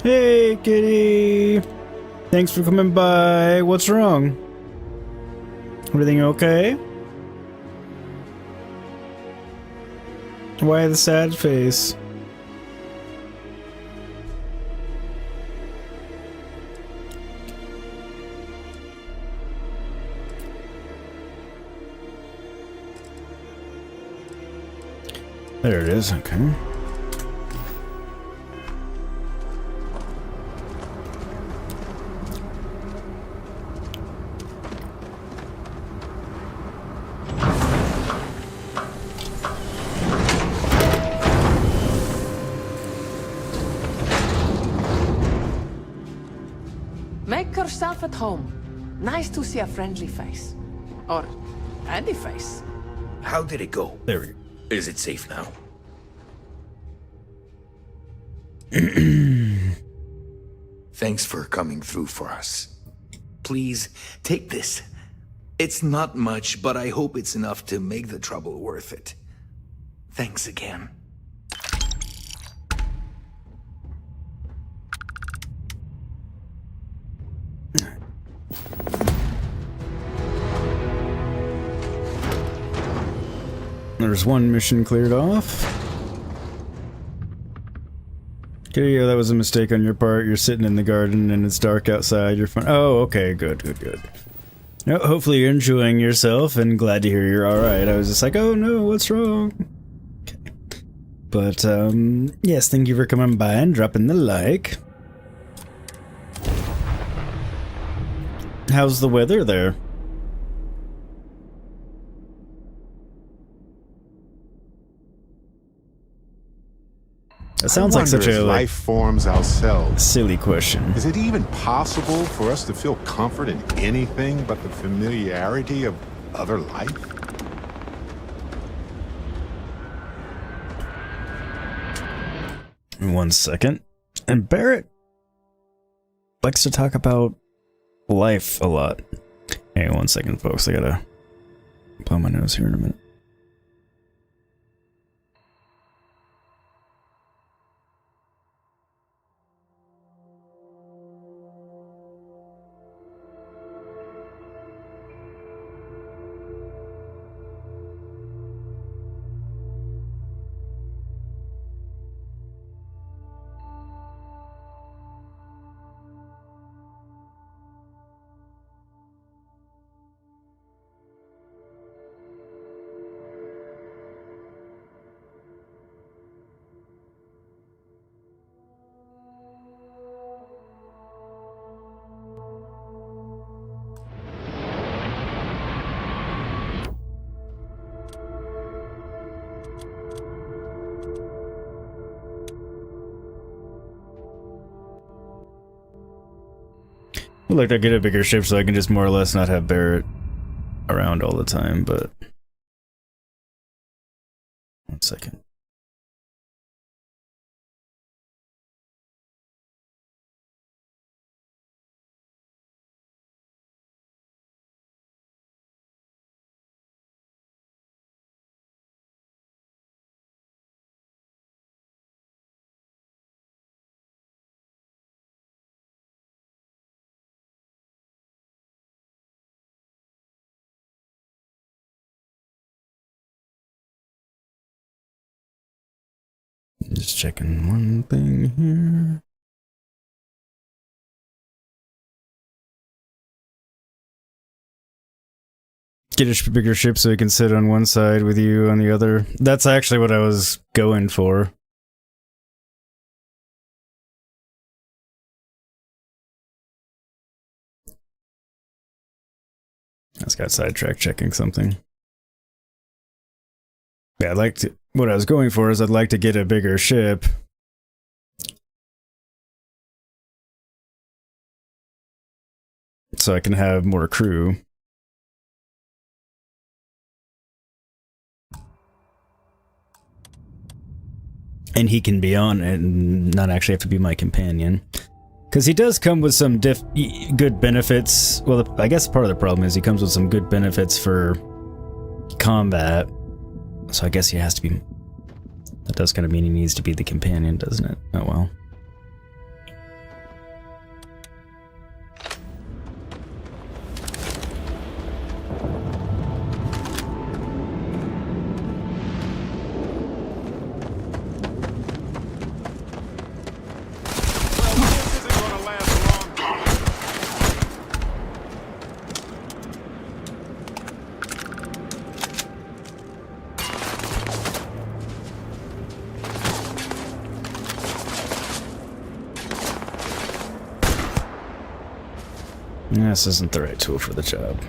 Hey, kitty! Thanks for coming by. What's wrong? Everything okay? Why the sad face? There it is, okay. yourself at home. Nice to see a friendly face. Or any face. How did it go? There we go. Is it safe now? Thanks for coming through for us. Please, take this. It's not much, but I hope it's enough to make the trouble worth it. Thanks again. There's one mission cleared off. Okay, yeah, that was a mistake on your part. You're sitting in the garden and it's dark outside. You're fine. Oh, okay, good. No, hopefully you're enjoying yourself and glad to hear you're alright. I was just like, oh no, what's wrong? Okay. But, yes, thank you for coming by and dropping the like. How's the weather there? That sounds like such a life forms ourselves. Silly question. Is it even possible for us to feel comfort in anything but the familiarity of other life? One second. And Barrett likes to talk about life a lot. Hey, 1 second, folks. I gotta blow my nose here in a minute. I'd like to get a bigger ship so I can just more or less not have Barrett around all the time, but... 1 second. Just checking one thing here. Get a bigger ship so he can sit on one side with you on the other. That's actually what I was going for. I just got sidetracked checking something. Yeah, I'd like to... What I was going for is I'd like to get a bigger ship. So I can have more crew. And he can be on it and not actually have to be my companion. Because he does come with some good benefits. Well, I guess part of the problem is he comes with some good benefits for combat. So I guess he has to be... That does kind of mean he needs to be the companion, doesn't it? Oh well. This isn't the right tool for the job.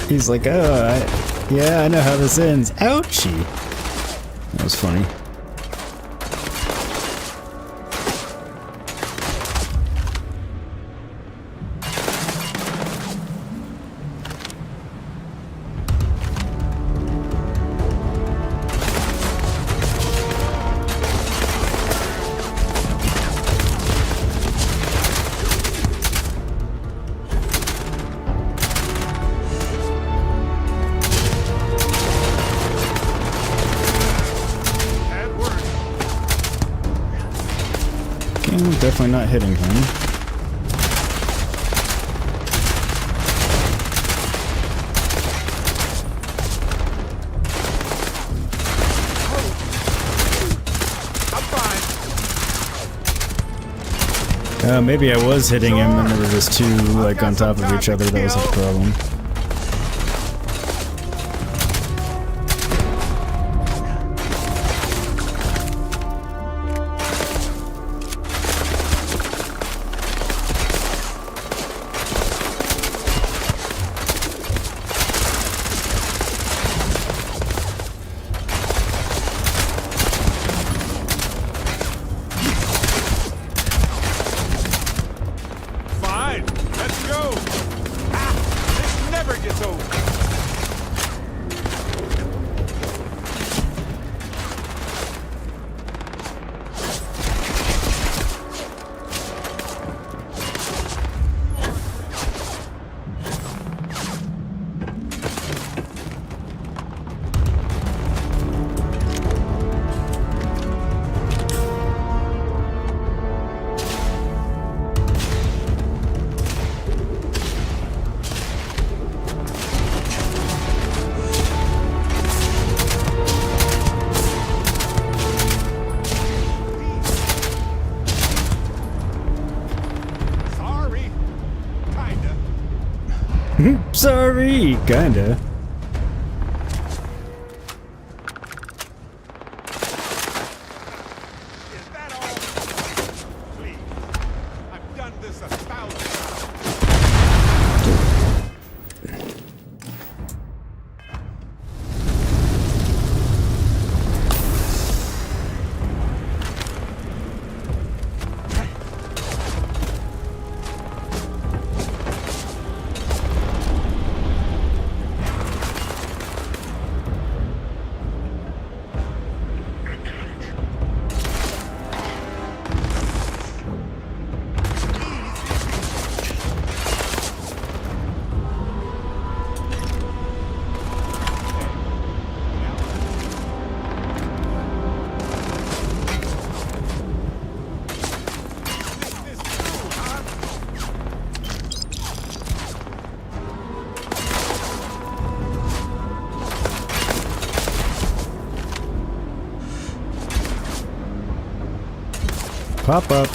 He's like, oh, yeah, I know how this ends. Ouchie. That was funny. Definitely not hitting him. Maybe I was hitting him and they were just two like on top of each other. That was the problem. Sorry, kinda. Pop up.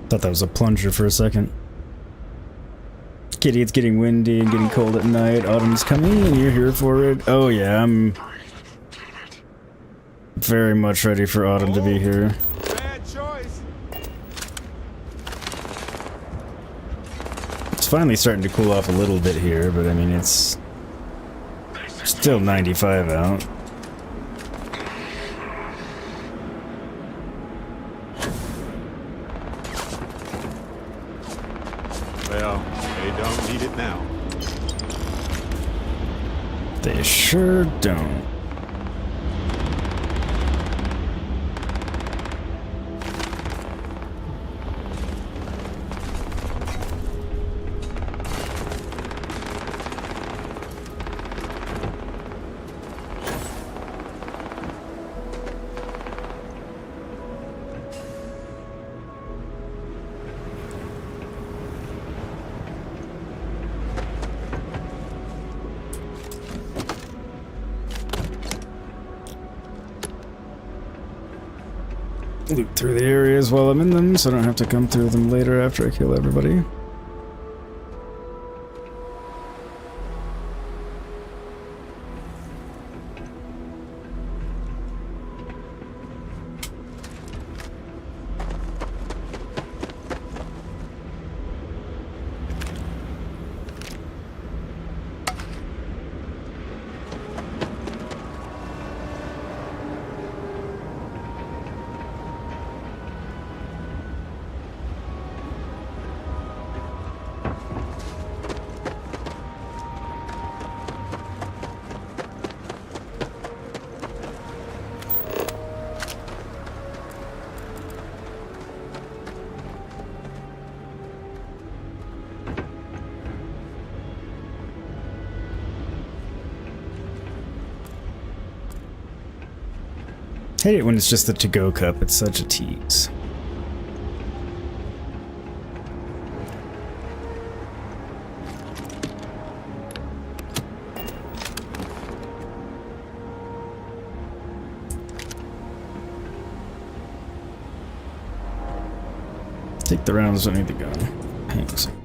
Thought that was a plunger for a second. Kitty, it's getting windy and getting cold at night. Autumn's coming and you're here for it. Oh yeah, I'm very much ready for autumn to be here. It's finally starting to cool off a little bit here, but I mean, it's still 95 out. Well, they don't need it now. They sure don't. Loot through the areas while I'm in them, so I don't have to come through them later after I kill everybody. hate it when it's just the to-go cup. It's such a tease. Take the rounds, don't need the gun. Hang on a second.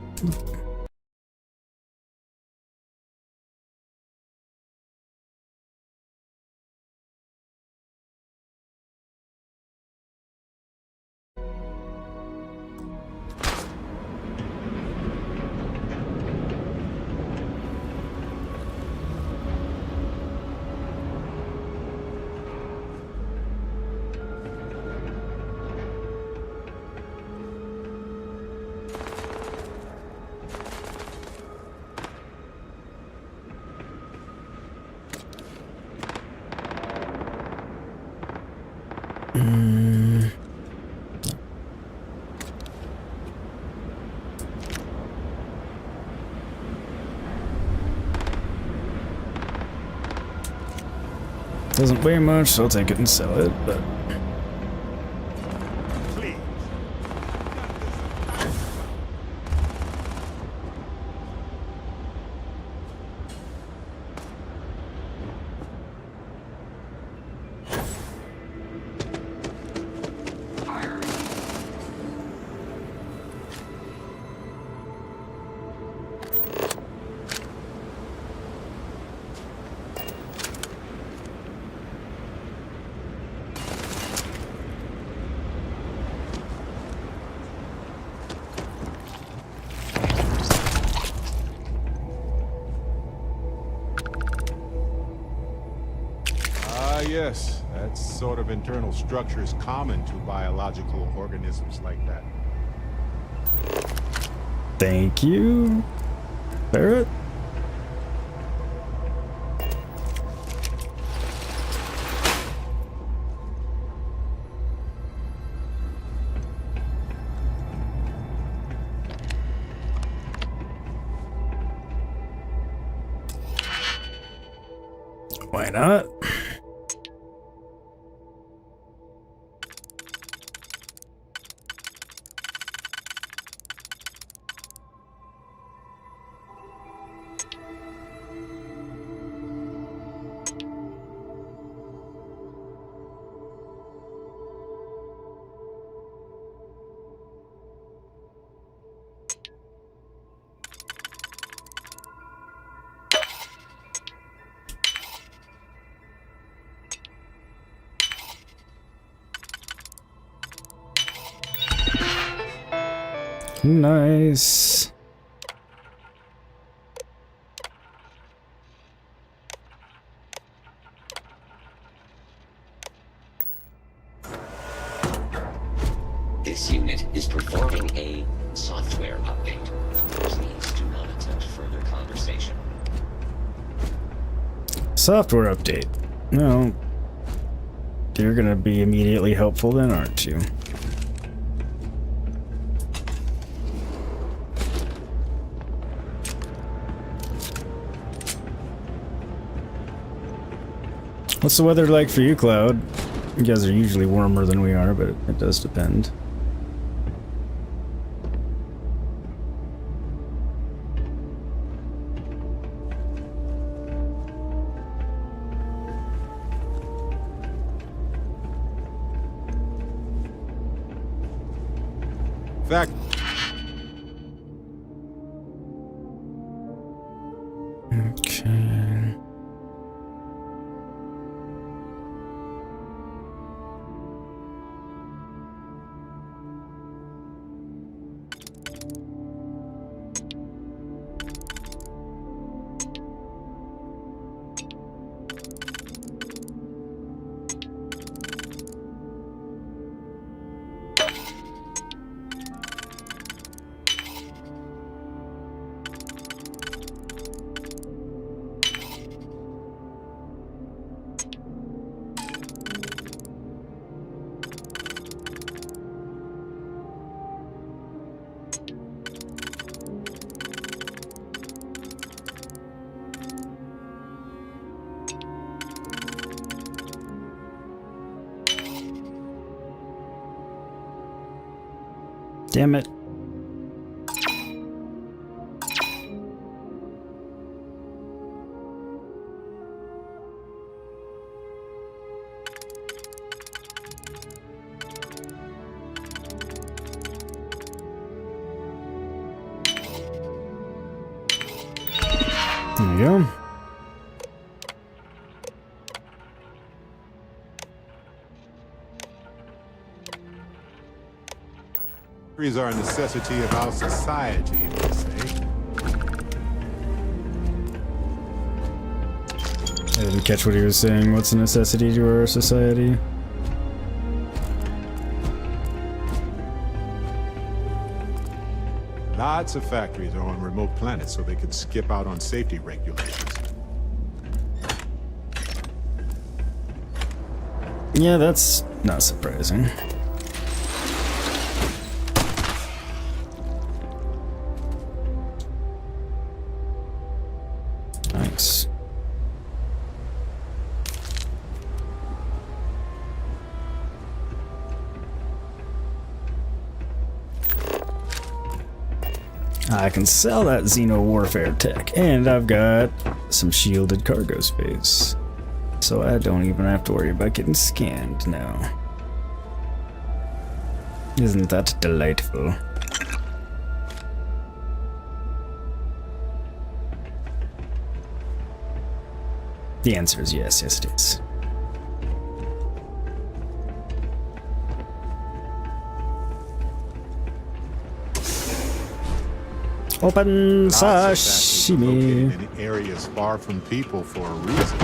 Doesn't weigh much, so I'll take it and sell it, but... Yes, that sort of internal structure is common to biological organisms like that. Thank you, Barrett. Why not? Nice. This unit is performing a software update. Please do not attempt further conversation. Software update. Well, you're gonna be immediately helpful then, aren't you? What's the weather like for you, Cloud? You guys are usually warmer than we are, but it does depend. Fact. Okay. Damn it. There you go. Factories are a necessity of our society, they say. I didn't catch what he was saying. What's a necessity to our society? Lots of factories are on remote planets so they can skip out on safety regulations. Yeah, that's not surprising. Nice. I can sell that Xeno Warfare tech, and I've got some shielded cargo space. So I don't even have to worry about getting scanned now. Isn't that delightful? The answer is yes, yes it is. Open sashimi. In areas far from people for a reason.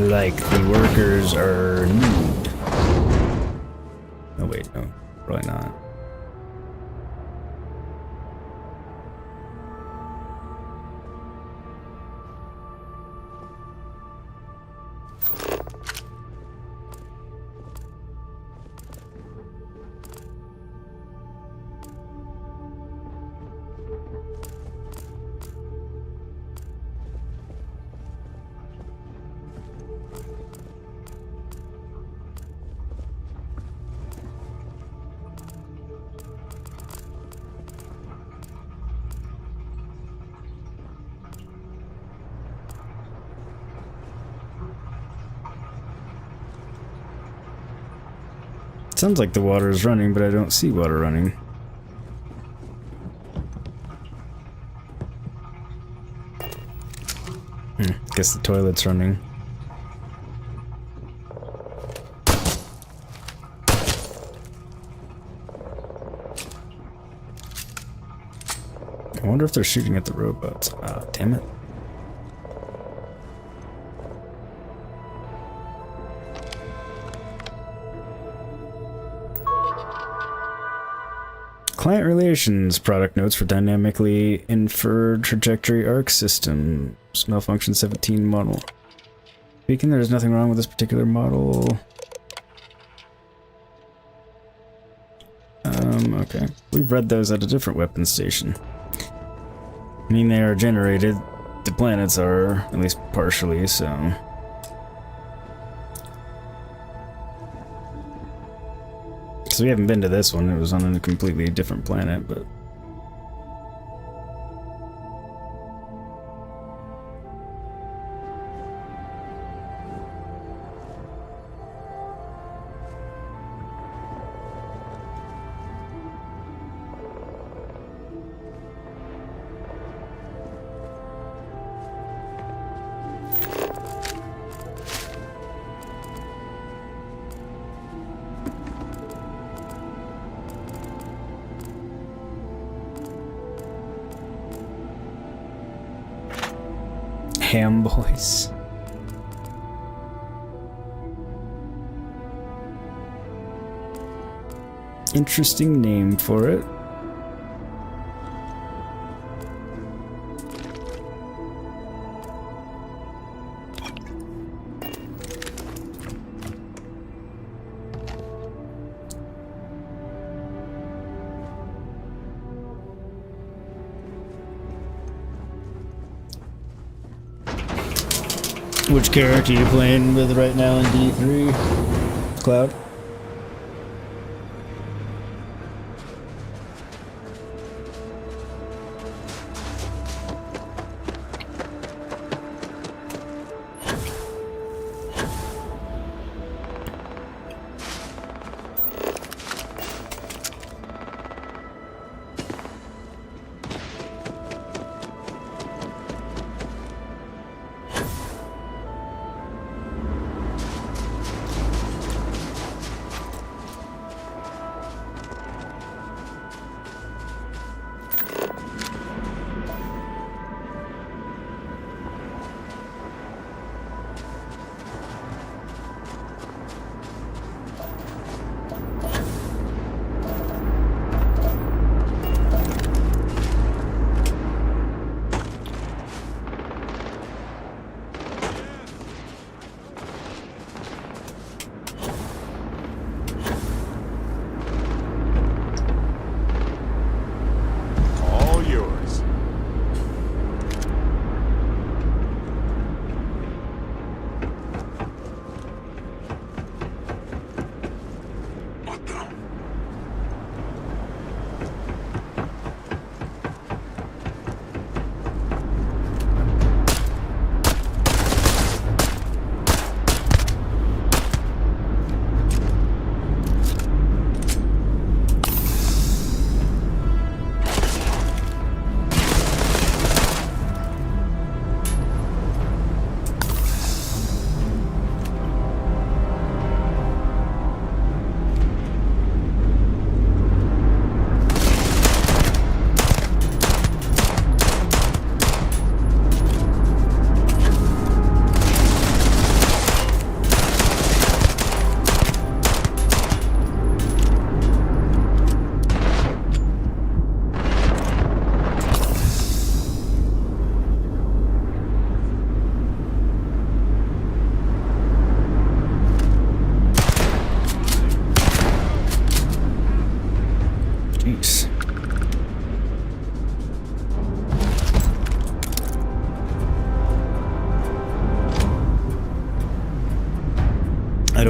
Like the workers are nude. Oh wait, no, probably not. Sounds like the water is running, but I don't see water running. Guess the toilet's running. I wonder if they're shooting at the robots. Ah, damn it. Client relations, product notes for dynamically inferred trajectory arc systems. Malfunction 17 model. Speaking, there's nothing wrong with this particular model. Okay. We've read those at a different weapons station. I mean, they are generated. The planets are, at least partially, so... So we haven't been to this one. It was on a completely different planet, but... Ham boys. Interesting name for it. Which character are you playing with right now in D3? Cloud?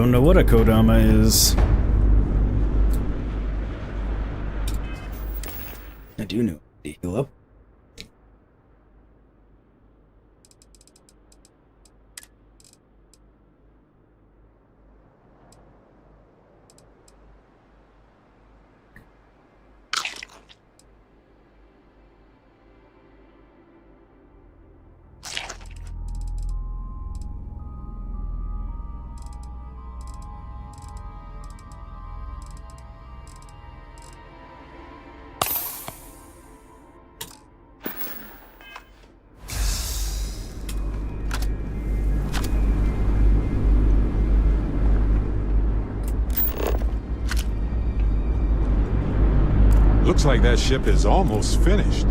don't know what a Kodama is. I do know to heal up. Looks like that ship is almost finished.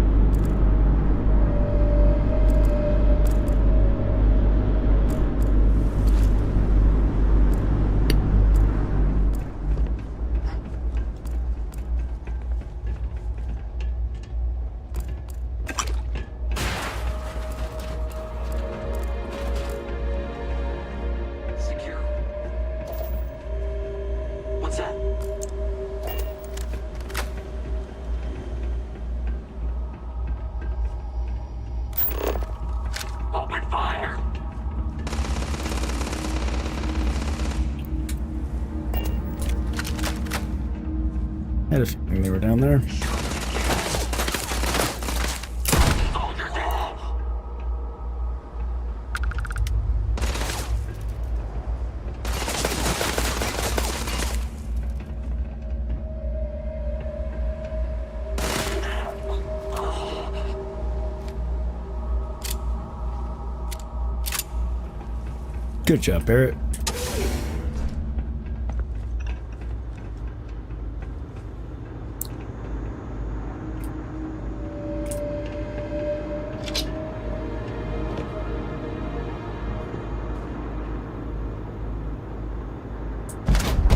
Secure. What's that? Open fire. I had a feeling they were down there. Good job, Barrett.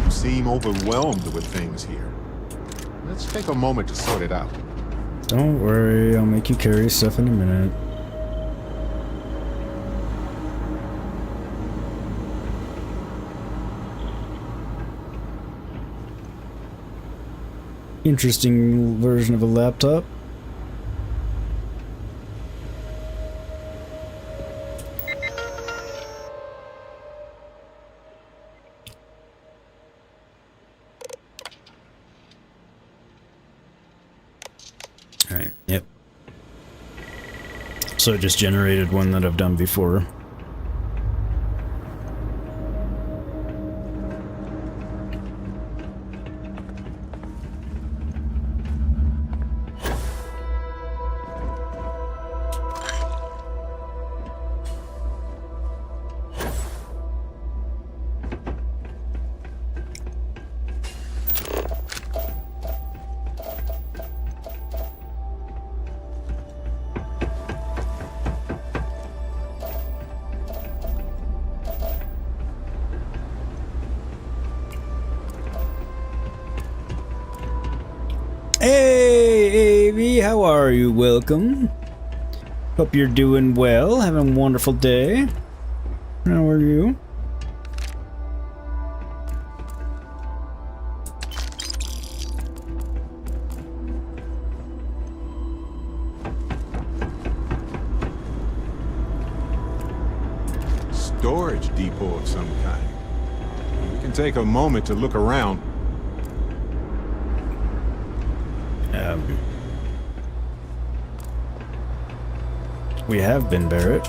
You seem overwhelmed with things here. Let's take a moment to sort it out. Don't worry, I'll make you carry stuff in a minute. Interesting version of a laptop. Alright, yep. So it just generated one that I've done before. Hey, Avy, how are you? Welcome. Hope you're doing well, having a wonderful day. How are you? Storage depot of some kind. We can take a moment to look around. We have been, Barrett.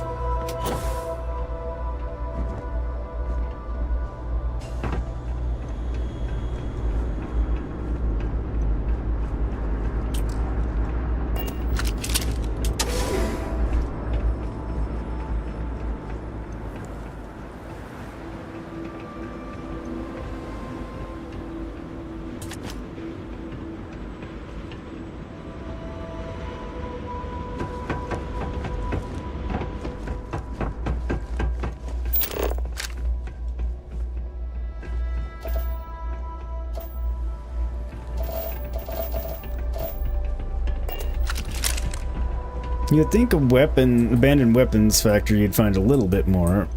You'd think a abandoned weapons factory you'd find a little bit more.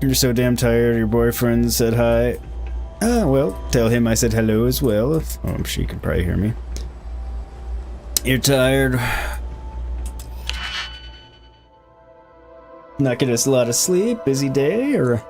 You're so damn tired. Your boyfriend said hi. Ah, well, tell him I said hello as well. She can probably hear me. You're tired. Not getting us a lot of sleep. Busy day, or?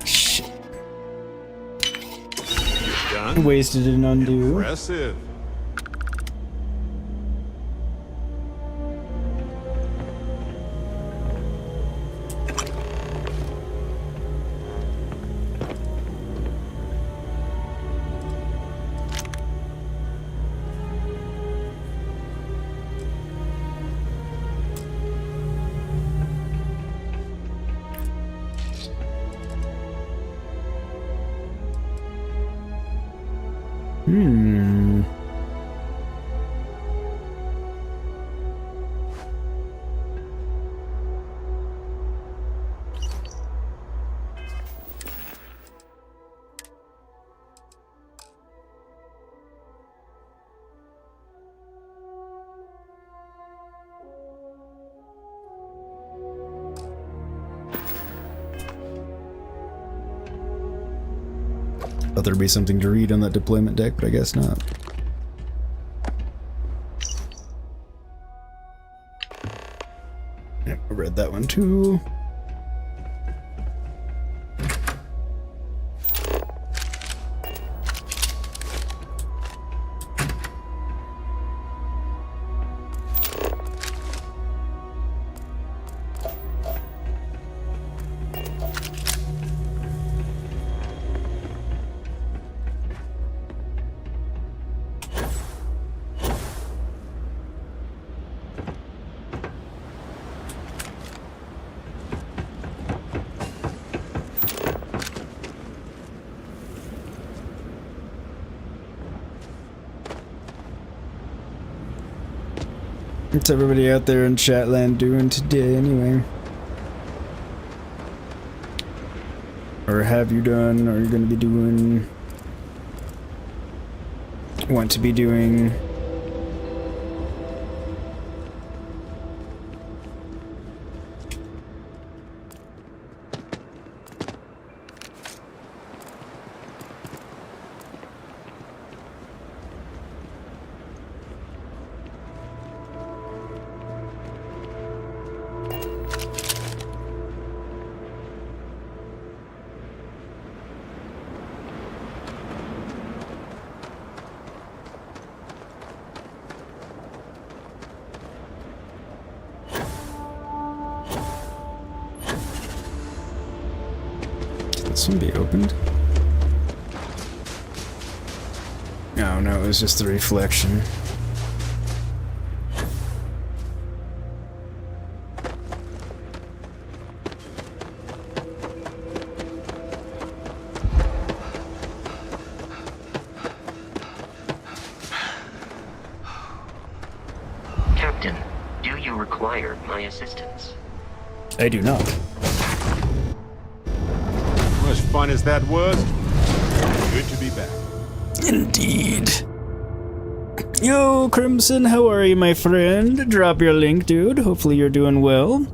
Shit. Done? Wasted an undo. Impressive. Thought there'd be something to read on that deployment deck, but I guess not. Yep, I read that one too. What's everybody out there in Chatland doing today, anyway? Or have you done, or you're going to be doing, want to be doing. This one be opened? Oh no, it was just the reflection. Captain, do you require my assistance? I do not. Much fun as that was, good to be back. Indeed. Yo, Crimson, how are you, my friend? Drop your link, dude. Hopefully you're doing well.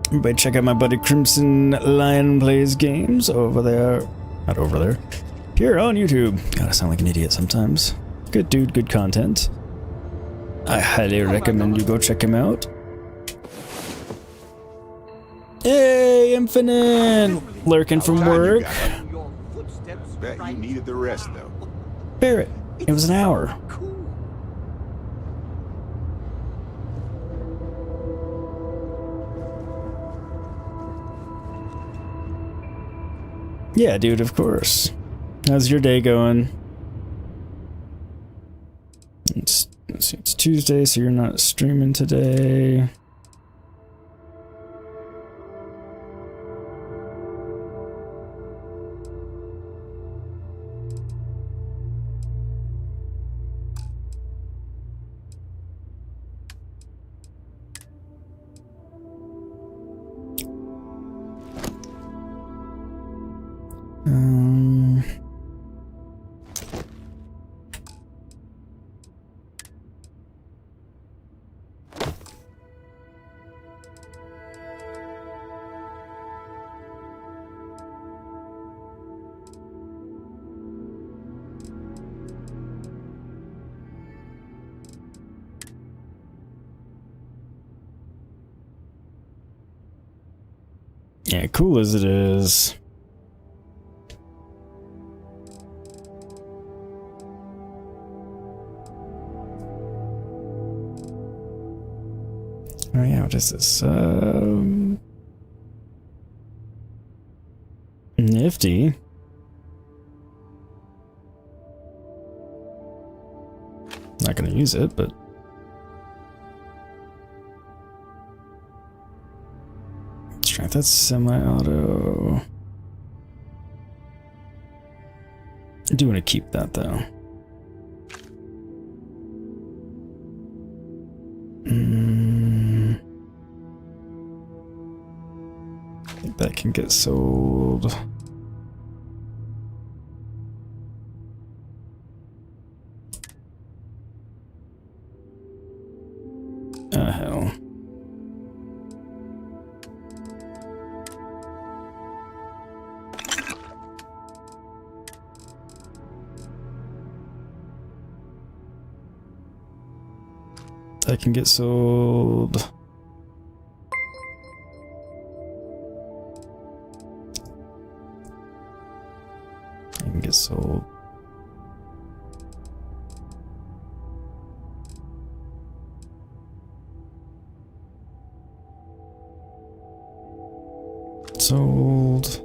Everybody check out my buddy Crimson Lion Plays Games over there. Not over there. Here on YouTube. God, I sound like an idiot sometimes. Good dude, good content. I highly recommend you go check him out. Hey, Infinite! Lurking from work. Bet you needed the rest, though. Barrett, it was an hour. Yeah, dude, of course. How's your day going? Let's see, it's Tuesday, so you're not streaming today. Yeah, cool as it is. Oh yeah, what is this? Nifty. Not gonna use it, but strength, that's semi-auto. I do want to keep that though. I think that can get sold. Hell. That can get sold. I can get sold. Sold.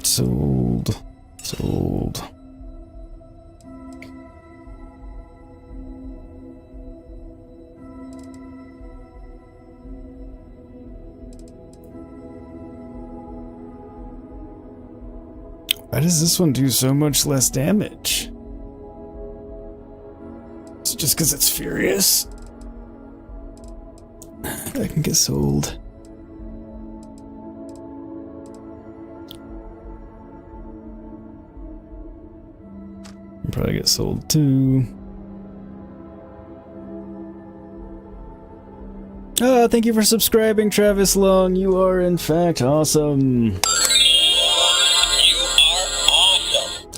Sold. Sold. Why does this one do so much less damage? It's just because it's furious. I can get sold. I'll probably get sold too. Oh, thank you for subscribing, Travis Long. You are in fact awesome.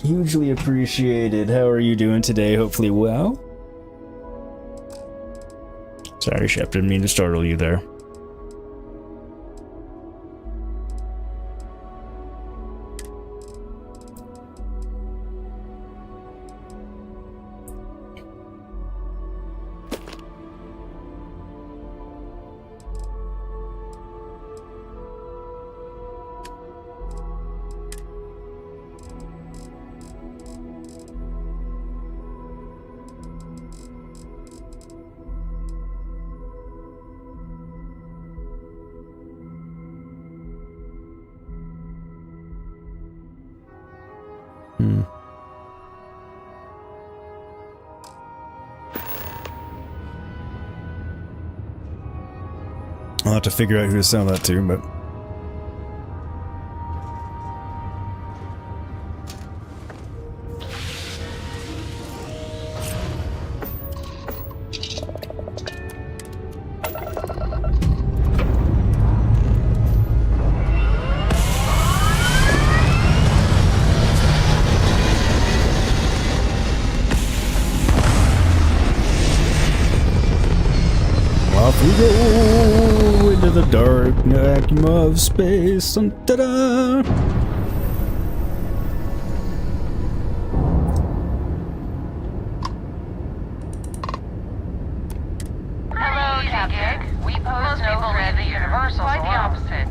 Hugely appreciated. How are you doing today? Hopefully well. Sorry, Shep, didn't mean to startle you there. I'll have to figure out who to sell that to, but... Off we go into the dark vacuum of space. Ta-da! Hello, Captain. We pose no threat to the Universal. Quite the opposite.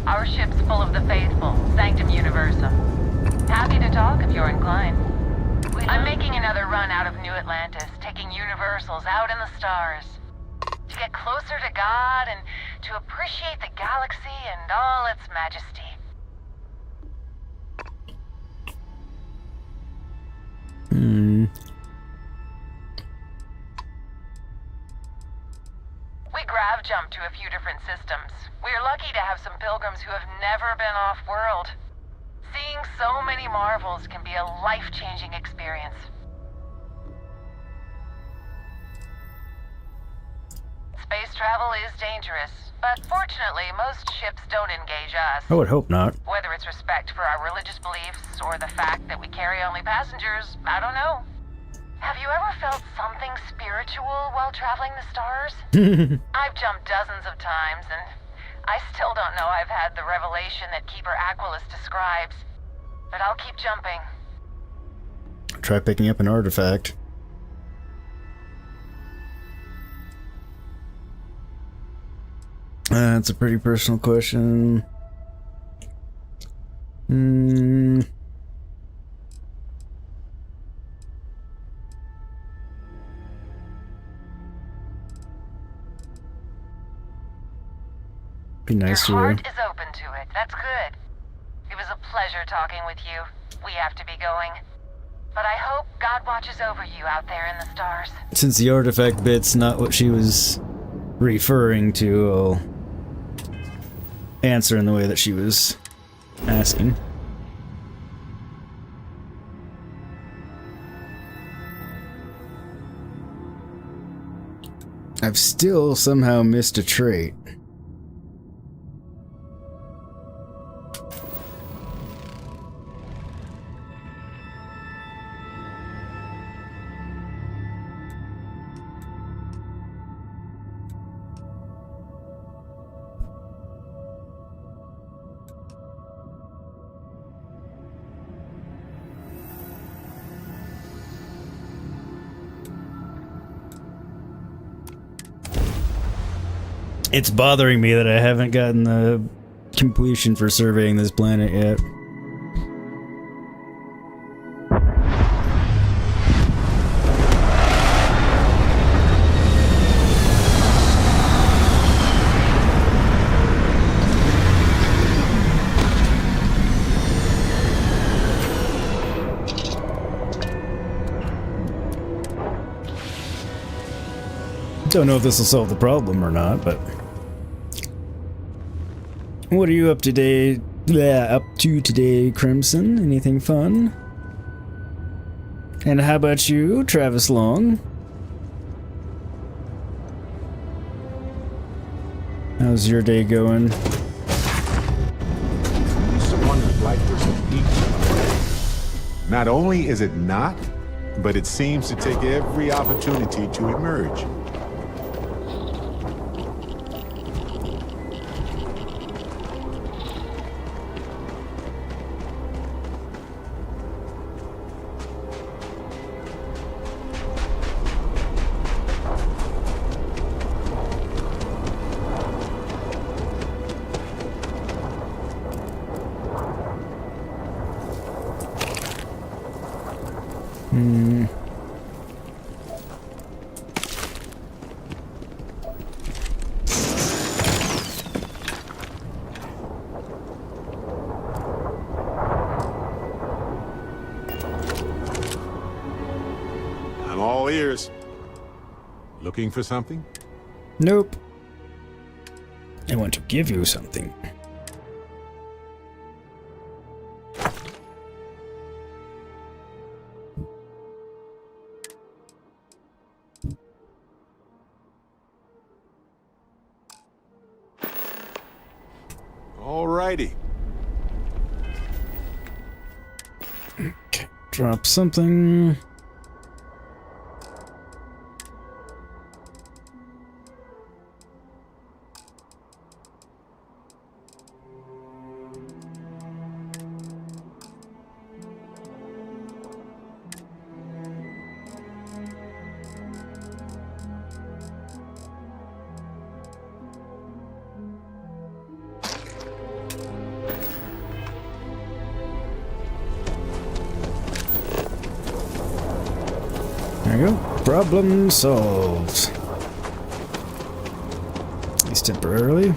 Our ship's full of the faithful, Sanctum Universum. Happy to talk if you're inclined. I'm making another run out of New Atlantis, taking Universals out in the stars. To get closer to God and to appreciate the galaxy and all its majesty. We grav jumped to a few different systems. We're lucky to have some pilgrims who have never been off-world. Seeing so many marvels can be a life-changing experience. Space travel is dangerous, but fortunately, most ships don't engage us. I would hope not. Whether it's respect for our religious beliefs or the fact that we carry only passengers, I don't know. Have you ever felt something spiritual while traveling the stars? I've jumped dozens of times, and I still don't know I've had the revelation that Keeper Aquilus describes. But I'll keep jumping. Try picking up an artifact. That's a pretty personal question. Be nice to Your her. heart is open to it. That's good. It was a pleasure talking with you. We have to be going. But I hope God watches over you out there in the stars. Since the artifact bit's not what she was referring to, I'll answer in the way that she was asking. I've still somehow missed a trait. It's bothering me that I haven't gotten the completion for surveying this planet yet. Don't know if this will solve the problem or not, but... What are you up to today? Up to today, Crimson? Anything fun? And how about you, Travis Long? How's your day going? Someone's life was a peak. Not only is it not, but it seems to take every opportunity to emerge. I'm all ears. Looking for something? Nope. I want to give you something. Alrighty. Okay, drop something. There you go. Problem solved. At least temporarily.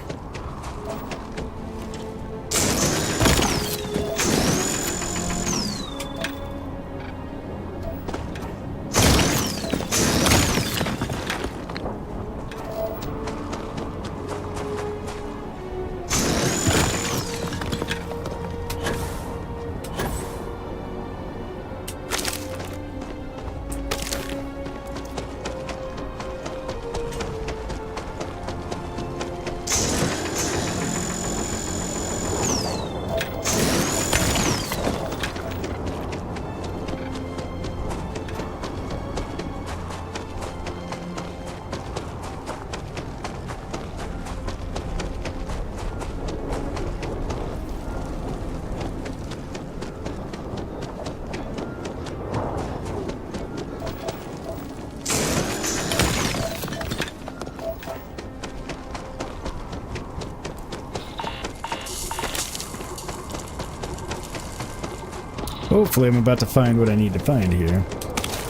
Hopefully I'm about to find what I need to find here.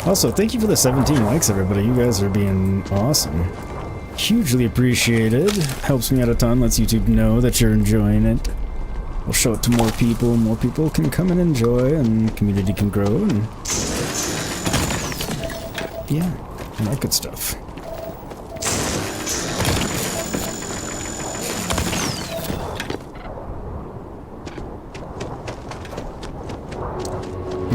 Also, thank you for the 17 likes, everybody. You guys are being awesome. Hugely appreciated. Helps me out a ton. Lets YouTube know that you're enjoying it. We'll show it to more people. More people can come and enjoy, and the community can grow. And yeah, all that good stuff.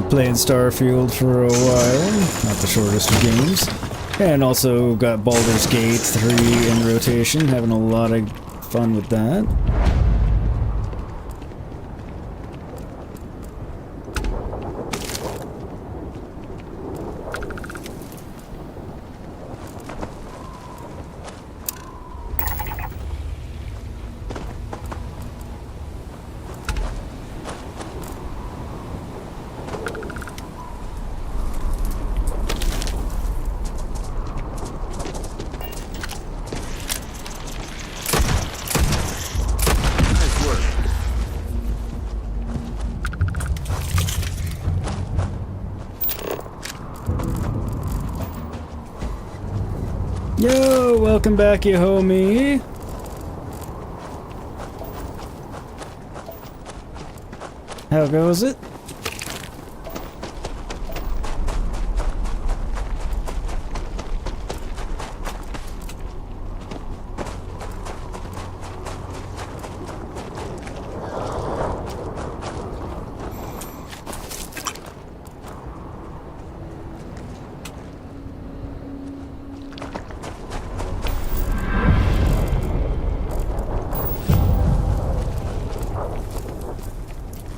Playing Starfield for a while, not the shortest of games, and also got Baldur's Gate 3 in rotation, having a lot of fun with that. Yo, welcome back, you homie. How goes it?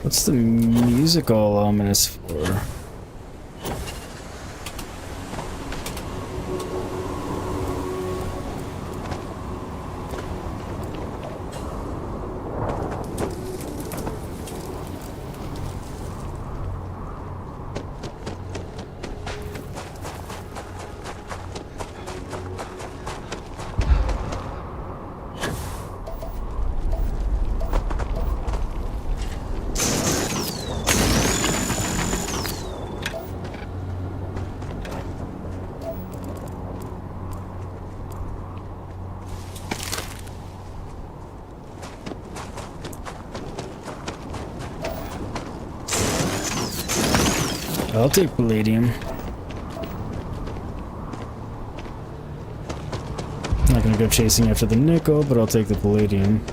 What's the music all ominous for? I'll take palladium. Not gonna go chasing after the nickel, but I'll take the palladium.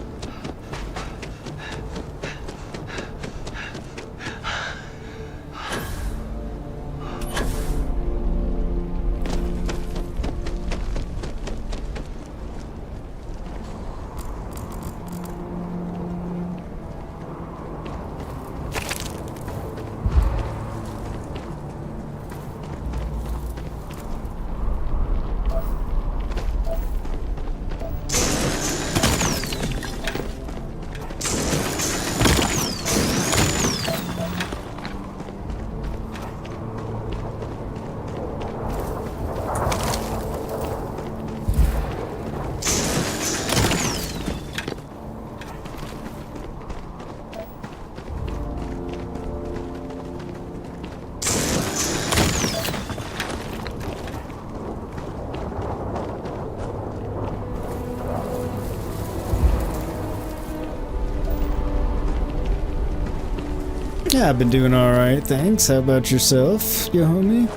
Yeah, I've been doing alright, thanks. How about yourself, you homie?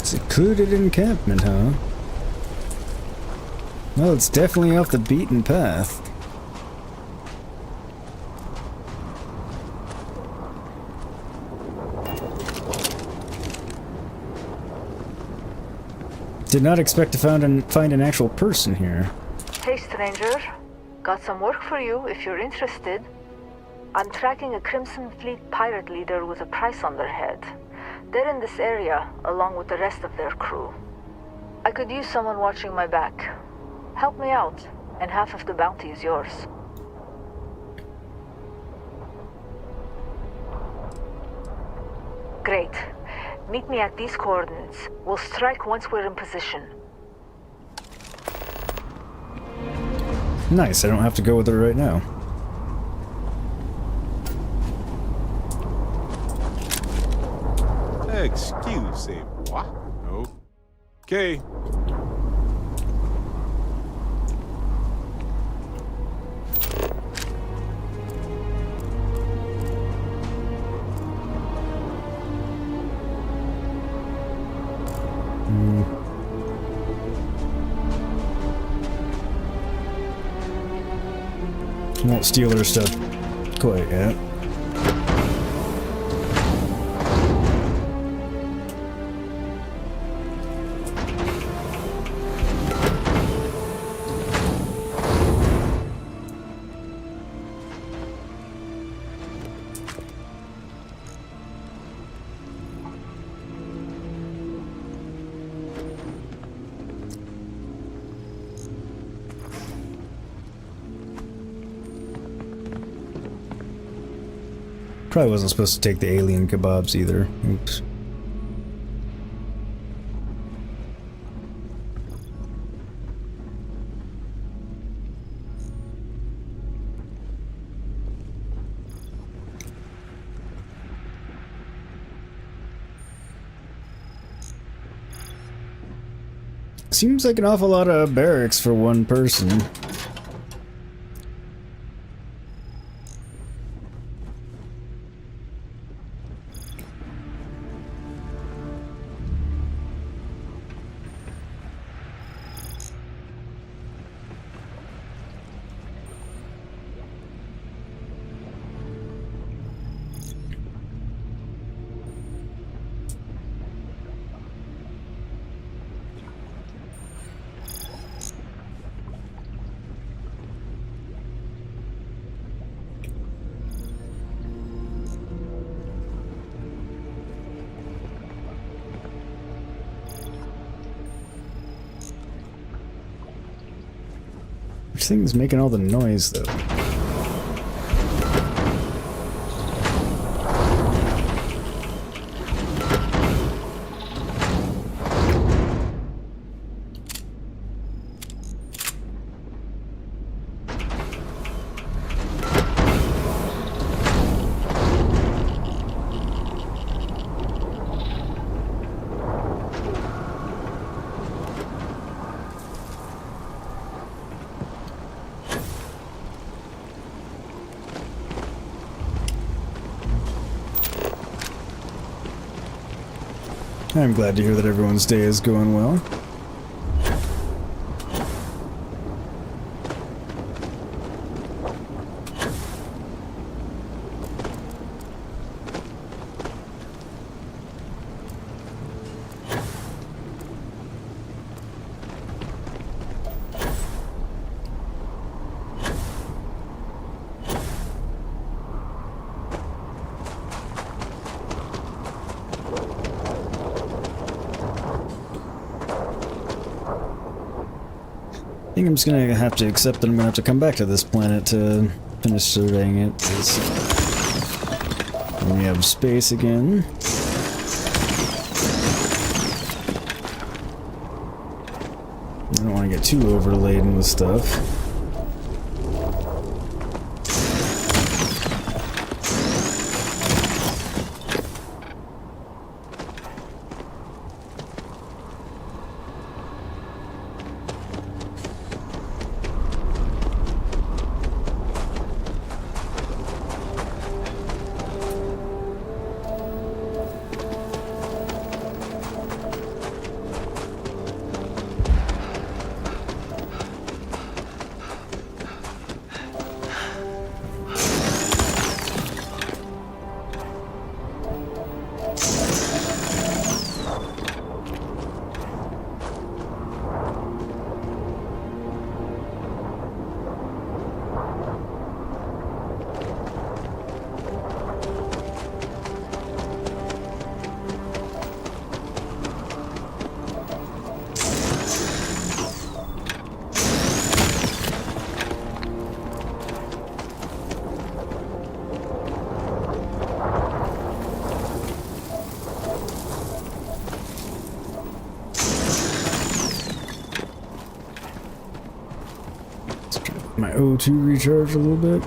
Secluded encampment, huh? Well, it's definitely off the beaten path. Did not expect to find an actual person here. Hey, stranger. Got some work for you if you're interested. I'm tracking a Crimson Fleet pirate leader with a price on their head. They're in this area, along with the rest of their crew. I could use someone watching my back. Help me out, and half of the bounty is yours. Great. Meet me at these coordinates. We'll strike once we're in position. Nice, I don't have to go with her right now. Excusez-moi. Okay. Won't steal her stuff quite yet. Probably wasn't supposed to take the alien kebabs either. Oops. Seems like an awful lot of barracks for one person. Which thing is making all the noise, though? I'm glad to hear that everyone's day is going well. I think I'm just gonna have to accept that I'm gonna have to come back to this planet to finish surveying it. When we have space again. I don't want to get too overladen with stuff. My O2 recharge a little bit.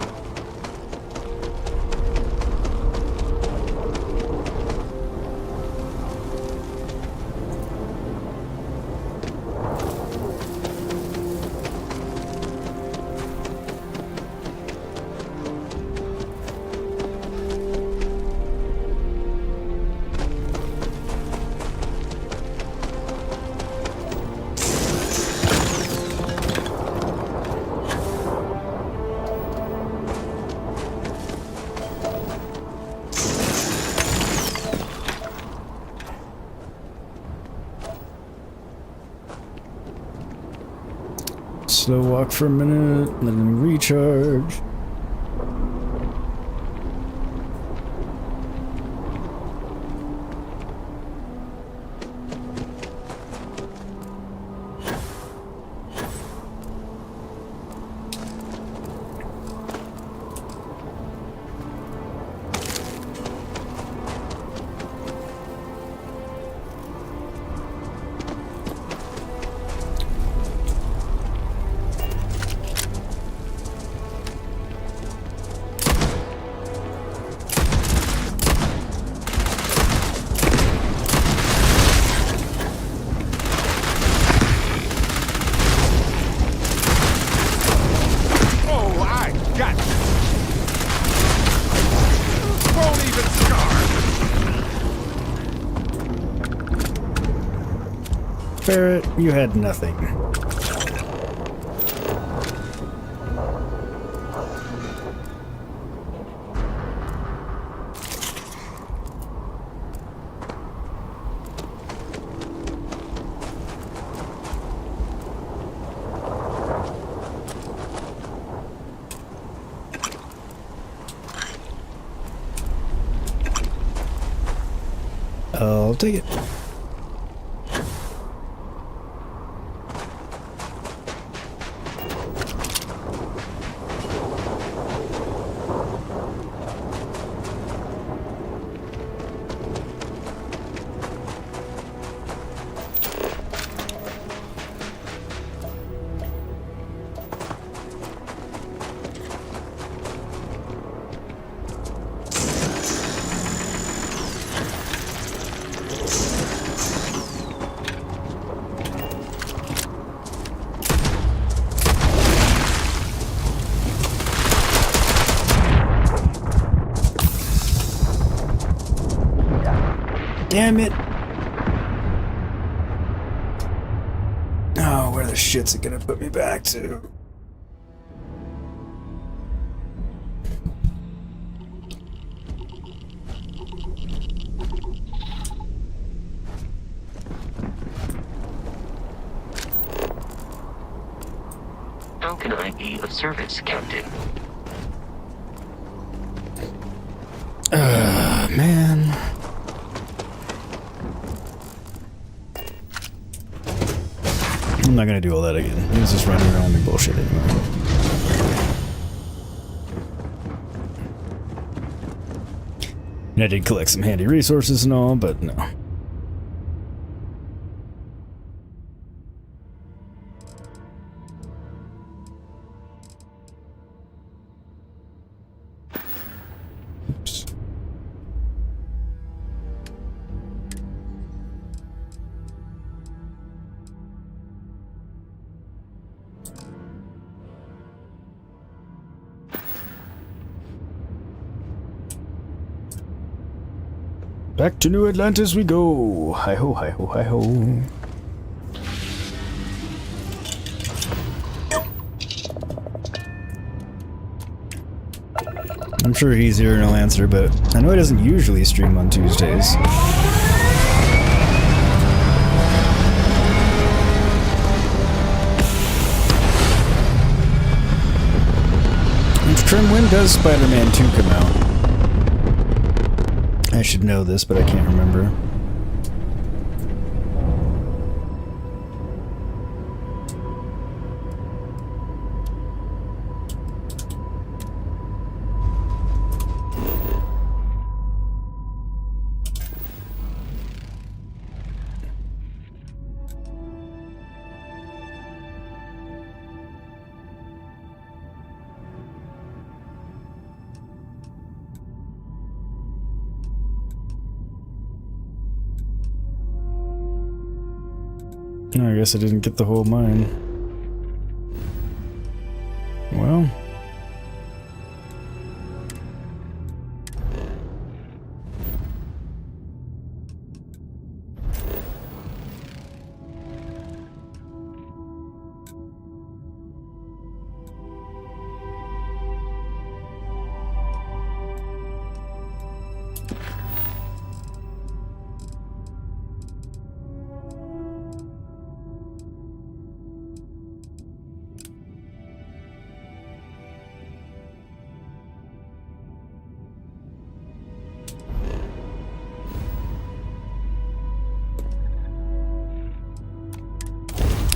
Slow walk for a minute, let him recharge. Barrett, you had nothing. I'll take it. Damn it! Oh, where the shit's it gonna put me back to? How can I be of service, Captain? Man. I'm not gonna do all that again. He was just running around and bullshit anyway. And I did collect some handy resources and all, but no. Oops. Back to New Atlantis we go. Hi ho, hi ho, hi ho. I'm sure he's here and he'll answer, but I know he doesn't usually stream on Tuesdays. Trim, when does Spider-Man 2 come out? I should know this, but I can't remember. I guess I didn't get the whole mine. Well.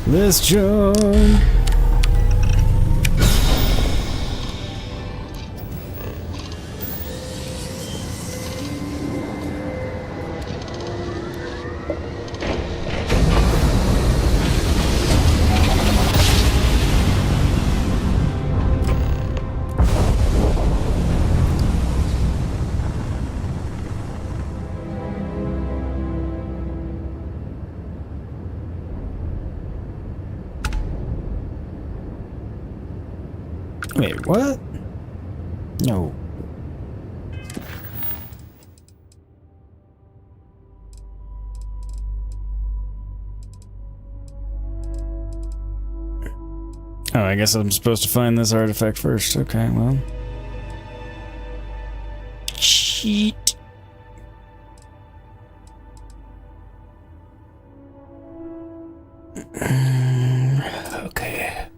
Let's jump. Wait, what? No. Oh, I guess I'm supposed to find this artifact first. Okay, well. Cheat. Okay.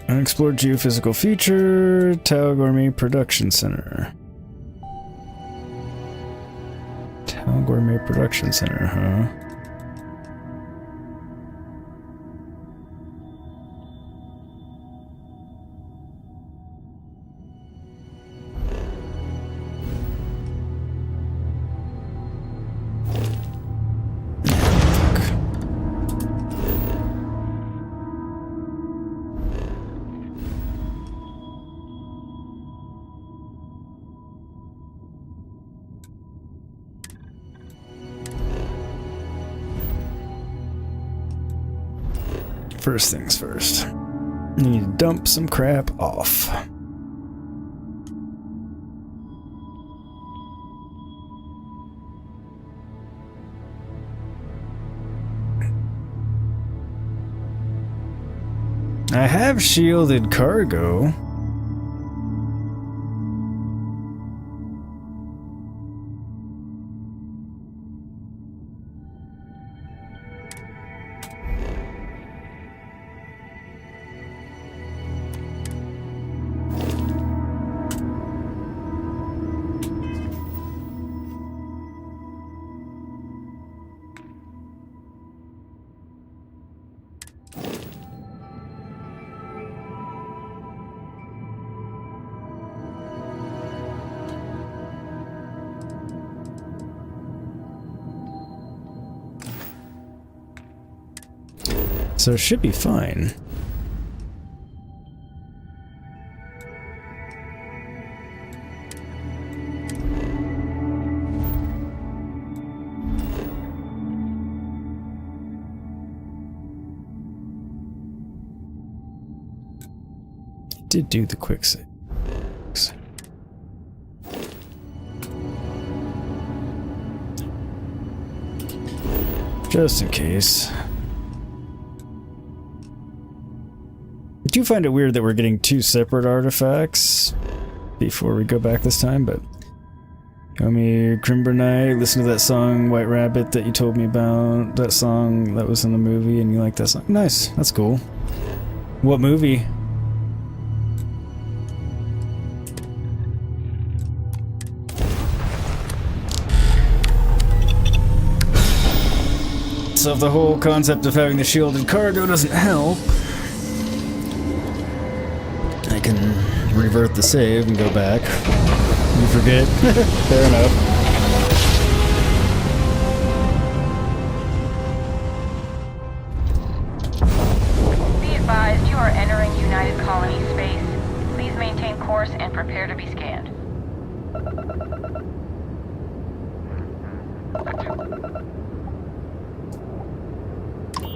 Unexplored geophysical feature, Tau Gourmet Production Center. Tau Gourmet Production Center, huh? First things first. You need to dump some crap off. I have shielded cargo. So it should be fine. Did do the quick save. Just in case. I do find it weird that we're getting two separate artifacts before we go back this time, but Tell me, Crimbernite, listen to that song, White Rabbit, that you told me about, that song that was in the movie, and you like that song? Nice, that's cool. What movie? So if the whole concept of having the shielded cargo doesn't help, I can revert the save and go back. You forget? Fair enough. Be advised, you are entering United Colony space. Please maintain course and prepare to be scanned.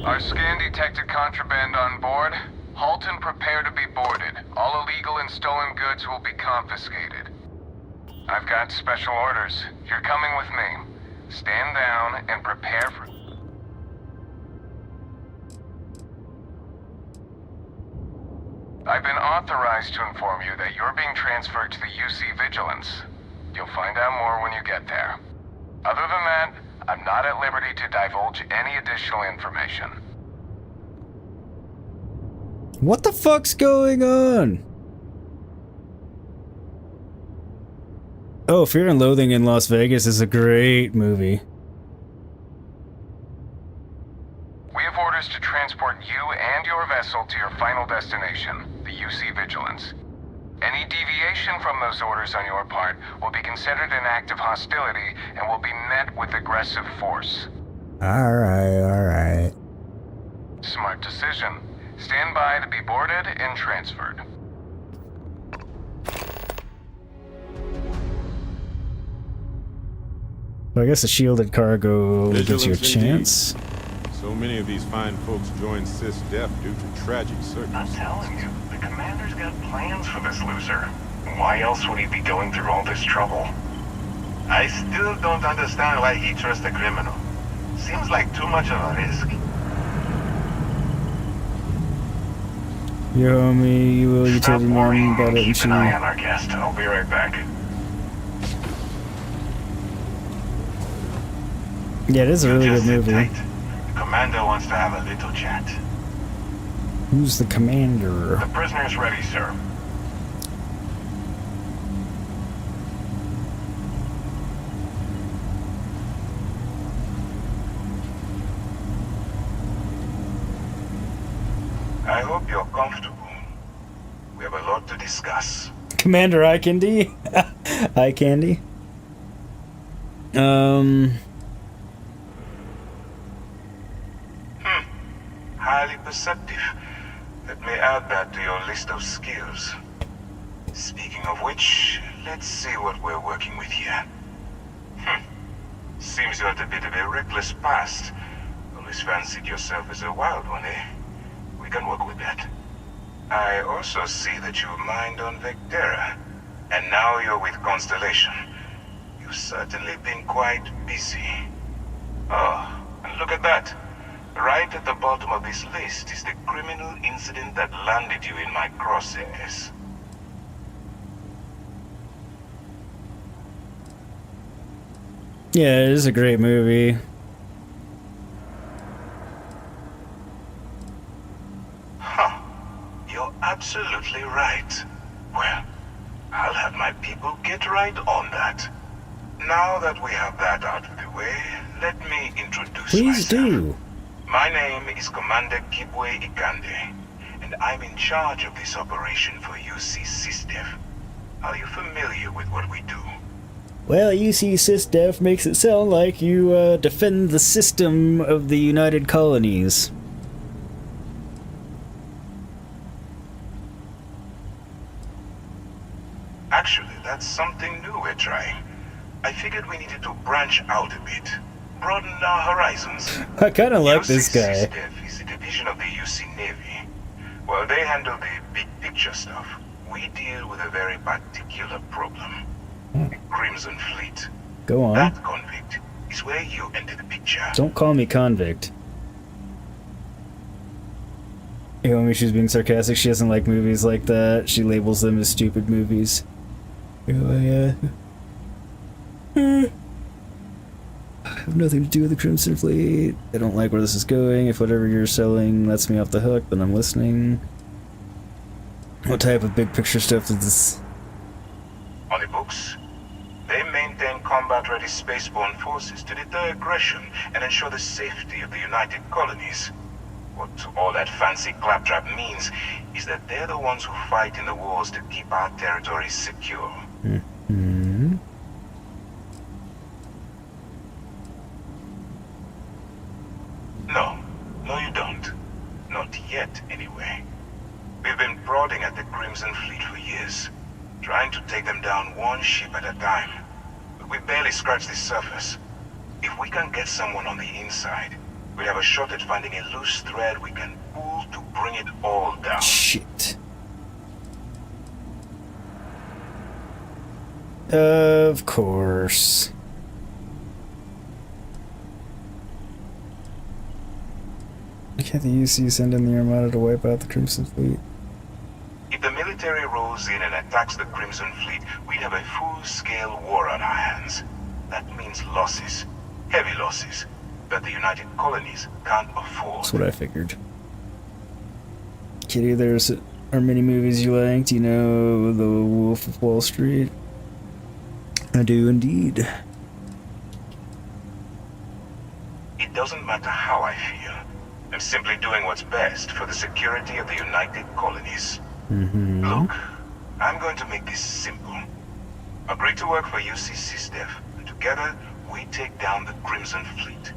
Our scan detected contraband on board. Halt and prepare to be boarded. All illegal and stolen goods will be confiscated. I've got special orders. You're coming with me. Stand down and prepare for... I've been authorized to inform you that you're being transferred to the UC Vigilance. You'll find out more when you get there. Other than that, I'm not at liberty to divulge any additional information. What the fuck's going on? Oh, Fear and Loathing in Las Vegas is a great movie. We have orders to transport you and your vessel to your final destination, the UC Vigilance. Any deviation from those orders on your part will be considered an act of hostility and will be met with aggressive force. Alright. Smart decision. Stand by to be boarded and transferred. Well, I guess a shielded cargo gives you a chance. So many of these fine folks join SysDef due to tragic circumstances. I'm telling you, the commander's got plans for this loser. Why else would he be going through all this trouble? I still don't understand why he trusts a criminal. Seems like too much of a risk. Your homie, you told your mom about it and Keep she... an eye on our guest. I'll be right back. Yeah, it is a really good movie. The commander wants to have a little chat. Who's the commander? The prisoner's ready, sir. I hope you're comfortable. We have a lot to discuss. Commander Eye Candy? Eye Candy? Highly perceptive. Let me add that to your list of skills. Speaking of which, let's see what we're working with here. Seems you had a bit of a reckless past. Always fancied yourself as a wild one, eh? We can work with that. I also see that you mined on Vectera, and now you're with Constellation. You've certainly been quite busy. Oh, and look at that. Right at the bottom of this list is the criminal incident that landed you in my crosshairs. Yeah, it is a great movie. Huh. You're absolutely right. Well, I'll have my people get right on that. Now that we have that out of the way, let me introduce Please do. My name is Commander Kibwe Ikande, and I'm in charge of this operation for UC SysDef. Are you familiar with what we do? Well, UC SysDef makes it sound like you defend the system of the United Colonies. Actually, that's something new we're trying. I figured we needed to branch out a bit, broaden our horizons. I kind of like this guy. SysDef is a division of the UC Navy. Well, they handle the big picture stuff. We deal with a very particular problem. The Crimson Fleet. Go on. That convict is where you enter the picture. Don't call me convict. You know, she's being sarcastic. She doesn't like movies like that. She labels them as stupid movies. I have nothing to do with the Crimson Fleet. I don't like where this is going. If whatever you're selling lets me off the hook, then I'm listening. What type of big picture stuff is this? On the books, they maintain combat-ready spaceborne forces to deter aggression and ensure the safety of the United Colonies. What all that fancy claptrap means is that they're the ones who fight in the wars to keep our territories secure. Mm-hmm. No, you don't. Not yet, anyway. We've been prodding at the Crimson Fleet for years, trying to take them down one ship at a time. But we barely scratched the surface. If we can get someone on the inside, we'll have a shot at finding a loose thread we can pull to bring it all down. Shit. Of course. Can't the UC send in the Armada to wipe out the Crimson Fleet? If the military rolls in and attacks the Crimson Fleet, we'd have a full-scale war on our hands. That means losses. Heavy losses. That the United Colonies can't afford. That's what I figured. Kitty, are many movies you liked. You know, The Wolf of Wall Street? I do indeed. It doesn't matter how I feel. I'm simply doing what's best for the security of the United Colonies. Mm-hmm. Look, I'm going to make this simple. Agree to work for UC SysDef, and together we take down the Crimson Fleet.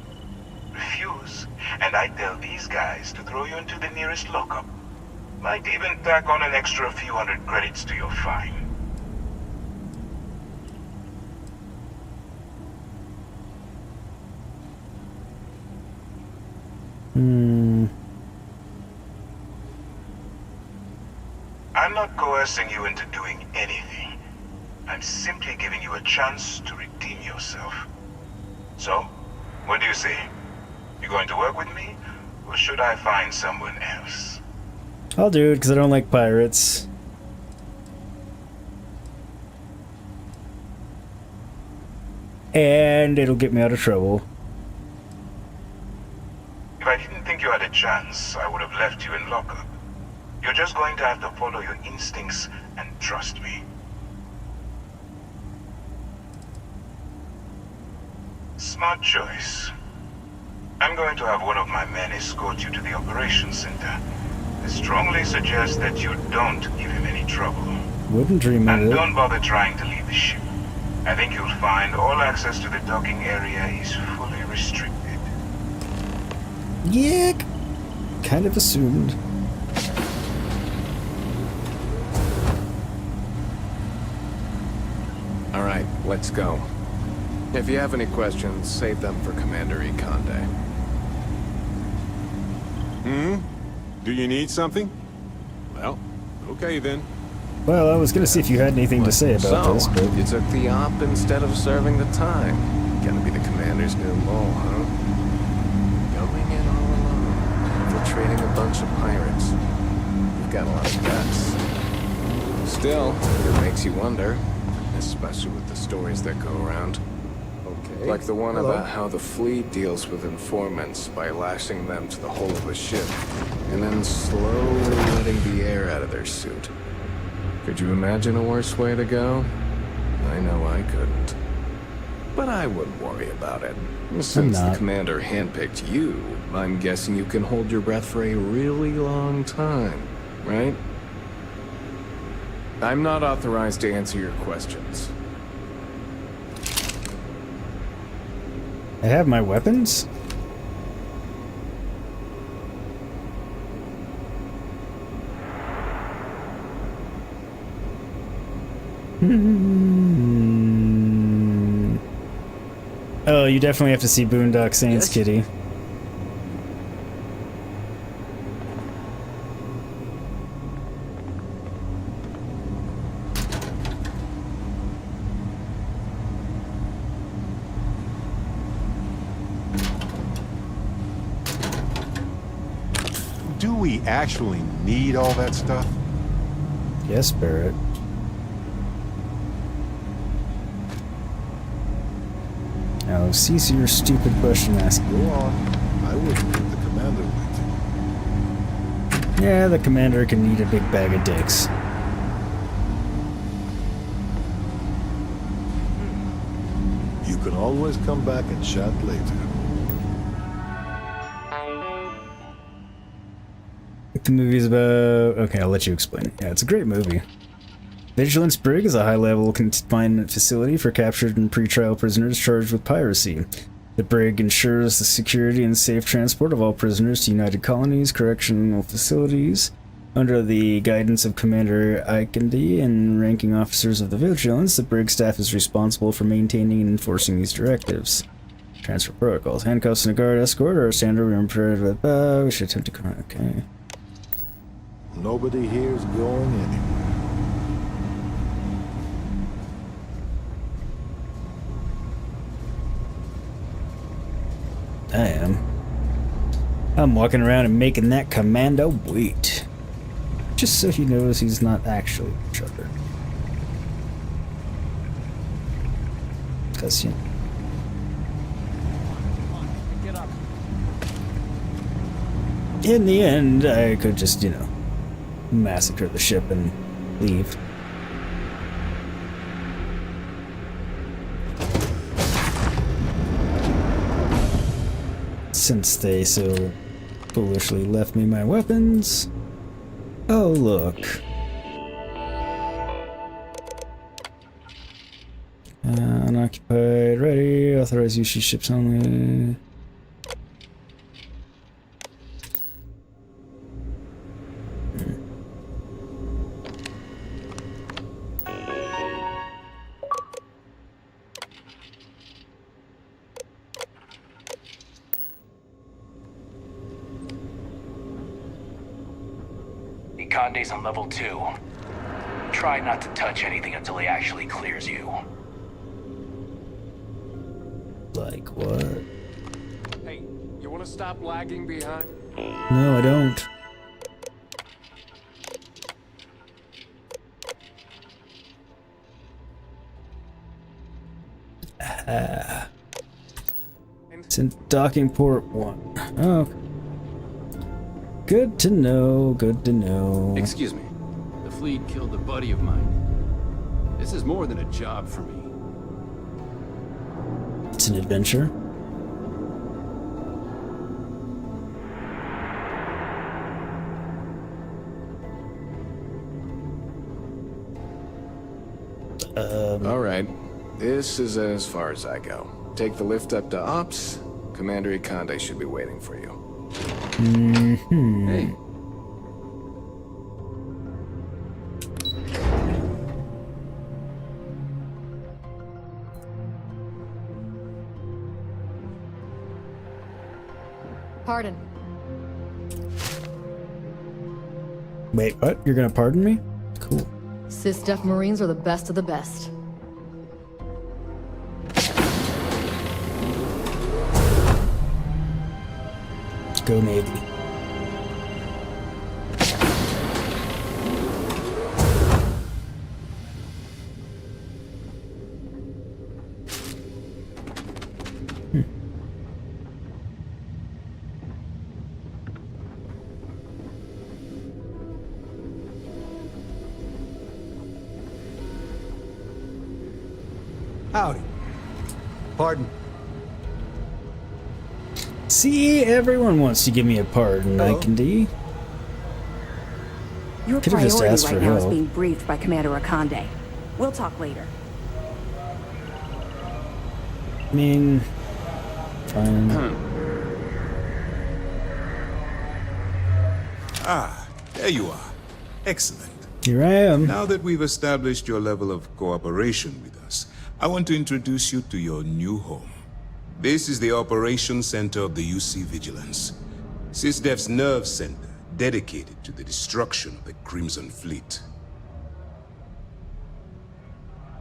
Refuse, and I tell these guys to throw you into the nearest lockup. Might even tack on an extra few hundred credits to your fine. coercing you into doing anything. I'm simply giving you a chance to redeem yourself. So, what do you say? You going to work with me, or should I find someone else? I'll do it because I don't like pirates. And it'll get me out of trouble. If I didn't think you had a chance, I would have left you in lockup. You're just going to have to follow your instincts and trust me. Smart choice. I'm going to have one of my men escort you to the operations center. I strongly suggest that you don't give him any trouble. Wouldn't dream of And it. don't bother trying to leave the ship. I think you'll find all access to the docking area is fully restricted. Yeah, kind of assumed. All right, let's go. If you have any questions, save them for Commander Econde. Do you need something? Well, okay then. Well, I was gonna see if you had anything to say about So, this, but you took the op instead of serving the time. Gonna be the Commander's new mole, huh? Going in all alone, infiltrating a bunch of pirates. You've got a lot of guts. Still, it makes you wonder, especially with the stories that go around. Like the one about how the fleet deals with informants by lashing them to the hull of a ship, and then slowly letting the air out of their suit. Could you imagine a worse way to go? I know I couldn't. But I wouldn't worry about it. Since the commander handpicked you, I'm guessing you can hold your breath for a really long time, right? I'm not authorized to answer your questions. I have my weapons? Oh, you definitely have to see Boondock Saints, Kitty. Do we actually need all that stuff? Yes, Barrett. Now, cease your stupid question asking. Go on. I wouldn't leave the commander waiting. Yeah, the commander can eat a big bag of dicks. You can always come back and chat later. The movie's about... Okay, I'll let you explain it. Yeah, it's a great movie. Vigilance Brig is a high-level confinement facility for captured and pretrial prisoners charged with piracy. The brig ensures the security and safe transport of all prisoners to United Colonies correctional facilities. Under the guidance of Commander Econde and ranking officers of the Vigilance, the brig staff is responsible for maintaining and enforcing these directives. Transfer protocols. Handcuffs and a guard escort are standard. We should attempt to... Okay. Nobody here is going anywhere. I am. I'm walking around and making that commando wait. Just so he knows he's not actually a trucker. Because, you know. In the end, I could just, you know, massacre the ship and leave. Since they so foolishly left me my weapons. Oh, look. Unoccupied, ready. Authorized use of ships only. Econde's on level 2. try not to touch anything until he actually clears you. Like what? Hey, you want to stop lagging behind? No, I don't. It's in docking port 1. Oh. Good to know, good to know. Excuse me. The fleet killed a buddy of mine. This is more than a job for me. It's an adventure. All right. This is as far as I go. Take the lift up to Ops. Commander Ikonde should be waiting for you. Hey. Pardon. Wait, what? You're gonna pardon me? Cool. Sys-Def Marines are the best of the best. Go Navy. Howdy. Pardon. See, everyone wants to give me a pardon, I can do. Your Could've just priority asked right for now is help. being briefed by Commander Ikonde. We'll talk later. I mean, fine. Ah, there you are. Excellent. Here I am. Now that we've established your level of cooperation with us, I want to introduce you to your new home. This is the Operations Center of the UC Vigilance. SysDef's nerve center, dedicated to the destruction of the Crimson Fleet.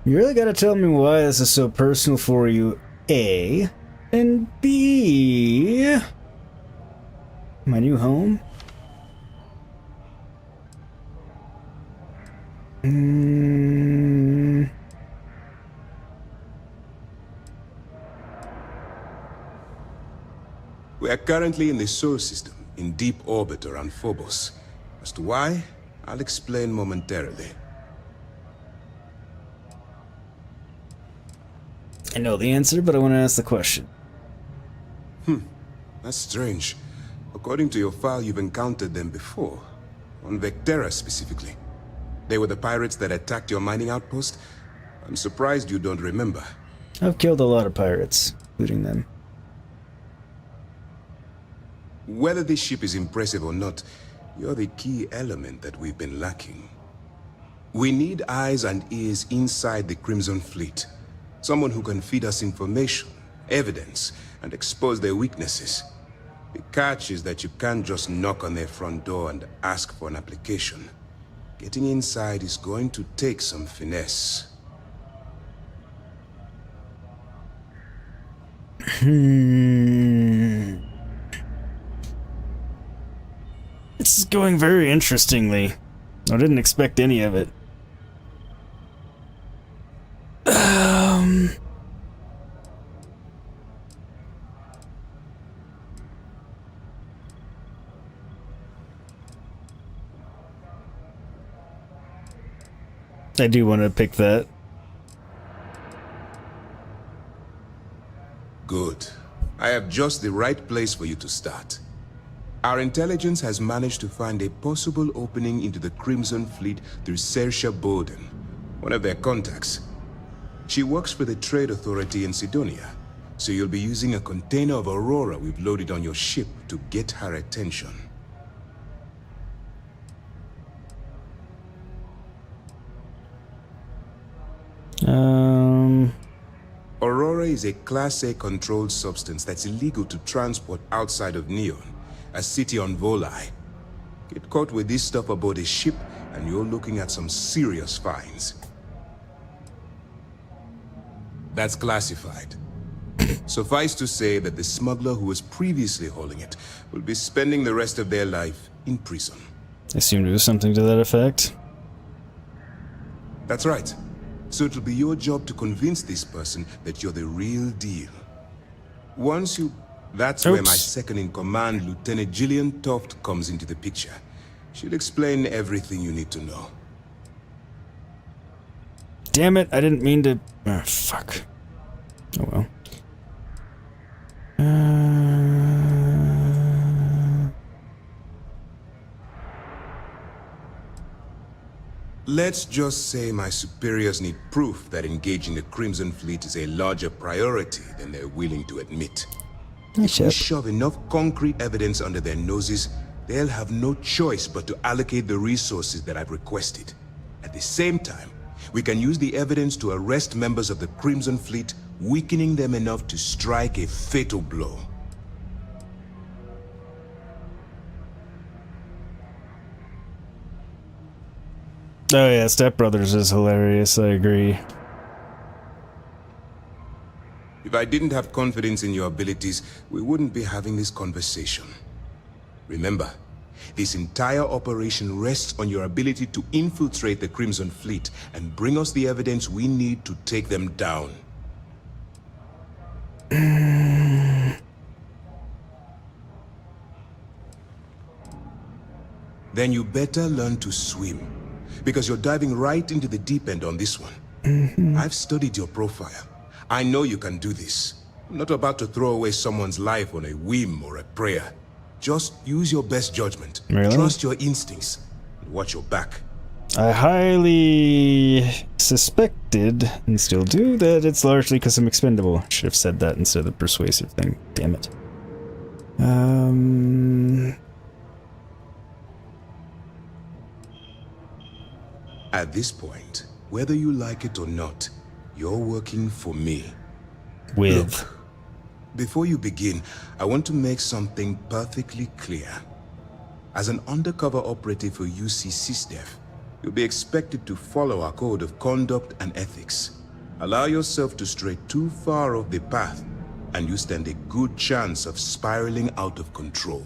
You really gotta tell me why this is so personal for you, A, and B. My new home? We are currently in the Sol system, in deep orbit around Phobos. As to why, I'll explain momentarily. I know the answer, but I want to ask the question. That's strange. According to your file, you've encountered them before. On Vectera specifically. They were the pirates that attacked your mining outpost? I'm surprised you don't remember. I've killed a lot of pirates, including them. Whether this ship is impressive or not, you're the key element that we've been lacking. We need eyes and ears inside the Crimson Fleet. Someone who can feed us information, evidence, and expose their weaknesses. The catch is that you can't just knock on their front door and ask for an application. Getting inside is going to take some finesse. This is going very interestingly. I didn't expect any of it. I do want to pick that. Good. I have just the right place for you to start. Our intelligence has managed to find a possible opening into the Crimson Fleet through Saoirse Bowden, one of their contacts. She works for the Trade Authority in Sidonia, so you'll be using a container of Aurora we've loaded on your ship to get her attention. Aurora is a Class A controlled substance that's illegal to transport outside of Neon, a city on Volai. Get caught with this stuff aboard a ship, and you're looking at some serious fines. That's classified. Suffice to say that the smuggler who was previously holding it will be spending the rest of their life in prison. I assumed it was something to that effect. That's right. So it'll be your job to convince this person that you're the real deal. Once you... That's where my second-in-command, Lieutenant Gillian Toft, comes into the picture. She'll explain everything you need to know. Damn it, I didn't mean to... Oh, fuck. Oh well. Let's just say my superiors need proof that engaging the Crimson Fleet is a larger priority than they're willing to admit. If we shove enough concrete evidence under their noses, they'll have no choice but to allocate the resources that I've requested. At the same time, we can use the evidence to arrest members of the Crimson Fleet, weakening them enough to strike a fatal blow. Oh yeah, Step Brothers is hilarious, I agree. If I didn't have confidence in your abilities, we wouldn't be having this conversation. Remember, this entire operation rests on your ability to infiltrate the Crimson Fleet and bring us the evidence we need to take them down. Then you better learn to swim, because you're diving right into the deep end on this one. I've studied your profile. I know you can do this. I'm not about to throw away someone's life on a whim or a prayer. Just use your best judgment. Really? Trust your instincts. And watch your back. I highly suspected, and still do, that it's largely because I'm expendable. Should have said that instead of the persuasive thing. Damn it. At this point, whether you like it or not, you're working for me. With? Look, before you begin, I want to make something perfectly clear. As an undercover operative for UC SysDef, you'll be expected to follow our code of conduct and ethics. Allow yourself to stray too far off the path, and you stand a good chance of spiraling out of control.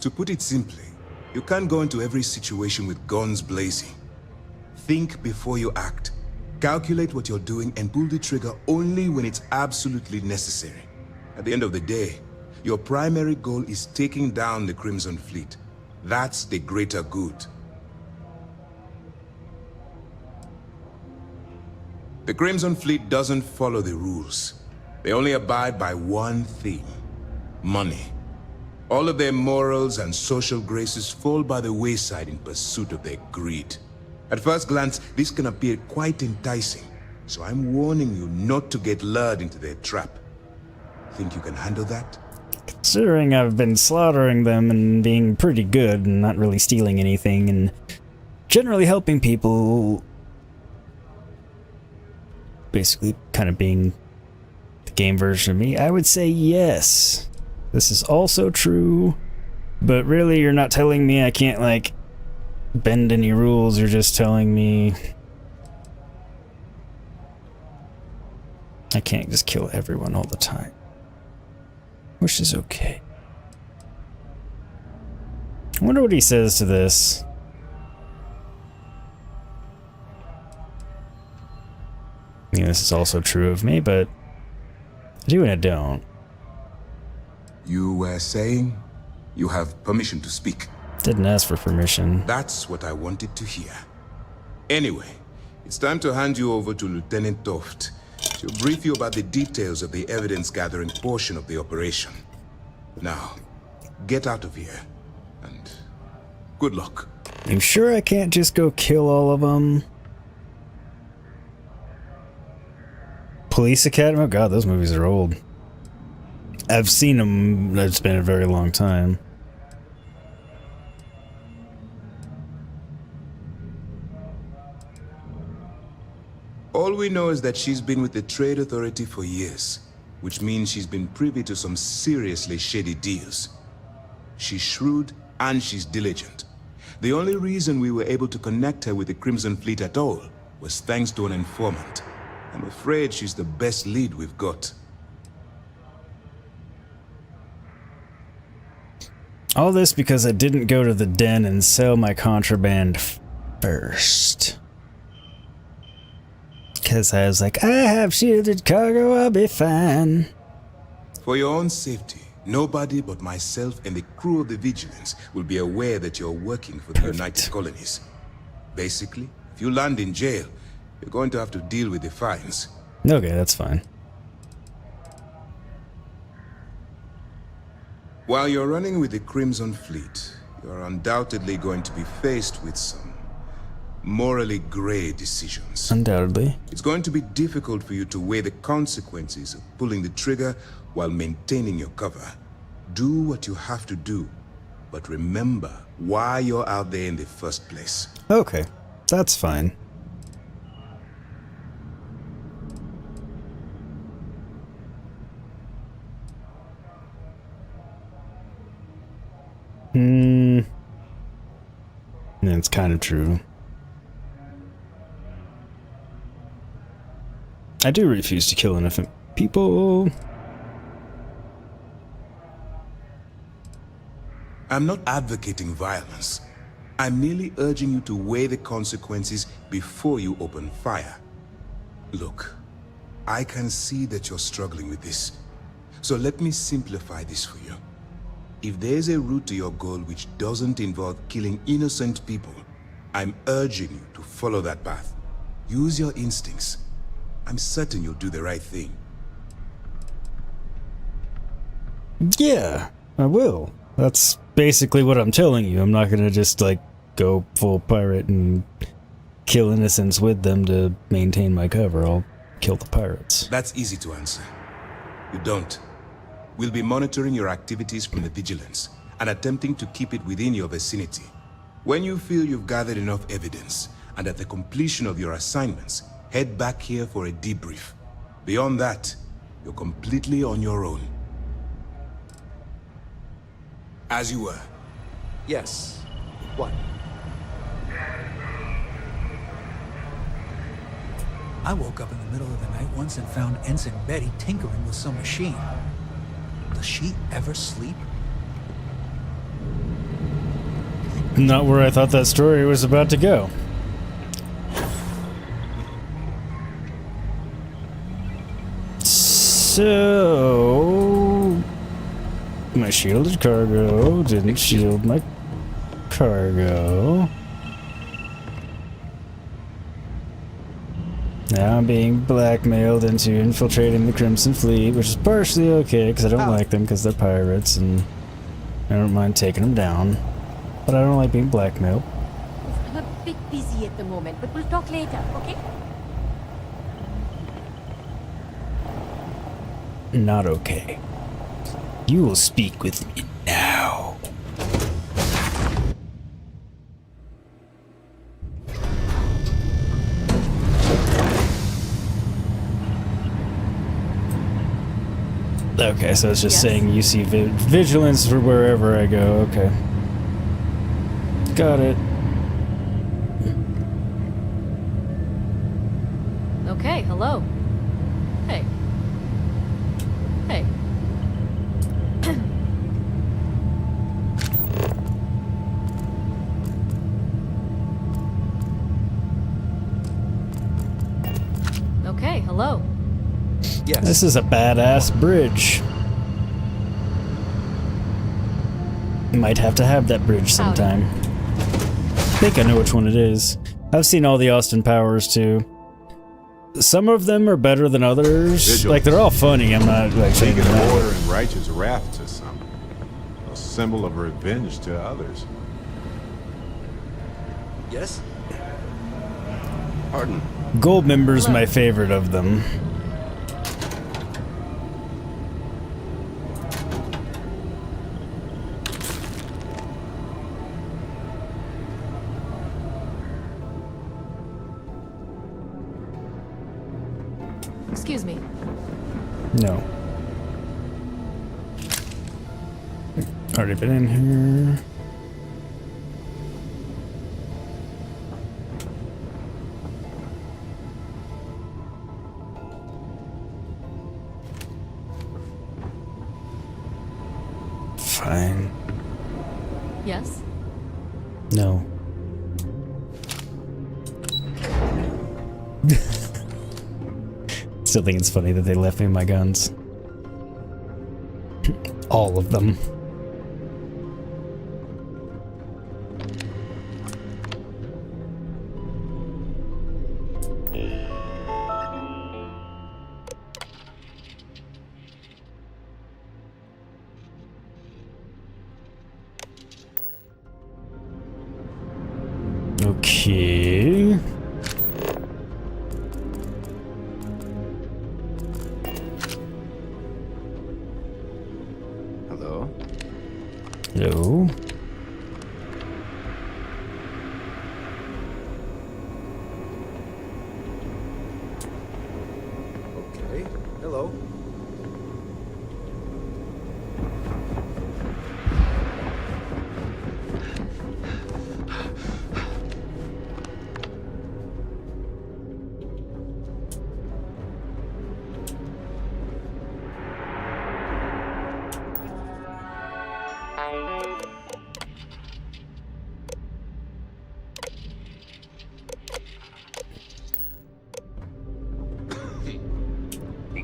To put it simply, you can't go into every situation with guns blazing. Think before you act. Calculate what you're doing and pull the trigger only when it's absolutely necessary. At the end of the day, your primary goal is taking down the Crimson Fleet. That's the greater good. The Crimson Fleet doesn't follow the rules. They only abide by one thing: money. All of their morals and social graces fall by the wayside in pursuit of their greed. At first glance, this can appear quite enticing, so I'm warning you not to get lured into their trap. Think you can handle that? Considering I've been slaughtering them and being pretty good and not really stealing anything and generally helping people, basically kind of being the game version of me, I would say yes. This is also true, but really you're not telling me I can't, like, bend any rules. You're just telling me I can't just kill everyone all the time, which is okay. I wonder what he says to this. I mean, this is also true of me, but I do and I don't. You were saying you have permission to speak. Didn't ask for permission. That's what I wanted to hear. Anyway, it's time to hand you over to Lieutenant Toft. She'll brief you about the details of the evidence-gathering portion of the operation. Now, get out of here, and good luck. You sure I can't just go kill all of them? Police Academy? Oh god, those movies are old. I've seen them, it's been a very long time. we know is that she's been with the Trade Authority for years, which means she's been privy to some seriously shady deals. She's shrewd and she's diligent. The only reason we were able to connect her with the Crimson Fleet at all was thanks to an informant. I'm afraid she's the best lead we've got. All this because I didn't go to the den and sell my contraband first. Because I was like, I have shielded cargo, I'll be fine. For your own safety, nobody but myself and the crew of the Vigilance will be aware that you're working for the United Colonies. Basically, if you land in jail, you're going to have to deal with the fines. Okay, that's fine. While you're running with the Crimson Fleet, you're undoubtedly going to be faced with some morally gray decisions. Undoubtedly. It's going to be difficult for you to weigh the consequences of pulling the trigger while maintaining your cover. Do what you have to do, but remember why you're out there in the first place. Okay, that's fine. It's kind of true. I do refuse to kill innocent people. I'm not advocating violence. I'm merely urging you to weigh the consequences before you open fire. Look, I can see that you're struggling with this. So let me simplify this for you. If there's a route to your goal which doesn't involve killing innocent people, I'm urging you to follow that path. Use your instincts. I'm certain you'll do the right thing. Yeah, I will. That's basically what I'm telling you. I'm not gonna just, like, go full pirate and kill innocents with them to maintain my cover. I'll kill the pirates. That's easy to answer. You don't. We'll be monitoring your activities from the Vigilance and attempting to keep it within your vicinity. When you feel you've gathered enough evidence and at the completion of your assignments, head back here for a debrief. Beyond that, you're completely on your own. As you were. Yes. What? I woke up in the middle of the night once and found Ensign Betty tinkering with some machine. Does she ever sleep? Not where I thought that story was about to go. So... my shielded cargo didn't shield my cargo. Now I'm being blackmailed into infiltrating the Crimson Fleet, which is partially okay, because I don't like them, because they're pirates, and I don't mind taking them down. But I don't like being blackmailed. I'm a bit busy at the moment, but we'll talk later, okay? Not okay. You will speak with me now. Okay, so it's just saying you see vigilance for wherever I go. Okay. Got it. Okay, hello. Hey. Hey. Okay, hello. Yes. This is a badass bridge. Might have to have that bridge sometime. I think I know which one it is. I've seen all the Austin Powers too. Some of them are better than others. Vigilance. Like, they're all funny. I'm not like saying Seeking that. order and righteous wrath to some. A symbol of revenge to others. Yes? Pardon? Goldmember's my favorite of them. Excuse me. No. Already been in here. Fine. Yes? No. Still think it's funny that they left me my guns. All of them. Okay. Hello? Hello? Okay. Hello.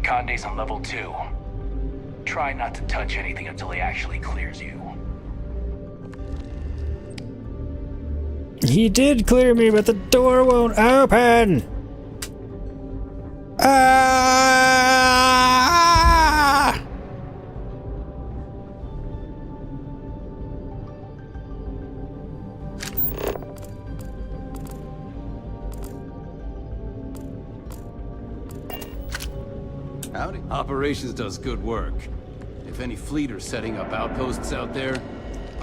Conde's on level 2. Try not to touch anything until he actually clears you. He did clear me, but the door won't open! Ah! Howdy. Operations does good work. If any fleet are setting up outposts out there,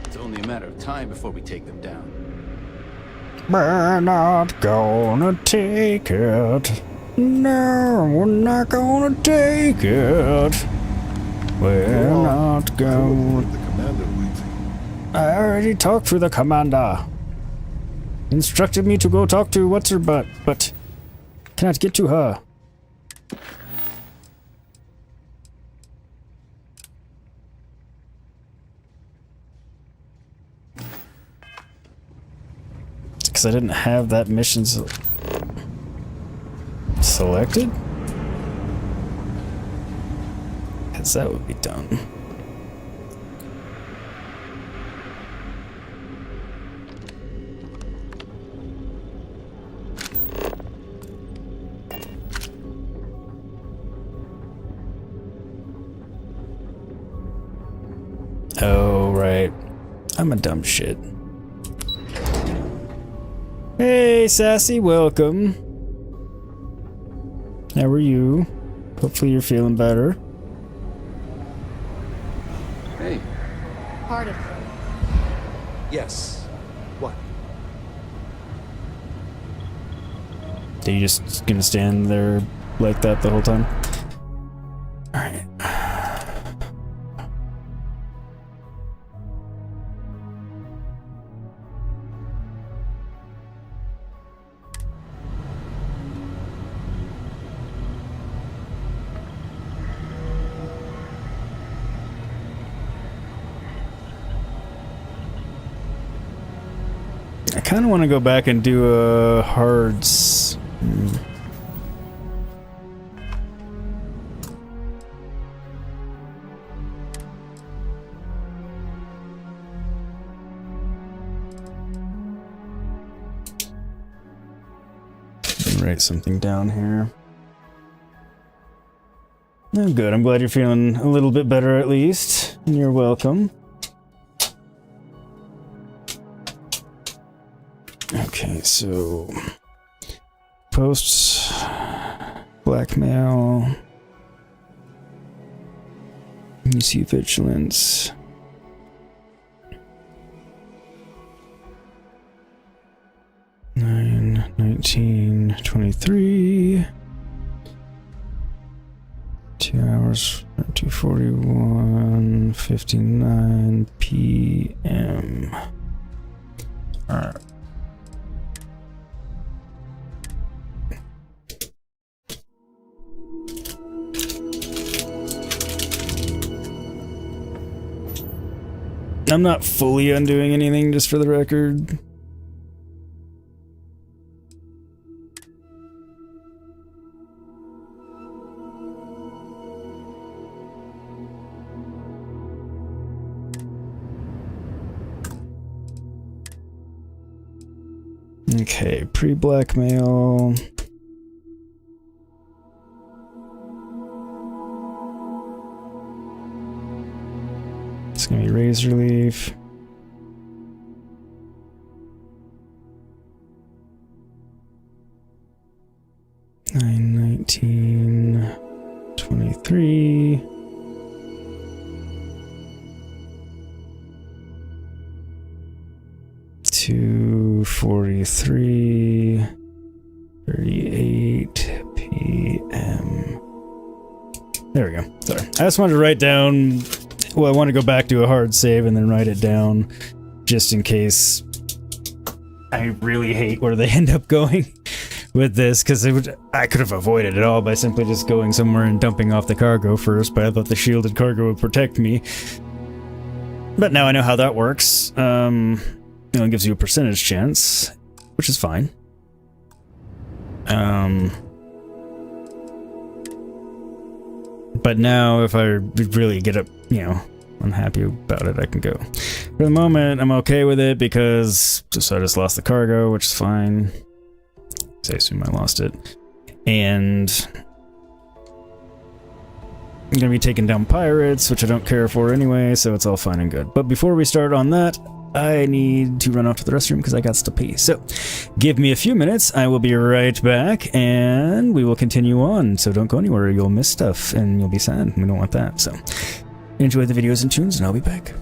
it's only a matter of time before we take them down. We're not gonna take it. No, we're not gonna take it. We're not going. The commander waiting. I already talked to the commander. Instructed me to go talk to what's her butt, but cannot get to her. Because I didn't have that mission selected? Because that would be done. Oh, right. I'm a dumb shit. Hey, Sassy, welcome. How are you? Hopefully you're feeling better. Hey. Pardon. Yes. What? Are you just gonna stand there like that the whole time? Alright. I kind of want to go back and do a hards. Write something down here. Oh, good. I'm glad you're feeling a little bit better at least. And you're welcome. Okay, so posts, blackmail, you see vigilance. (9, 19, 23). 2 hours, 2:41:59 p.m. Alright. I'm not fully undoing anything, just for the record. Okay, pre-blackmail. It's gonna be raise relief. $9.19.23. $2:43:38 p.m. There we go. Sorry. I just wanted to write down. Well, I want to go back to a hard save and then write it down, just in case. I really hate where they end up going with this, because I could have avoided it all by simply just going somewhere and dumping off the cargo first, but I thought the shielded cargo would protect me. But now I know how that works. It gives you a percentage chance, which is fine. But now if I really get up, unhappy about it, I can go. For the moment, I'm okay with it because I just lost the cargo, which is fine. So I assume I lost it. And I'm going to be taking down pirates, which I don't care for anyway, so it's all fine and good. But before we start on that, I need to run off to the restroom because I got to pee. So, give me a few minutes. I will be right back, and we will continue on. So don't go anywhere. You'll miss stuff, and you'll be sad. We don't want that. So, enjoy the videos and tunes, and I'll be back.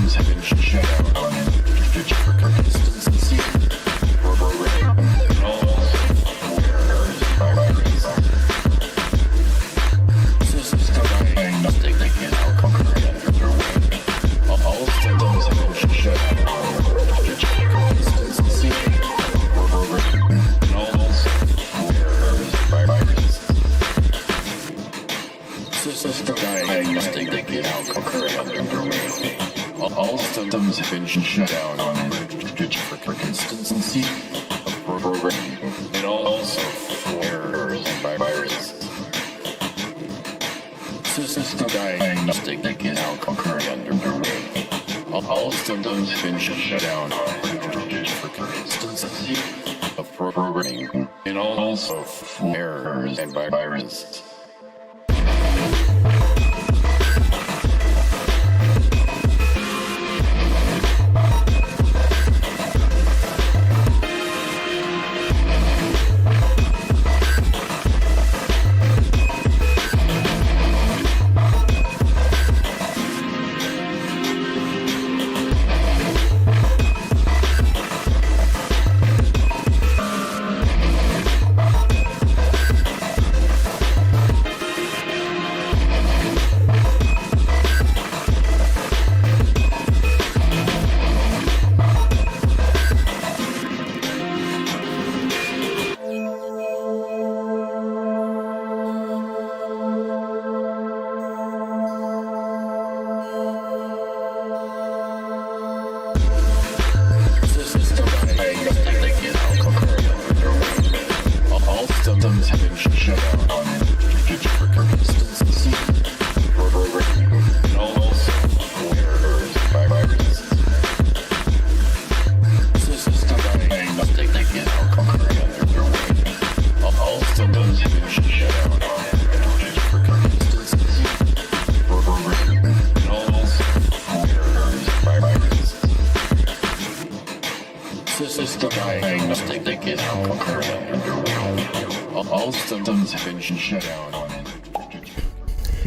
systems have been shut down. Consistency. Programming. And all errors by virus. Systems diagnostic and now concurrent underway. All systems have been shut down. Consistency. Programming. And all errors by virus. System diagnostic and now concurrent underway. All systems have been shut down for consistency of programming and also errors by virus. System diagnostic and now concurrent underway. All systems have been shut down for consistency of programming and also errors by virus.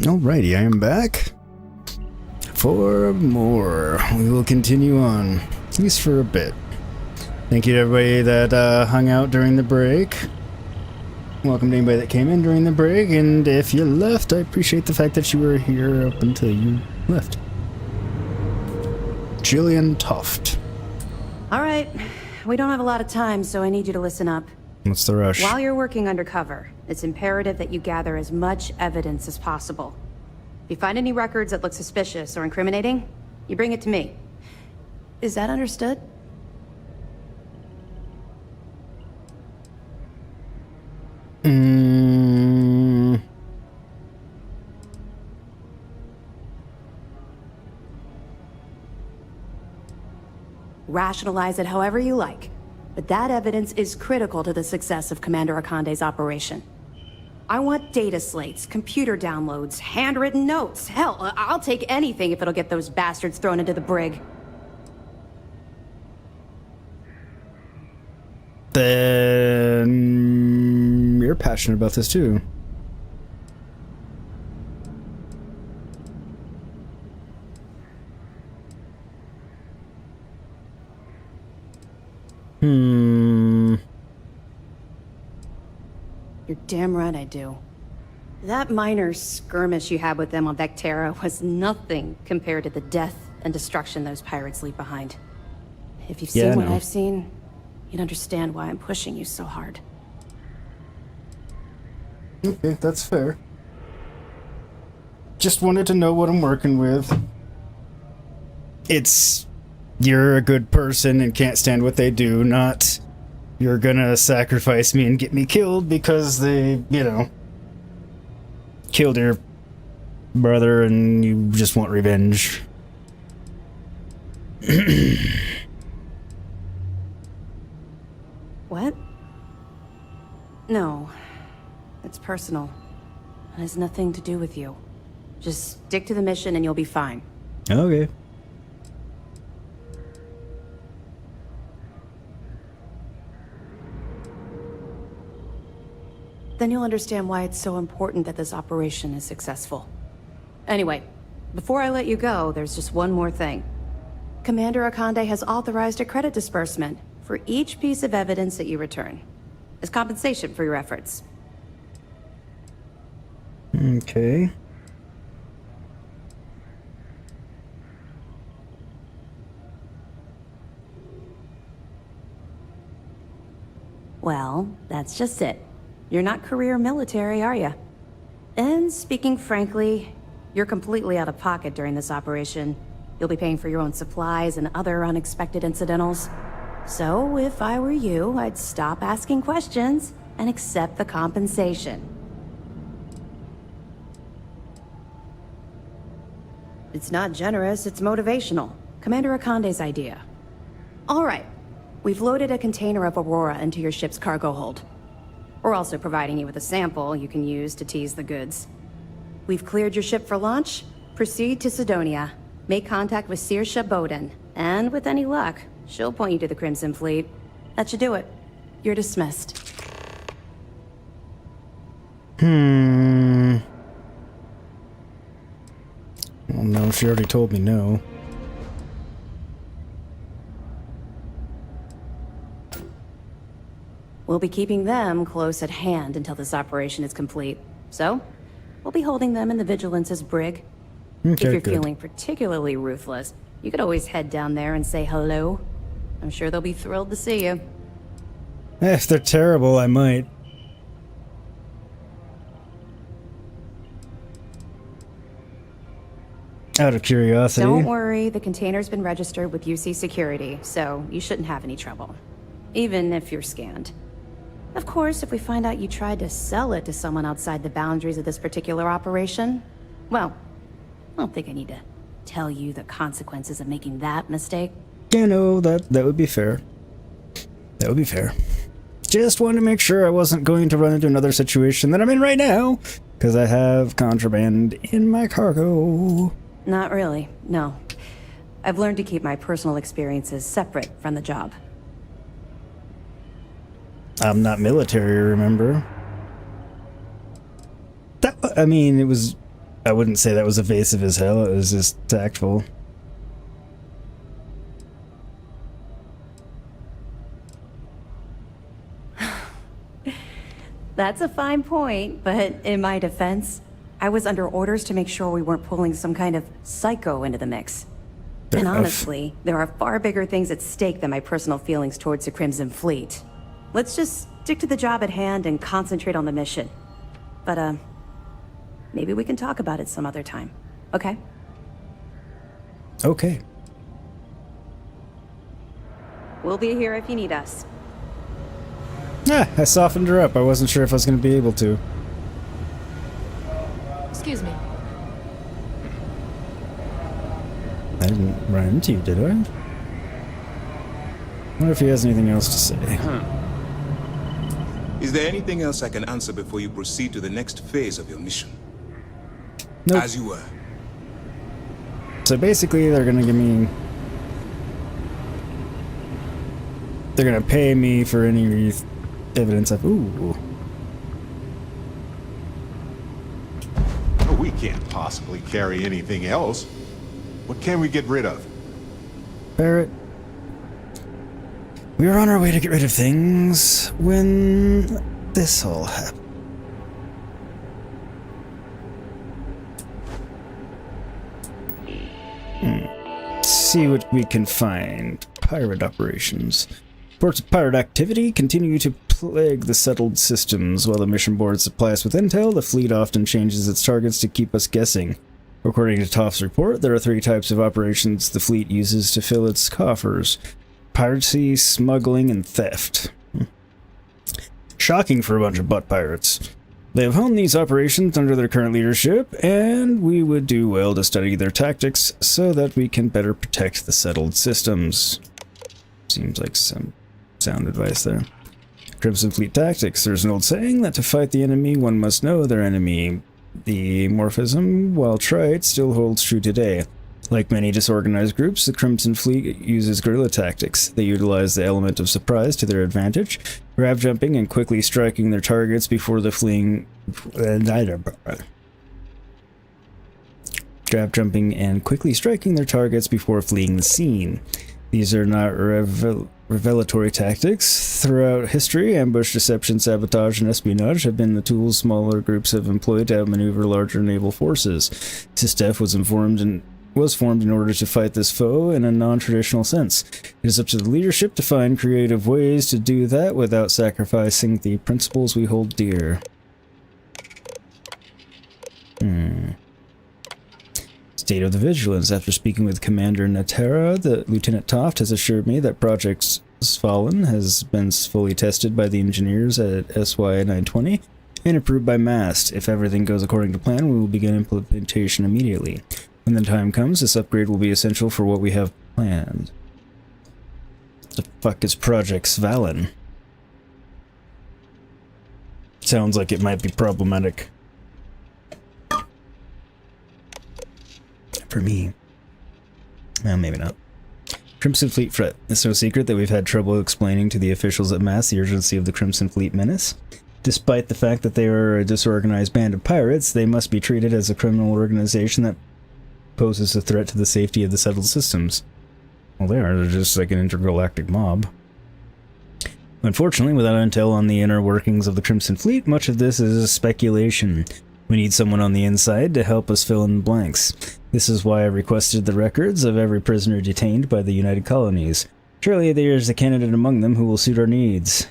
Alrighty, I am back for more. We will continue on, at least for a bit. Thank you to everybody that hung out during the break. Welcome to anybody that came in during the break, and if you left, I appreciate the fact that you were here up until you left. Jillian Toft. Alright, we don't have a lot of time, so I need you to listen up. What's the rush? While you're working undercover, it's imperative that you gather as much evidence as possible. If you find any records that look suspicious or incriminating, you bring it to me. Is that understood? Rationalize it however you like. But that evidence is critical to the success of Commander Akande's operation. I want data slates, computer downloads, handwritten notes. Hell, I'll take anything if it'll get those bastards thrown into the brig. Then you're passionate about this too. You're damn right I do. That minor skirmish you had with them on Vectera was nothing compared to the death and destruction those pirates leave behind. If you've seen what I've seen, you'd understand why I'm pushing you so hard. Okay, that's fair. Just wanted to know what I'm working with. It's you're a good person and can't stand what they do, not you're gonna sacrifice me and get me killed because they, you know, killed your brother and you just want revenge. What? No. It's personal. It has nothing to do with you. Just stick to the mission and you'll be fine. Okay. Then you'll understand why it's so important that this operation is successful. Anyway, before I let you go, there's just one more thing. Commander Akande has authorized a credit disbursement for each piece of evidence that you return, as compensation for your efforts. Okay. Well, that's just it. You're not career military, are you? And speaking frankly, you're completely out of pocket during this operation. You'll be paying for your own supplies and other unexpected incidentals. So, if I were you, I'd stop asking questions and accept the compensation. It's not generous, it's motivational. Commander Akande's idea. All right. We've loaded a container of Aurora into your ship's cargo hold. We're also providing you with a sample you can use to tease the goods. We've cleared your ship for launch. Proceed to Sidonia. Make contact with Saoirse Bowden. And with any luck, she'll point you to the Crimson Fleet. That should do it. You're dismissed. Well, no, she already told me no. We'll be keeping them close at hand until this operation is complete. So, we'll be holding them in the Vigilance's brig. Okay, if you're good. feeling particularly ruthless, you could always head down there and say hello. I'm sure they'll be thrilled to see you. If they're terrible, I might. Out of curiosity. Don't worry, the container's been registered with UC Security, so you shouldn't have any trouble. Even if you're scanned. Of course, if we find out you tried to sell it to someone outside the boundaries of this particular operation, well, I don't think I need to tell you the consequences of making that mistake. Yeah, no, that would be fair. That would be fair. Just wanted to make sure I wasn't going to run into another situation that I'm in right now, because I have contraband in my cargo. Not really, no. I've learned to keep my personal experiences separate from the job. I'm not military, remember? I mean, it was... I wouldn't say that was evasive as hell, it was just tactful. That's a fine point, but in my defense, I was under orders to make sure we weren't pulling some kind of psycho into the mix. And honestly, there are far bigger things at stake than my personal feelings towards the Crimson Fleet. Let's just stick to the job at hand and concentrate on the mission. But, maybe we can talk about it some other time, okay? Okay. We'll be here if you need us. Ah, I softened her up. I wasn't sure if I was going to be able to. Excuse me. I didn't run into you, did I? Wonder if he has anything else to say. Is there anything else I can answer before you proceed to the next phase of your mission? Nope. As you were. So basically, they're gonna give me... They're gonna pay me for any evidence of... Ooh. We can't possibly carry anything else. What can we get rid of? Barrett. We were on our way to get rid of things when this all happened. Let's see what we can find. Pirate operations. Reports of pirate activity continue to plague the settled systems. While the mission board supply us with intel, the fleet often changes its targets to keep us guessing. According to Toph's report, there are 3 types of operations the fleet uses to fill its coffers. Piracy, smuggling, and theft. Shocking for a bunch of butt pirates. They have honed these operations under their current leadership, and we would do well to study their tactics so that we can better protect the settled systems. Seems like some sound advice there. Crimson Fleet tactics. There's an old saying that to fight the enemy, one must know their enemy. The morphism, while trite, still holds true today. Like many disorganized groups, the Crimson Fleet uses guerrilla tactics. They utilize the element of surprise to their advantage, grab jumping and quickly striking their targets before the fleeing... grab jumping and quickly striking their targets before fleeing the scene. These are not revelatory tactics. Throughout history, ambush, deception, sabotage, and espionage have been the tools smaller groups have employed to outmaneuver larger naval forces. SysDef was formed in order to fight this foe in a non-traditional sense. It is up to the leadership to find creative ways to do that without sacrificing the principles we hold dear. State of the Vigilance. After speaking with Commander Natera, the Lieutenant Toft has assured me that Project Svalin has been fully tested by the engineers at SY-920 and approved by MAST. If everything goes according to plan, we will begin implementation immediately. When the time comes, this upgrade will be essential for what we have planned. What the fuck is Project Svalin? Sounds like it might be problematic. For me. Well, maybe not. Crimson Fleet threat. It's no secret that we've had trouble explaining to the officials at MAST the urgency of the Crimson Fleet menace. Despite the fact that they are a disorganized band of pirates, they must be treated as a criminal organization that poses a threat to the safety of the settled systems. Well, they're just like an intergalactic mob. Unfortunately, without intel on the inner workings of the Crimson Fleet, much of this is speculation. We need someone on the inside to help us fill in the blanks. This is why I requested the records of every prisoner detained by the United Colonies. Surely there is a candidate among them who will suit our needs.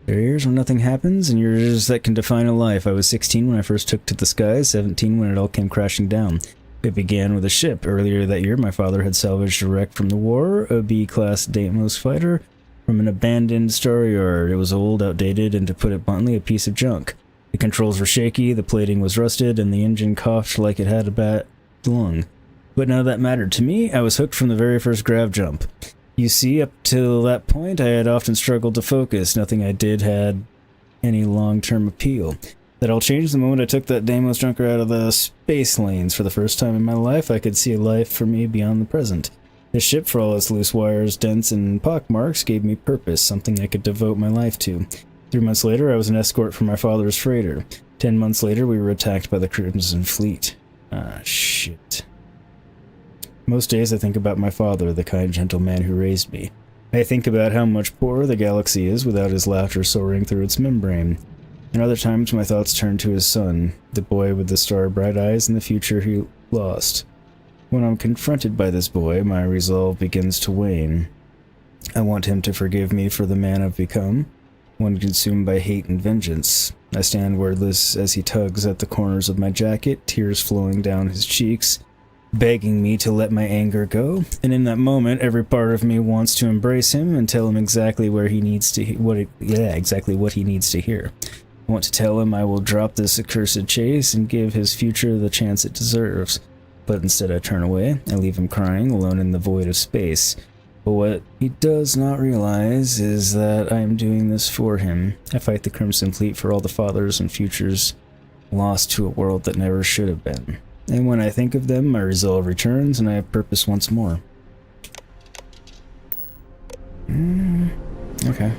There are years when nothing happens, and years that can define a life. I was 16 when I first took to the skies, 17 when it all came crashing down. It began with a ship. Earlier that year, my father had salvaged a wreck from the war, a B-class Deimos fighter, from an abandoned star yard. It was old, outdated, and to put it bluntly, a piece of junk. The controls were shaky, the plating was rusted, and the engine coughed like it had a bad lung. But none of that mattered to me. I was hooked from the very first grab jump. You see, up till that point, I had often struggled to focus. Nothing I did had any long-term appeal. That all changed the moment I took that Deimos junker out of the space lanes. For the first time in my life, I could see a life for me beyond the present. This ship, for all its loose wires, dents, and pockmarks, gave me purpose, something I could devote my life to. 3 months later, I was an escort for my father's freighter. 10 months later, we were attacked by the Crimson Fleet. Ah, shit. Most days I think about my father, the kind, gentle man who raised me. I think about how much poorer the galaxy is without his laughter soaring through its membrane. And other times my thoughts turn to his son, the boy with the star-bright eyes and the future he lost. When I'm confronted by this boy, my resolve begins to wane. I want him to forgive me for the man I've become, one consumed by hate and vengeance. I stand wordless as he tugs at the corners of my jacket, tears flowing down his cheeks, begging me to let my anger go. And in that moment, every part of me wants to embrace him and tell him exactly where he needs to exactly what he needs to hear. I want to tell him I will drop this accursed chase and give his future the chance it deserves. But instead I turn away, I leave him crying alone in the void of space. But what he does not realize is that I am doing this for him. I fight the Crimson Fleet for all the fathers and futures lost to a world that never should have been. And when I think of them, my resolve returns and I have purpose once more. Okay.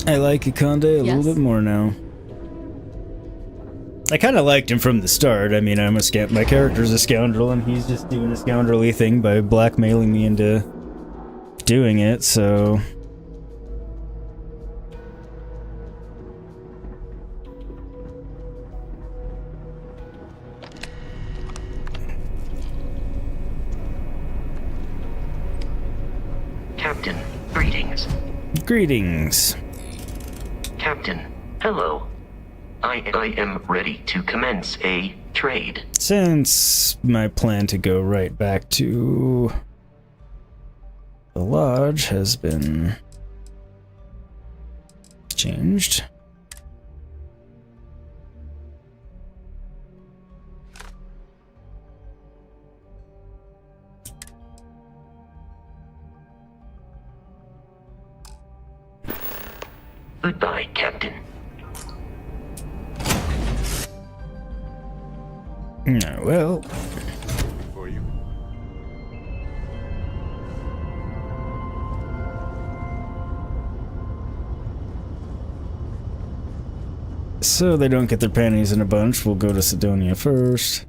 I like Ikonde a little bit more now. I kind of liked him from the start. I mean, my character's a scoundrel, and he's just doing a scoundrelly thing by blackmailing me into doing it, so... Captain, greetings. Greetings. Captain, hello. I am ready to commence a trade. Since my plan to go right back to the lodge has been changed. Goodbye, Captain. Well. So they don't get their panties in a bunch, we'll go to Sidonia first.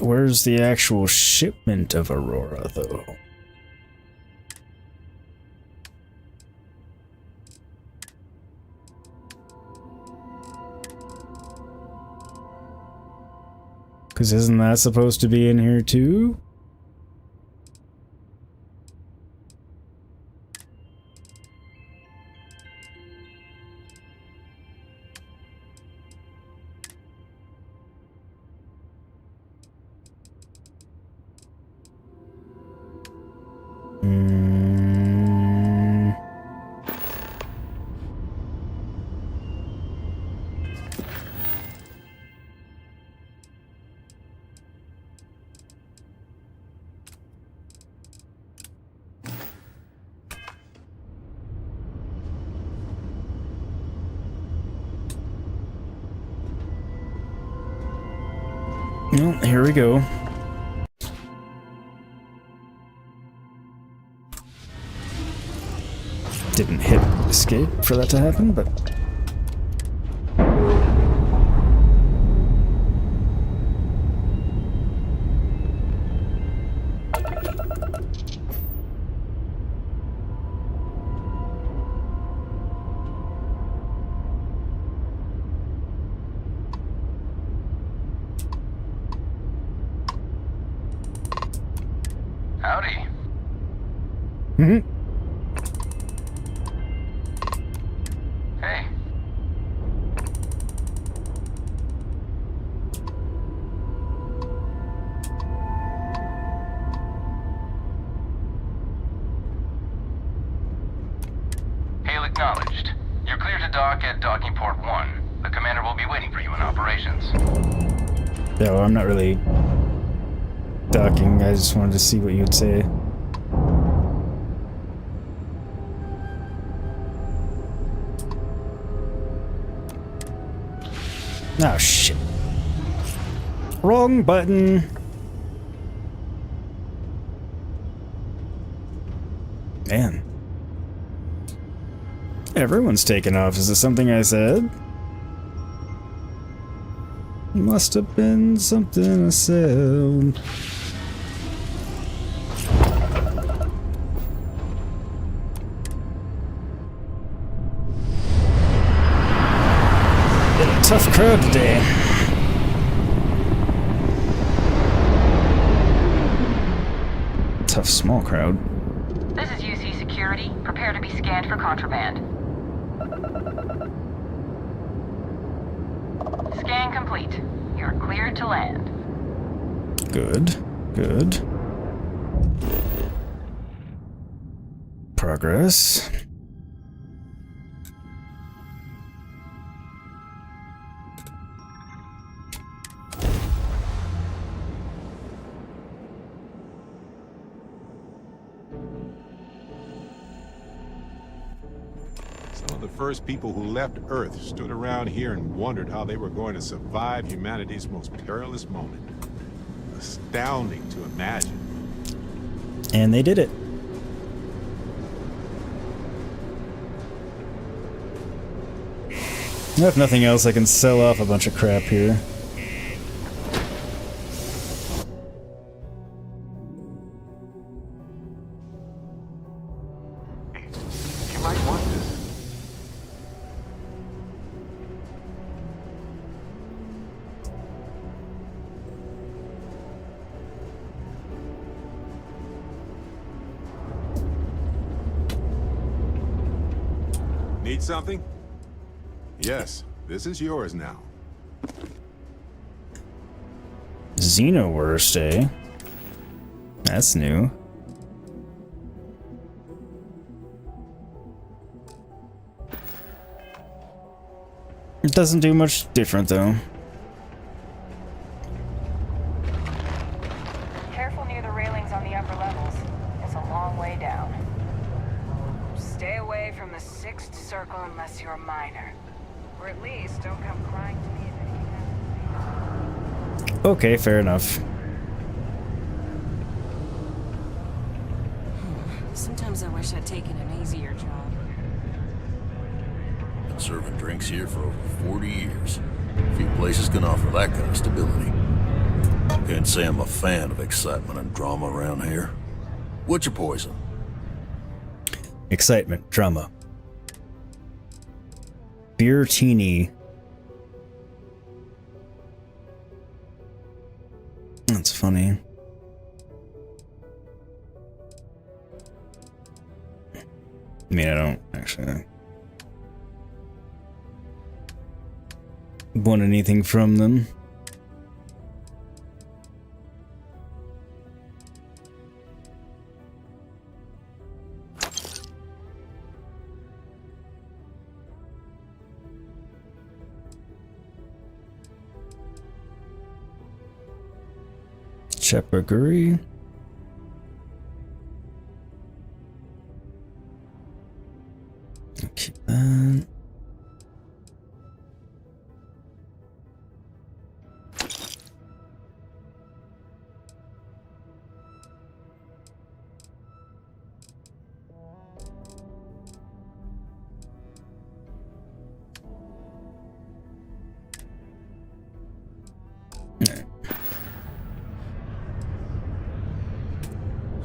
Where's the actual shipment of Aurora, though? Because isn't that supposed to be in here, too? Well, here we go. Didn't hit escape for that to happen, but... Howdy. Mm-hmm. Hey. Hail acknowledged. You're clear to dock at docking port 1. The commander will be waiting for you in operations. Yeah, well, I'm not really docking. I just wanted to see what you'd say. Oh, shit. Wrong button. Man. Everyone's taken off. Is it something I said? Must have been something I said. Been a tough crowd today. Tough small crowd. This is UC Security. Prepare to be scanned for contraband. Scan complete. You're cleared to land. Good. Good. Progress. Some of the first people who left Earth stood around here and wondered how they were going to survive humanity's most perilous moment. Astounding to imagine. And they did it. If nothing else, I can sell off a bunch of crap here. You might want this. Need something? Yes, this is yours now. Xenowurst, eh? That's new. It doesn't do much different, though. us a long way down. Stay away from the Sixth Circle unless you're a minor. Or at least don't come crying to me if anything happens. Okay, fair enough. Sometimes I wish I'd taken an easier job. Been serving drinks here for over 40 years. Few places can offer that kind of stability. Can't say I'm a fan of excitement and drama around here. What's your poison? Excitement, drama. Beer teeny. That's funny. I mean, I don't actually want anything from them. Chepaguri. Keep that.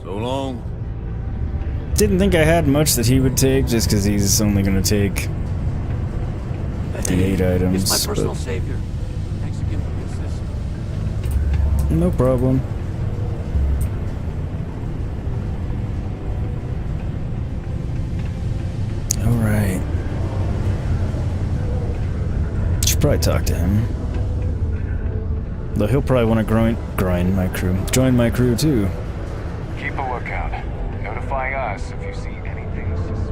So long. Didn't think I had much that he would take, just because he's only going to take the 8 items. It's my personal savior. Thanks again for the assist. No problem. Alright. Should probably talk to him. Though he'll probably want to join my crew too. Keep a lookout. Notify us if you see anything suspicious.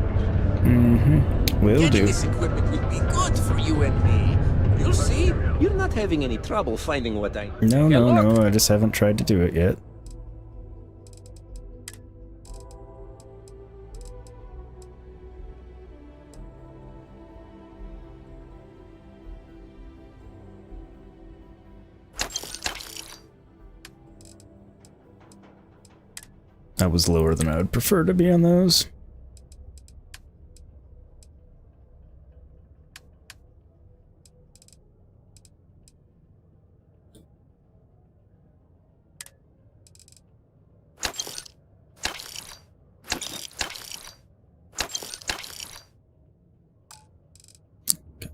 Mm-hmm. Will Getting do. this equipment will be good for you and me. You'll see. You're not having any trouble finding what I... No, I just haven't tried to do it yet. That was lower than I would prefer to be on those.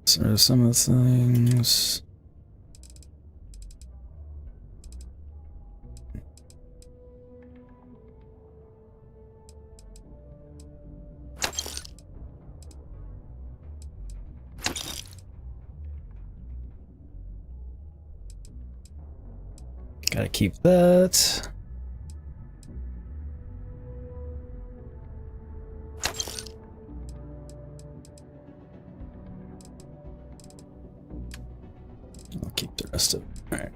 So some of the things. Gotta keep that. I'll keep the rest of it. Alright.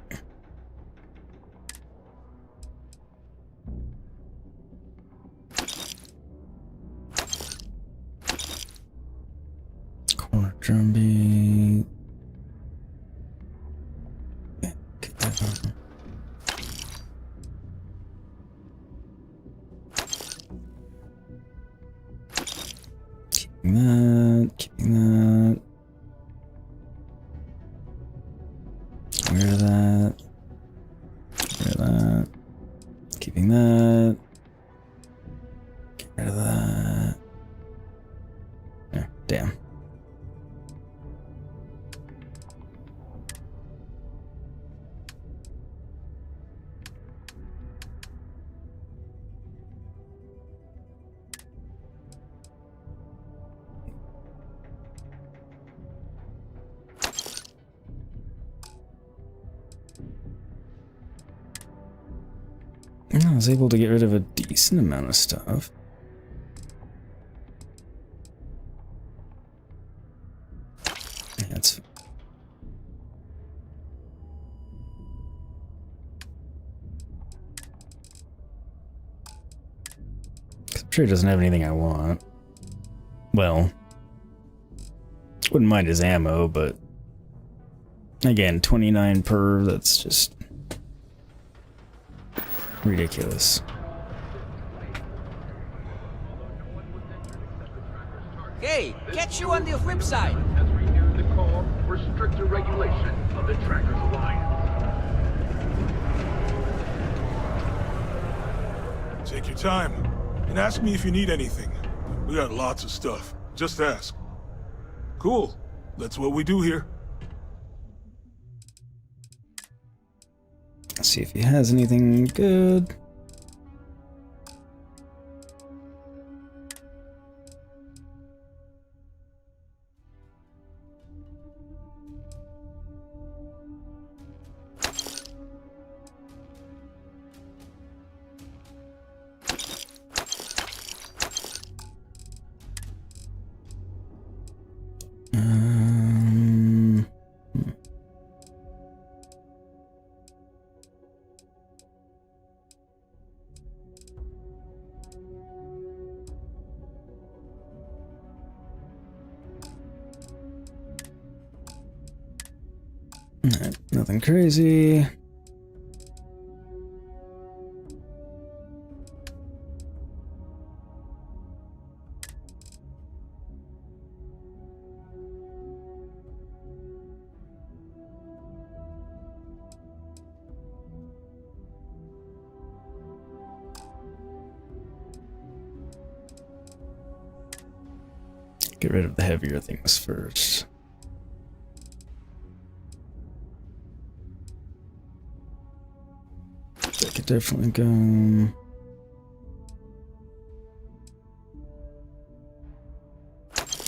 Corner drum beat. Get that on. Keeping that. Get rid of that. Get rid of that. Keeping that. Get rid of that. Yeah, damn. I was able to get rid of a decent amount of stuff. Yeah, that's... Sure, it doesn't have anything I want. Well, wouldn't mind his ammo, but again, 29 per, that's just ridiculous. Hey, catch you on the flip side. Has renewed the call for stricter regulation of the Trackers Alliance. Take your time, and ask me if you need anything. We got lots of stuff. Just ask. Cool. That's what we do here. Let's see if he has anything good. Alright, nothing crazy. Get rid of the heavier things first. That could definitely go.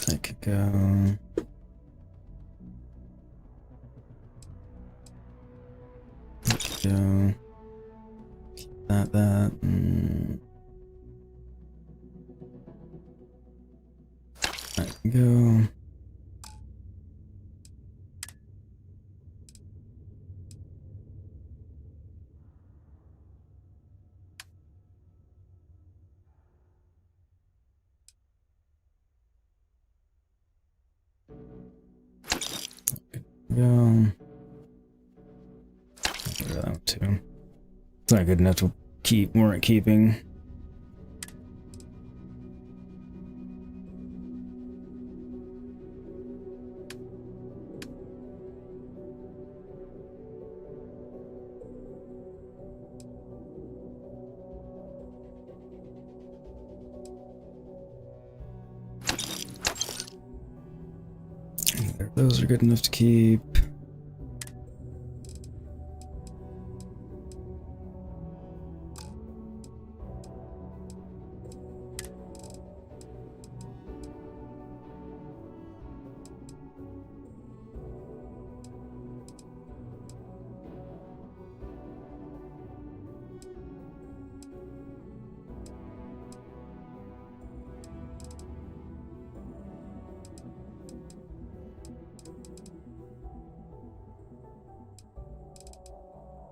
That could go. That could go. Keep that. That can go. Go. Get rid of that too. It's not good enough to warrant keeping. Those are good enough to keep.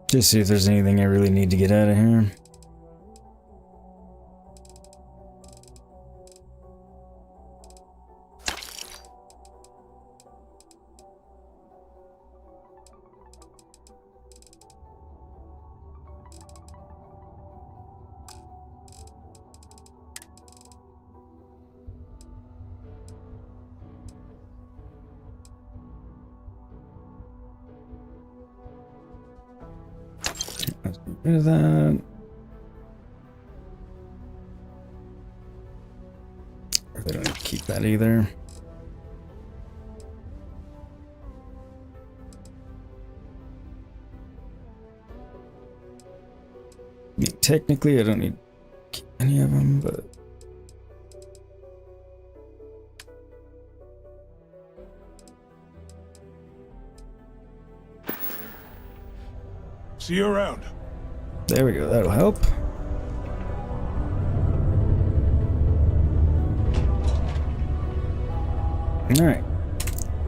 Just see if there's anything I really need to get out of here. Rid of that. Or they don't need to keep that either. I mean, technically, I don't need to keep any of them, but. See you around. There we go, that'll help. Alright.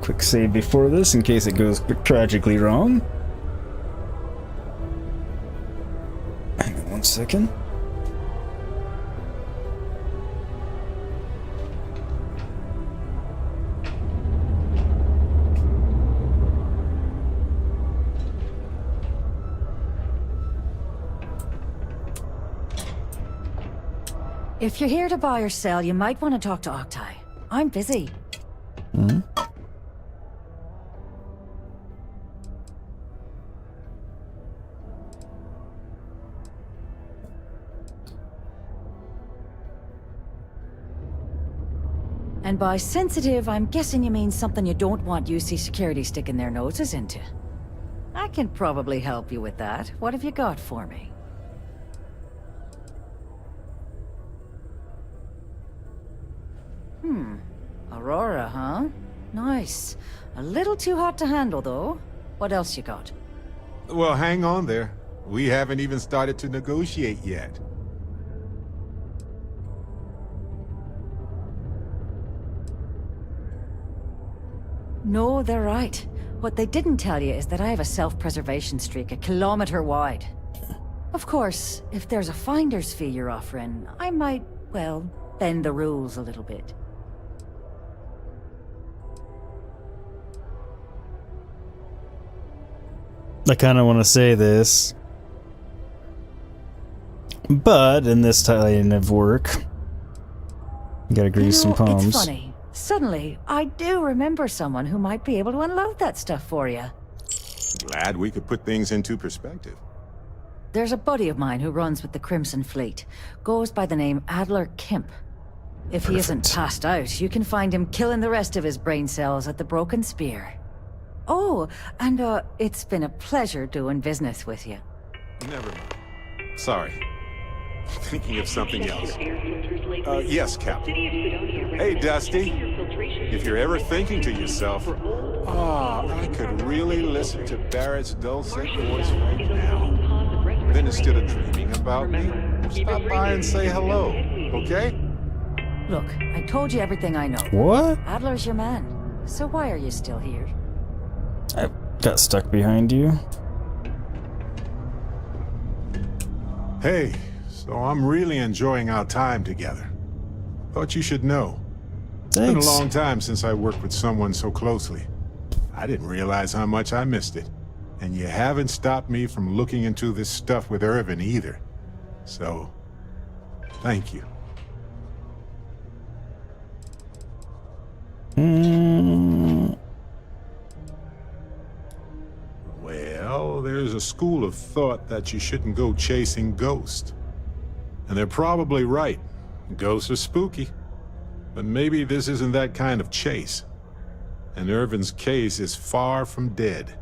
Quick save before this in case it goes tragically wrong. Hang on 1 second. If you're here to buy or sell, you might want to talk to Octai. I'm busy. Hmm? And by sensitive, I'm guessing you mean something you don't want UC security sticking their noses into. I can probably help you with that. What have you got for me? Aurora, huh? Nice. A little too hot to handle, though. What else you got? Well, hang on there. We haven't even started to negotiate yet. No, they're right. What they didn't tell you is that I have a self-preservation streak 1 kilometer wide. Of course, if there's a finder's fee you're offering, I might, well, bend the rules a little bit. I kind of want to say this, but in this line of work, you gotta grease some palms. It's funny. Suddenly, I do remember someone who might be able to unload that stuff for you. Glad we could put things into perspective. There's a buddy of mine who runs with the Crimson Fleet. Goes by the name Adler Kemp. If he isn't passed out, you can find him killing the rest of his brain cells at the Broken Spear. Oh, and it's been a pleasure doing business with you. Never mind. Sorry. Thinking of something else. Yes, Captain. Hey, Dusty. If you're ever thinking to yourself, I could really listen to Barrett's dulcet voice right now. Then instead of dreaming about me, stop by and say hello, okay? Look, I told you everything I know. What? Adler's your man. So why are you still here? I got stuck behind you. Hey, so I'm really enjoying our time together. Thought you should know. It's been a long time since I worked with someone so closely. I didn't realize how much I missed it. And you haven't stopped me from looking into this stuff with Irvin either. So, thank you. Well, there's a school of thought that you shouldn't go chasing ghosts. And they're probably right. Ghosts are spooky. But maybe this isn't that kind of chase. And Irvin's case is far from dead.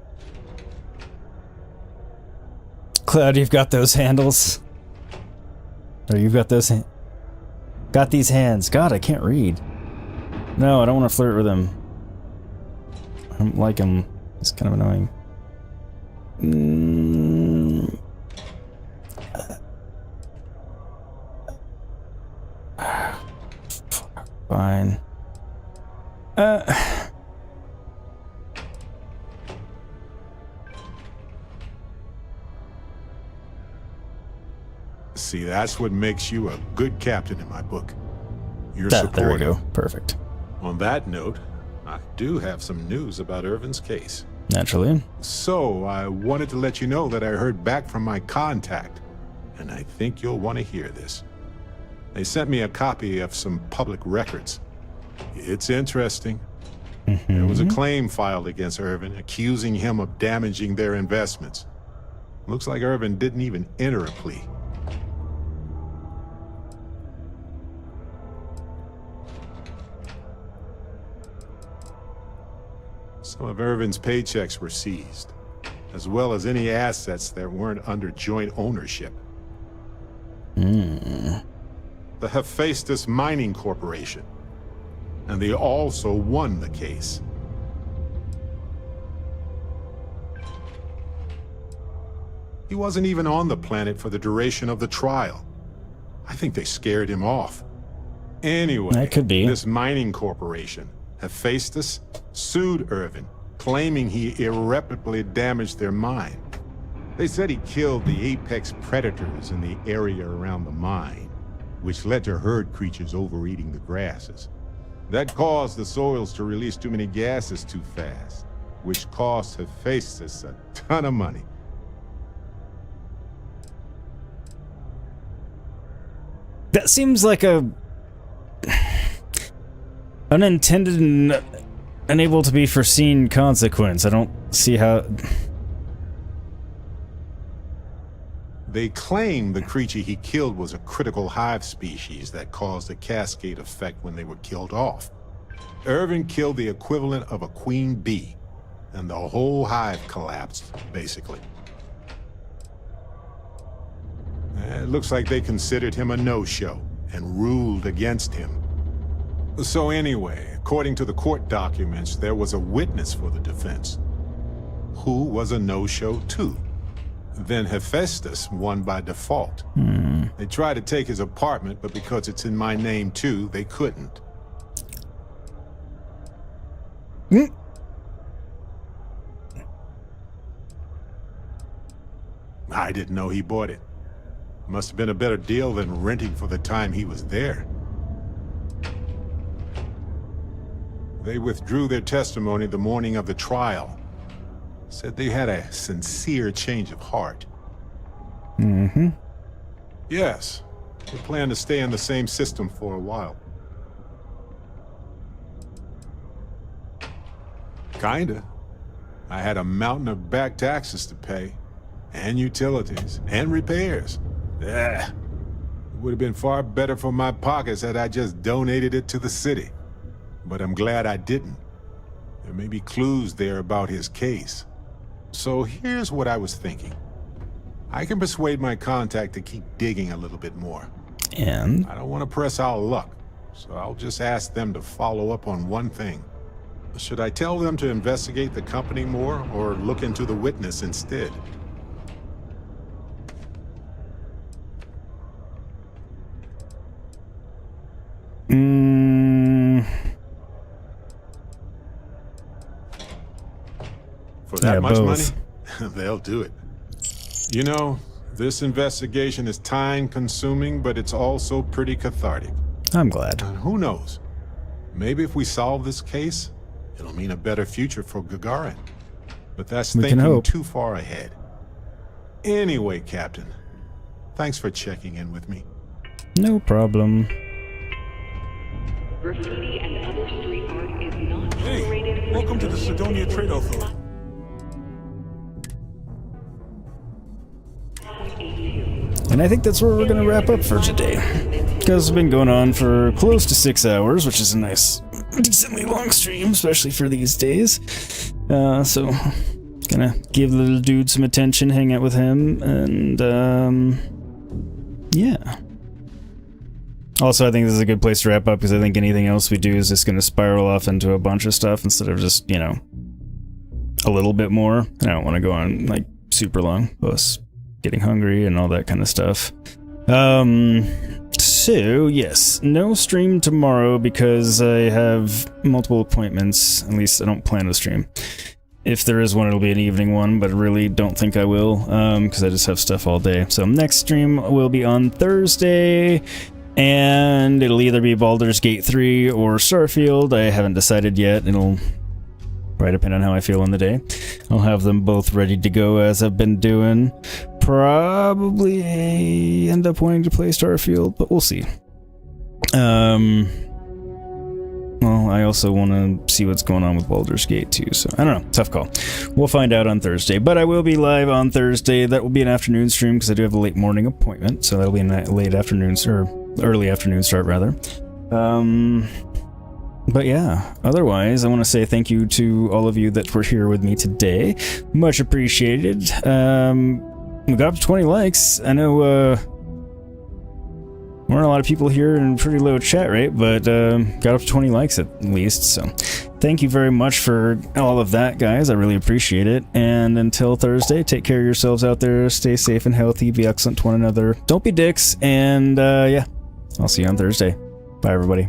Cloud, you've got those handles. Or you've got those got these hands. God, I can't read. No, I don't want to flirt with him. I don't like him. It's kind of annoying. Fine. See, that's what makes you a good captain in my book. You're there we supportive. go. Perfect. On that note, I do have some news about Irvin's case. Naturally. So, I wanted to let you know that I heard back from my contact, and I think you'll want to hear this. They sent me a copy of some public records. It's interesting. There was a claim filed against Irvin, accusing him of damaging their investments. Looks like Irvin didn't even enter a plea. Some of Irvin's paychecks were seized, as well as any assets that weren't under joint ownership. The Hephaestus Mining Corporation. And they also won the case. He wasn't even on the planet for the duration of the trial. I think they scared him off. Anyway, that could be. This mining corporation, Hephaestus, sued Irvin, claiming he irreparably damaged their mine. They said he killed the apex predators in the area around the mine, which led to herd creatures overeating the grasses. That caused the soils to release too many gases too fast, which cost Hephaestus a ton of money. That seems like a unintended and unable to be foreseen consequence. I don't see how... They claim the creature he killed was a critical hive species that caused a cascade effect when they were killed off. Irvin killed the equivalent of a queen bee, and the whole hive collapsed, basically. It looks like they considered him a no-show and ruled against him. So anyway, according to the court documents, there was a witness for the defense, who was a no-show too. Then Hephaestus won by default. They tried to take his apartment, but because it's in my name too, they couldn't. I didn't know he bought it. Must have been a better deal than renting for the time he was there. They withdrew their testimony the morning of the trial. Said they had a sincere change of heart. Yes, they plan to stay in the same system for a while. Kinda. I had a mountain of back taxes to pay, and utilities, and repairs. It would have been far better for my pockets had I just donated it to the city. But I'm glad I didn't. There may be clues there about his case. So here's what I was thinking. I can persuade my contact to keep digging a little bit more. And? I don't want to press our luck, so I'll just ask them to follow up on one thing. Should I tell them to investigate the company more, or look into the witness instead? For that much money, they'll do it. You know, this investigation is time-consuming, but it's also pretty cathartic. I'm glad. Who knows? Maybe if we solve this case, it'll mean a better future for Gagarin. But that's thinking too far ahead. Anyway, Captain, thanks for checking in with me. No problem. Graffiti and other street art is not tolerated. Hey, welcome to the Sidonia Trade Authority. And I think that's where we're going to wrap up for today. Because it's been going on for close to 6 hours, which is a nice, decently long stream, especially for these days. So, gonna give the little dude some attention, hang out with him, and, yeah. Also, I think this is a good place to wrap up, because I think anything else we do is just gonna spiral off into a bunch of stuff instead of just, you know, a little bit more. I don't want to go on, like, super long, plus getting hungry and all that kind of stuff. So, yes, no stream tomorrow because I have multiple appointments. At least I don't plan to stream. If there is one, it'll be an evening one, but I really don't think I will, because I just have stuff all day. So next stream will be on Thursday, and it'll either be Baldur's Gate 3 or Starfield. I haven't decided yet. It'll probably depend on how I feel on the day. I'll have them both ready to go as I've been doing. Probably end up wanting to play Starfield, but we'll see. Well, I also want to see what's going on with Baldur's Gate too, so I don't know. Tough call. We'll find out on Thursday, but I will be live on Thursday. That will be an afternoon stream because I do have a late morning appointment, so that'll be a late afternoon, or early afternoon start rather. But yeah, otherwise, I want to say thank you to all of you that were here with me today. Much appreciated. We got up to 20 likes. I know, weren't a lot of people here and pretty low chat rate, but got up to 20 likes at least, so thank you very much for all of that, guys. I really appreciate it. And until Thursday, take care of yourselves out there. Stay safe and healthy. Be excellent to one another. Don't be dicks. And yeah, I'll see you on Thursday. Bye, everybody.